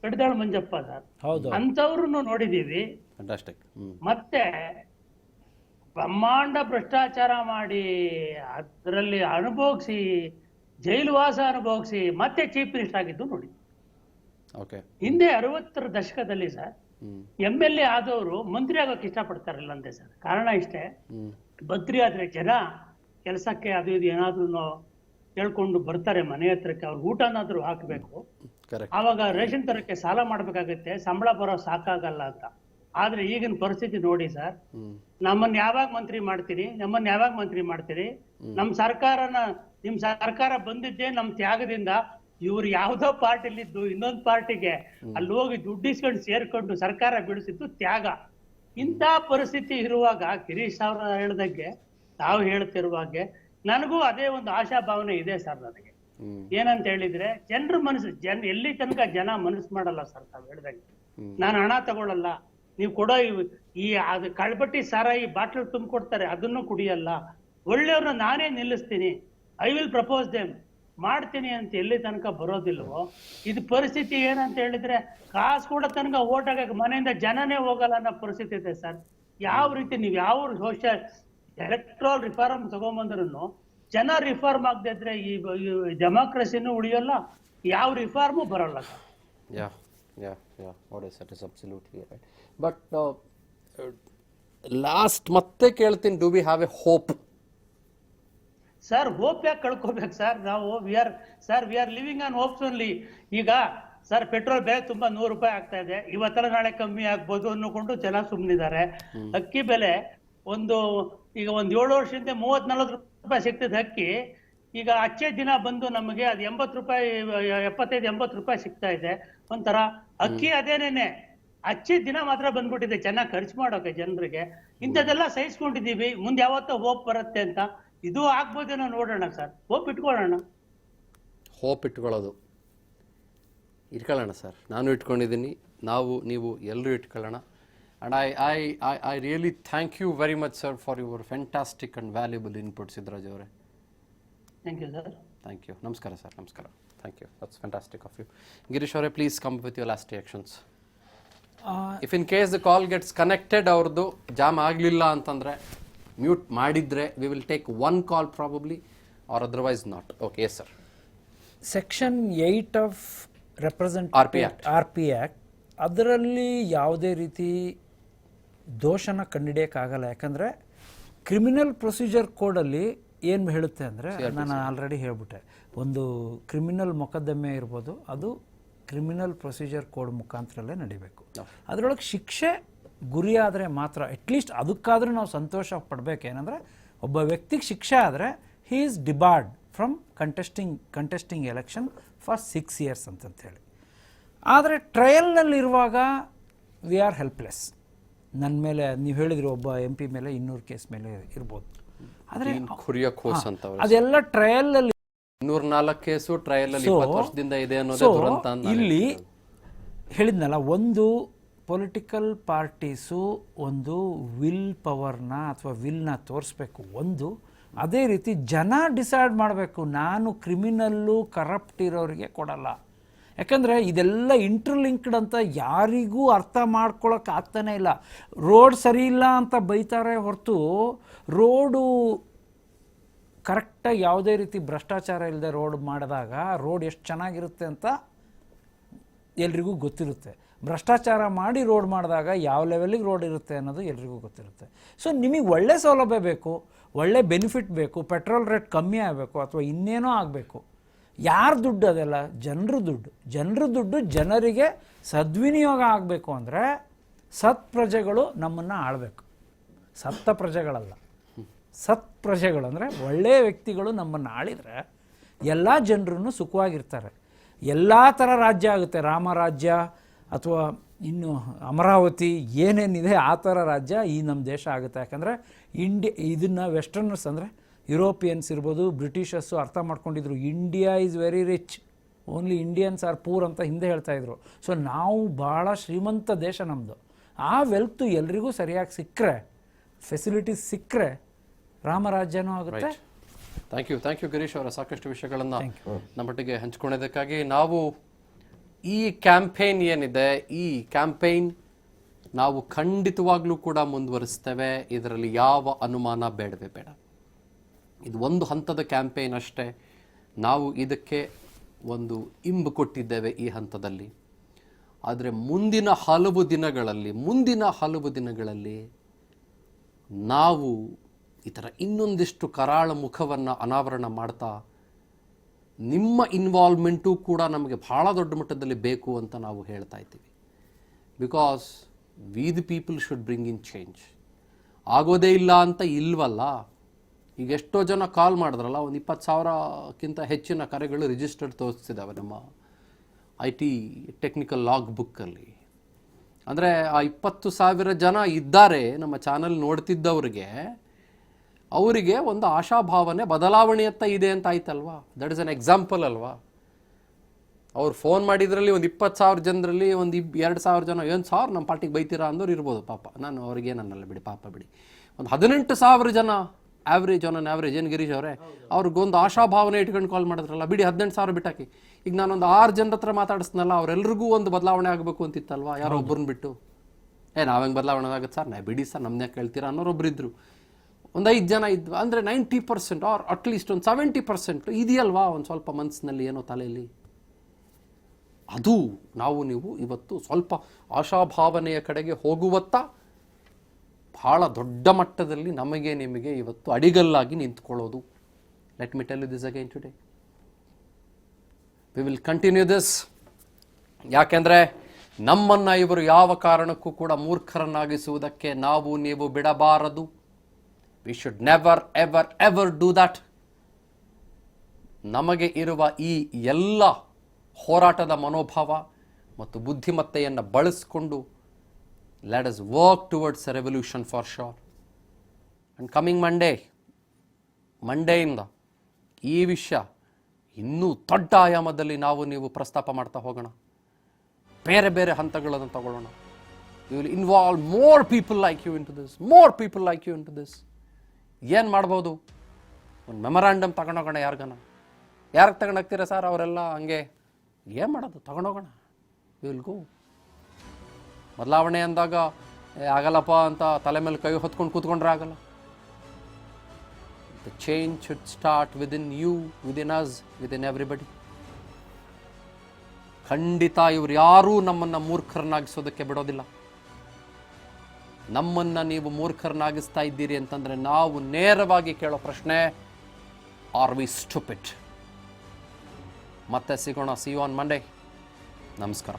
ಕಡಿದಾಳ್ ಮಂಜಪ್ಪ ಸರ್. ಹೌದು, ಅಂತವ್ರನ್ನು ನೋಡಿದೀವಿ. ಮತ್ತೆ ಬ್ರಹ್ಮಾಂಡ ಭ್ರಷ್ಟಾಚಾರ ಮಾಡಿ ಅದರಲ್ಲಿ ಅನುಭವಿಸಿ, ಜೈಲುವಾಸ ಅನುಭವಿಸಿ ಮತ್ತೆ ಚೀಫ್ ಮಿನಿಸ್ಟರ್ ಆಗಿದ್ದು ನೋಡಿ. ಹಿಂದೆ 60ರ ದಶಕದಲ್ಲಿ ಸರ್ MLA ಆದವರು ಮಂತ್ರಿ ಆಗೋಕೆ ಇಷ್ಟಪಡ್ತಾರಲ್ಲ ಅಂತೆ ಸರ್. ಕಾರಣ ಇಷ್ಟೇ, ಮಂತ್ರಿ ಆದ್ರೆ ಜನ ಕೆಲಸಕ್ಕೆ ಅದು ಇದು ಏನಾದ್ರೂ ಕೇಳ್ಕೊಂಡು ಬರ್ತಾರೆ ಮನೆ ಹತ್ರಕ್ಕೆ, ಅವ್ರ ಊಟನಾದ್ರೂ ಹಾಕ್ಬೇಕು. ಆವಾಗ ರೇಷನ್ ತರಕ್ಕೆ ಸಾಲ ಮಾಡ್ಬೇಕಾಗತ್ತೆ, ಸಂಬಳ ಬರೋ ಸಾಕಾಗಲ್ಲ ಅಂತ. ಆದ್ರೆ ಈಗಿನ ಪರಿಸ್ಥಿತಿ ನೋಡಿ ಸರ್, ನಮ್ಮನ್ನ ಯಾವಾಗ ಮಂತ್ರಿ ಮಾಡ್ತೀರಿ, ನಮ್ ನಿಮ್ ಸರ್ಕಾರ ಬಂದಿದ್ದೆ ನಮ್ ತ್ಯಾಗದಿಂದ. ಇವ್ರು ಯಾವ್ದೋ ಪಾರ್ಟಿಲಿದ್ದು ಇನ್ನೊಂದು ಪಾರ್ಟಿಗೆ ಅಲ್ಲಿ ಹೋಗಿ ದುಡ್ಡಿಸ್ಕೊಂಡು ಸೇರ್ಕೊಂಡು ಸರ್ಕಾರ ಬಿಡಿಸಿದ್ದು ತ್ಯಾಗ. ಇಂಥ ಪರಿಸ್ಥಿತಿ ಇರುವಾಗ ಗಿರೀಶ್ ಅವ್ರ ಹೇಳ್ದಂಗೆ ತಾವು ಹೇಳ್ತಿರುವಾಗೆ ನನಗೂ ಅದೇ ಒಂದು ಆಶಾಭಾವನೆ ಇದೆ ಸರ್. ನನಗೆ ಏನಂತ ಹೇಳಿದ್ರೆ, ಜನರ ಮನಸ್ಸು ಎಲ್ಲಿ ತನಕ ಜನ ಮನಸ್ಸು ಮಾಡಲ್ಲ ಸರ್, ತಾವು ಹೇಳ್ದಂಗೆ ನಾನು ಹಣ ತಗೊಳ್ಳಲ್ಲ, ನೀವು ಕೊಡೋ ಈ ಅದು ಕಳ್ಬಟ್ಟಿ ಸಾರಾಯಿ ಬಾಟ್ಲ್ ತುಂಬಿಕೊಡ್ತಾರೆ ಅದನ್ನು ಕುಡಿಯಲ್ಲ, ಒಳ್ಳೆಯವ್ರನ್ನ ನಾನೇ ನಿಲ್ಲಿಸ್ತೀನಿ, ಐ ವಿಲ್ ಪ್ರಪೋಸ್ ದೇಮ್ ಮಾಡ್ತೀನಿ ಅಂತ ಎಲ್ಲಿ ತನಕ ಬರೋದಿಲ್ವೋ, ಇದು ಪರಿಸ್ಥಿತಿ ಏನಂತ ಹೇಳಿದ್ರೆ ಕಾಸು ಕೂಡ ತನಕ ಓಟ್ ಹಾಕಕ್ಕೆ ಮನೆಯಿಂದ ಜನನೇ ಹೋಗಲ್ಲ ಅನ್ನೋ ಪರಿಸ್ಥಿತಿ ಇದೆ ಸರ್. ಯಾವ ರೀತಿ ನೀವು ಯಾವ ಸೋಷಿಯಲ್ ಎಲೆಕ್ಟ್ರಲ್ ರಿಫಾರ್ಮ್ ತಗೊಂಬಂದ್ರು ಜನ ರಿಫಾರ್ಮ್ ಆಗದೆ ಇದ್ರೆ ಈ ಡೆಮಾಕ್ರಸಿನೂ ಉಳಿಯಲ್ಲ, ಯಾವ ರಿಫಾರ್ಮು ಬರಲ್ಲ sir. What is that is absolutely right. But last ಮತ್ತೆ ಕೇಳ್ತೀನಿ, do we have a hope? Sir hope ಯಾಕೆ ಕಳ್ಕೊಬೇಕು ಸರ್? ನಾವು we are living on hopes only. ಈಗ ಸರ್ ಪೆಟ್ರೋಲ್ ಬೆಲೆ ತುಂಬಾ 100 ರೂಪಾಯಿ ಆಗ್ತಾ ಇದೆ, ಇವತ್ತರ ನಾಳೆ ಕಮ್ಮಿ ಆಗ್ಬೋದು ಅನ್ನೋಕೊಂಡು ಜನ ಸುಮ್ಮನಿದ್ದಾರೆ. ಅಕ್ಕಿ ಬೆಲೆ ಈಗ ಒಂದು 7 ವರ್ಷದಿಂದ 30-40 ರೂಪಾಯಿ ಸಿಗ್ತಿದೆ ಅಕ್ಕಿ, ಈಗ ಅಚ್ಚೆ ದಿನ ಬಂದು ನಮಗೆ ಅದು 80 ರೂಪಾಯಿ 75-80 ರೂಪಾಯಿ ಸಿಗ್ತಾ ಇದೆ. ಒಂಥರ ಅಕ್ಕಿ ಅದೇನೇನೆ ಅಚ್ಚೆ ದಿನ ಮಾತ್ರ ಬಂದ್ಬಿಟ್ಟಿದೆ ಚೆನ್ನಾಗಿ ಖರ್ಚು ಮಾಡೋಕೆ ಜನರಿಗೆ. ಇಂಥದ್ದೆಲ್ಲ ಸಹಿಸ್ಕೊಂಡಿದೀವಿ, ಮುಂದೆ ಯಾವತ್ತೋ ಹೋಪ್ ಬರುತ್ತೆ ಅಂತ. ಇದು ಆಗ್ಬೋದೇನೋ ನೋಡೋಣ ಸರ್, ಹೋಪ್ ಇಟ್ಕೊಳ್ಳೋಣ. ಹೋಪ್ ಇಟ್ಕೊಳ್ಳೋದು ಇಟ್ಕೊಳ್ಳೋಣ ಸರ್, ನಾನು ಇಟ್ಕೊಂಡಿದ್ದೀನಿ, ನೀವು ಎಲ್ಲರೂ ಇಟ್ಕೊಳ್ಳೋಣ. And I really thank you very much sir for your fantastic and valuable input Siddaraj ಅವರೇ. Thank you sir. Thank you. ನಮಸ್ಕಾರ ಸರ್. ನಮಸ್ಕಾರ. Thank you. That's fantastic of you. Girish ಅವರೇ, please come with your last reactions. If in case the call gets connected, ಅವ್ರದ್ದು jam ಆಗಲಿಲ್ಲ ಅಂತಂದರೆ, mute ಮಾಡಿದರೆ, we will take 1 call probably, or otherwise not. Okay, yes sir. Section 8 of RP act ಅದರಲ್ಲಿ ಯಾವುದೇ ರೀತಿ ದೋಷನ ಕಂಡುಹಿಡಿಯೋಕ್ಕಾಗಲ್ಲ. ಯಾಕಂದರೆ criminal procedure ಕೋಡಲ್ಲಿ ಏನು ಹೇಳುತ್ತೆ ಅಂದರೆ, ನಾನು ಆಲ್ರೆಡಿ ಹೇಳ್ಬಿಟ್ಟೆ, ಒಂದು ಕ್ರಿಮಿನಲ್ ಮೊಕದ್ದಮೆ ಇರ್ಬೋದು, ಅದು ಕ್ರಿಮಿನಲ್ ಪ್ರೊಸೀಜರ್ ಕೋಡ್ ಮುಖಾಂತರಲ್ಲೇ ನಡಿಬೇಕು. ಅದರೊಳಗೆ ಶಿಕ್ಷೆ ಗುರಿ ಆದರೆ ಮಾತ್ರ, ಅಟ್ಲೀಸ್ಟ್ ಅದಕ್ಕಾದರೂ ನಾವು ಸಂತೋಷ ಪಡಬೇಕು. ಏನಂದರೆ ಒಬ್ಬ ವ್ಯಕ್ತಿಗೆ ಶಿಕ್ಷೆ ಆದರೆ he is debarred from contesting election for 6 years ಅಂತಂತೇಳಿ. ಆದರೆ ಟ್ರಯಲ್ನಲ್ಲಿರುವಾಗ ವಿ ಆರ್ ಹೆಲ್ಪ್ಲೆಸ್. ನನ್ನ ಮೇಲೆ ನೀವು ಹೇಳಿದ್ರು ಒಬ್ಬ MP ಮೇಲೆ 200 ಕೇಸ್ ಮೇಲೆ ಇರ್ಬೋದು, ಆದರೆ ಅದೆಲ್ಲ ಟ್ರಯಲಲ್ಲಿ 204 ಕೇಸು ಟ್ರಯಲಲ್ಲಿ 20 ವರ್ಷದಿಂದ ಇದೆ ಅನ್ನೋದೇ ದುರಂತ. ಇಲ್ಲಿ ಹೇಳಿದ್ನಲ್ಲ, ಒಂದು ಪೊಲಿಟಿಕಲ್ ಪಾರ್ಟೀಸು ಒಂದು ವಿಲ್ ಪವರ್ನ ಅಥವಾ ವಿಲ್ನ ತೋರಿಸ್ಬೇಕು. ಅದೇ ರೀತಿ ಜನ ಡಿಸೈಡ್ ಮಾಡಬೇಕು, ನಾನು ಕ್ರಿಮಿನಲ್ಲು ಕರಪ್ಟ್ ಇರೋರಿಗೆ ಕೊಡಲ್ಲ. ಯಾಕಂದರೆ ಇದೆಲ್ಲ ಇಂಟರ್ಲಿಂಕ್ಡ್ ಅಂತ ಯಾರಿಗೂ ಅರ್ಥ ಮಾಡ್ಕೊಳಕ್ಕೆ ಆಗ್ತಾನೆ ಇಲ್ಲ. ರೋಡ್ ಸರಿ ಇಲ್ಲ ಅಂತ ಬೈತಾರೆ ಹೊರತು, ರೋಡು ಕರೆಕ್ಟಾಗಿ ಯಾವುದೇ ರೀತಿ ಭ್ರಷ್ಟಾಚಾರ ಇಲ್ಲದೆ ರೋಡ್ ಮಾಡಿದಾಗ ರೋಡ್ ಎಷ್ಟು ಚೆನ್ನಾಗಿರುತ್ತೆ ಅಂತ ಎಲ್ರಿಗೂ ಗೊತ್ತಿರುತ್ತೆ. ಭ್ರಷ್ಟಾಚಾರ ಮಾಡಿ ರೋಡ್ ಮಾಡಿದಾಗ ಯಾವ ಲೆವೆಲಿಗೆ ರೋಡ್ ಇರುತ್ತೆ ಅನ್ನೋದು ಎಲ್ರಿಗೂ ಗೊತ್ತಿರುತ್ತೆ. ಸೊ ನಿಮಗೆ ಒಳ್ಳೆ ಸೌಲಭ್ಯ ಬೇಕು, ಒಳ್ಳೆ ಬೆನಿಫಿಟ್ ಬೇಕು, ಪೆಟ್ರೋಲ್ ರೇಟ್ ಕಮ್ಮಿ ಆಗಬೇಕು ಅಥವಾ ಇನ್ನೇನೋ ಆಗಬೇಕು. ಯಾರ ದುಡ್ಡು ಅದೆಲ್ಲ? ಜನರ ದುಡ್ಡು ಜನರಿಗೆ ಸದ್ವಿನಿಯೋಗ ಆಗಬೇಕು ಅಂದರೆ ಸತ್ ಪ್ರಜೆಗಳು ನಮ್ಮನ್ನು ಆಳಬೇಕು. ಸತ್ತ ಪ್ರಜೆಗಳಲ್ಲ, ಸತ್ ಪ್ರಜೆಗಳು ಅಂದರೆ ಒಳ್ಳೆಯ ವ್ಯಕ್ತಿಗಳು ನಮ್ಮನ್ನು ಆಳಿದರೆ ಎಲ್ಲ ಜನರನ್ನು ಸುಖವಾಗಿರ್ತಾರೆ. ಎಲ್ಲ ಥರ ರಾಜ್ಯ ಆಗುತ್ತೆ, ರಾಮರಾಜ್ಯ ಅಥವಾ ಇನ್ನು ಅಮರಾವತಿ ಏನೇನಿದೆ ಆ ಥರ ರಾಜ್ಯ ಈ ನಮ್ಮ ದೇಶ ಆಗುತ್ತೆ. ಯಾಕಂದರೆ ಇದನ್ನು ವೆಸ್ಟರ್ನರ್ಸ್ ಅಂದರೆ ಯುರೋಪಿಯನ್ಸ್ ಇರ್ಬೋದು, ಬ್ರಿಟಿಷರ್ಸು ಅರ್ಥ ಮಾಡ್ಕೊಂಡಿದ್ರು, India is very rich, only Indians are poor ಅಂತ ಹಿಂದೆ ಹೇಳ್ತಾಯಿದ್ರು. ಸೊ ನಾವು ಭಾಳ ಶ್ರೀಮಂತ ದೇಶ ನಮ್ಮದು. ಆ ವೆಲ್ತು ಎಲ್ರಿಗೂ ಸರಿಯಾಗಿ ಸಿಕ್ಕರೆ, ಫೆಸಿಲಿಟೀಸ್ ಸಿಕ್ಕರೆ ರಾಮರಾಜ್ಯನೂ ಆಗುತ್ತೆ. ಥ್ಯಾಂಕ್ ಯು ಗಿರೀಶ್ ಅವರ ಸಾಕಷ್ಟು ವಿಷಯಗಳನ್ನು ನಮ್ಮೊಟ್ಟಿಗೆ ಹಂಚ್ಕೊಂಡಿದ್ದಕ್ಕಾಗಿ. ನಾವು ಈ ಕ್ಯಾಂಪೇನ್ ಏನಿದೆ, ಈ ಕ್ಯಾಂಪೇನ್ ನಾವು ಖಂಡಿತವಾಗ್ಲೂ ಕೂಡ ಮುಂದುವರಿಸ್ತೇವೆ, ಇದರಲ್ಲಿ ಯಾವ ಅನುಮಾನ ಬೇಡವೇ ಬೇಡ. ಇದು ಒಂದು ಹಂತದ ಕ್ಯಾಂಪೇನ್ ಅಷ್ಟೇ. ನಾವು ಇದಕ್ಕೆ ಒಂದು ಇಂಬು ಕೊಟ್ಟಿದ್ದೇವೆ ಈ ಹಂತದಲ್ಲಿ. ಆದರೆ ಮುಂದಿನ ಹಲವು ದಿನಗಳಲ್ಲಿ ನಾವು ಈ ಥರ ಇನ್ನೊಂದಿಷ್ಟು ಕರಾಳ ಮುಖವನ್ನು ಅನಾವರಣ ಮಾಡ್ತಾ, ನಿಮ್ಮ ಇನ್ವಾಲ್ವ್ಮೆಂಟು ಕೂಡ ನಮಗೆ ಭಾಳ ದೊಡ್ಡ ಮಟ್ಟದಲ್ಲಿ ಬೇಕು ಅಂತ ನಾವು ಹೇಳ್ತಾ ಇದ್ದೀವಿ. Because we the people should bring in change. ಆಗೋದೇ ಇಲ್ಲ ಅಂತ ಇಲ್ವಲ್ಲ. ಈಗ ಎಷ್ಟೋ ಜನ ಕಾಲ್ ಮಾಡಿದ್ರಲ್ಲ, ಒಂದು 20,000ಕ್ಕಿಂತ ಹೆಚ್ಚಿನ ಕರೆಗಳು ರಿಜಿಸ್ಟರ್ಡ್ ತೋರಿಸ್ತಿದ್ದಾವೆ ನಮ್ಮ IT ಟೆಕ್ನಿಕಲ್ ಲಾಗ್ ಬುಕ್ಕಲ್ಲಿ. ಅಂದರೆ ಆ 20,000 ಜನ ಇದ್ದಾರೆ ನಮ್ಮ ಚಾನಲ್ ನೋಡ್ತಿದ್ದವ್ರಿಗೆ, ಅವರಿಗೆ ಒಂದು ಆಶಾಭಾವನೆ ಬದಲಾವಣೆಯತ್ತ ಇದೆ ಅಂತ ಆಯ್ತಲ್ವಾ. ದಟ್ ಇಸ್ ಅನ್ ಎಕ್ಸಾಂಪಲ್ ಅಲ್ವಾ. ಅವ್ರು ಫೋನ್ ಮಾಡಿದ್ರಲ್ಲಿ ಒಂದು 20,000 ಜನರಲ್ಲಿ ಒಂದು 2,000 ಜನ ಏನು ಸಾರ್ ನಮ್ಮ ಪಾರ್ಟಿಗೆ ಬೈತೀರಾ ಅಂದವ್ರು ಇರ್ಬೋದು ಪಾಪ. ನಾನು ಅವ್ರಿಗೇನನ್ನಲ್ಲ ಬಿಡಿ, ಪಾಪ ಬಿಡಿ. ಒಂದು 18,000 ಜನ ಆವ್ರೇಜ್ ಆನ್ ಆವ್ರೇಜ್ ಏನು ಗಿರೀಶ್ ಅವರೇ, ಅವ್ರಿಗೊಂದು ಆಶಾಭಾವನೆ ಇಟ್ಕೊಂಡು ಕಾಲ್ ಮಾಡಿದ್ರಲ್ಲ, ಬಿಡಿ 18,000 ಬಿಟ್ಟಾಕಿ. ಈಗ ನಾನೊಂದು 6 ಜನರ ಹತ್ರ ಮಾತಾಡಿಸ್ನಲ್ಲ, ಅವರೆಲ್ಲರಿಗೂ ಒಂದು ಬದಲಾವಣೆ ಆಗಬೇಕು ಅಂತಿತ್ತಲ್ವಾ, ಯಾರೋ ಒಬ್ಬರನ್ನ ಬಿಟ್ಟು. ನಾವೆಂಗೆ ಬದಲಾವಣೆ ಆಗುತ್ತೆ ಸರ್, ಬಿಡಿ ಸರ್ ನಮ್ಮನ್ನೇ ಕೇಳ್ತೀರಾ ಅನ್ನೋರೊಬ್ರು ಇದ್ರು. ಒಂದು 5 ಜನ ಇದ್ವು ಅಂದರೆ 90% ಆರ್ ಅಟ್ಲೀಸ್ಟ್ ಒಂದು 70% ಇದೆಯಲ್ವಾ ಒಂದು ಸ್ವಲ್ಪ ಮನಸ್ಸಿನಲ್ಲಿ ಏನೋ ತಲೆಯಲ್ಲಿ. ಅದು ನಾವು ನೀವು ಇವತ್ತು ಸ್ವಲ್ಪ ಆಶಾಭಾವನೆಯ ಕಡೆಗೆ ಹೋಗುವತ್ತ ಬಹಳ ದೊಡ್ಡ ಮಟ್ಟದಲ್ಲಿ ನಮಗೆ ನಿಮಗೆ ಇವತ್ತು ಅಡಿಗಲ್ಲಾಗಿ ನಿಂತ್ಕೊಳ್ಳೋದು. Let me tell you this again today. We will continue this. ಯಾಕೆಂದರೆ ನಮ್ಮನ್ನು ಇವರು ಯಾವ ಕಾರಣಕ್ಕೂ ಕೂಡ ಮೂರ್ಖರನ್ನಾಗಿಸುವುದಕ್ಕೆ ನಾವು ನೀವು ಬಿಡಬಾರದು. We should never ever ever do that. ನಮಗೆ ಇರುವ ಈ ಎಲ್ಲ ಹೋರಾಟದ ಮನೋಭಾವ ಮತ್ತು ಬುದ್ಧಿಮತ್ತೆಯನ್ನು ಬಳಸಿಕೊಂಡು let us work towards a revolution for sure. And coming ಮಂಡೇಯಿಂದ ಈ ವಿಷಯ ಇನ್ನೂ ದೊಡ್ಡ ಆಯಾಮದಲ್ಲಿ ನಾವು ನೀವು ಪ್ರಸ್ತಾಪ ಮಾಡ್ತಾ ಹೋಗೋಣ. ಬೇರೆ ಬೇರೆ ಹಂತಗಳನ್ನು ತಗೊಳ್ಳೋಣ. You will involve more people like you into this. ಏನು ಮಾಡ್ಬೋದು? ಒಂದು ಮೆಮೊರಾಂಡಮ್ ತಗೊಂಡೋಗೋಣ. ಯಾರಿಗೆ ತಗೊಂಡೋಗ್ತೀರಾ ಸರ್? ಅವರೆಲ್ಲ ಹಂಗೆ ಏನು ಮಾಡೋದು, ತಗೊಂಡೋಗೋಣ. You will go. ಬದಲಾವಣೆ ಅಂದಾಗ ಆಗಲ್ಲಪ್ಪ ಅಂತ ತಲೆ ಮೇಲೆ ಕೈ ಹೊತ್ಕೊಂಡು ಕೂತ್ಕೊಂಡ್ರೆ ಆಗಲ್ಲ. The change should start within you, within us, within everybody. ಖಂಡಿತ ಇವ್ರು ಯಾರೂ ನಮ್ಮನ್ನು ಮೂರ್ಖರನ್ನಾಗಿಸೋದಕ್ಕೆ ಬಿಡೋದಿಲ್ಲ. ನಮ್ಮನ್ನು ನೀವು ಮೂರ್ಖರನ್ನಾಗಿಸ್ತಾ ಇದ್ದೀರಿ ಅಂತಂದರೆ ನಾವು ನೇರವಾಗಿ ಕೇಳೋ ಪ್ರಶ್ನೆ, ಆರ್ ವಿ ಸ್ಟುಪಿಡ್? ಮತ್ತೆ ಸಿಗೋಣ. See you on Monday. ನಮಸ್ಕಾರ.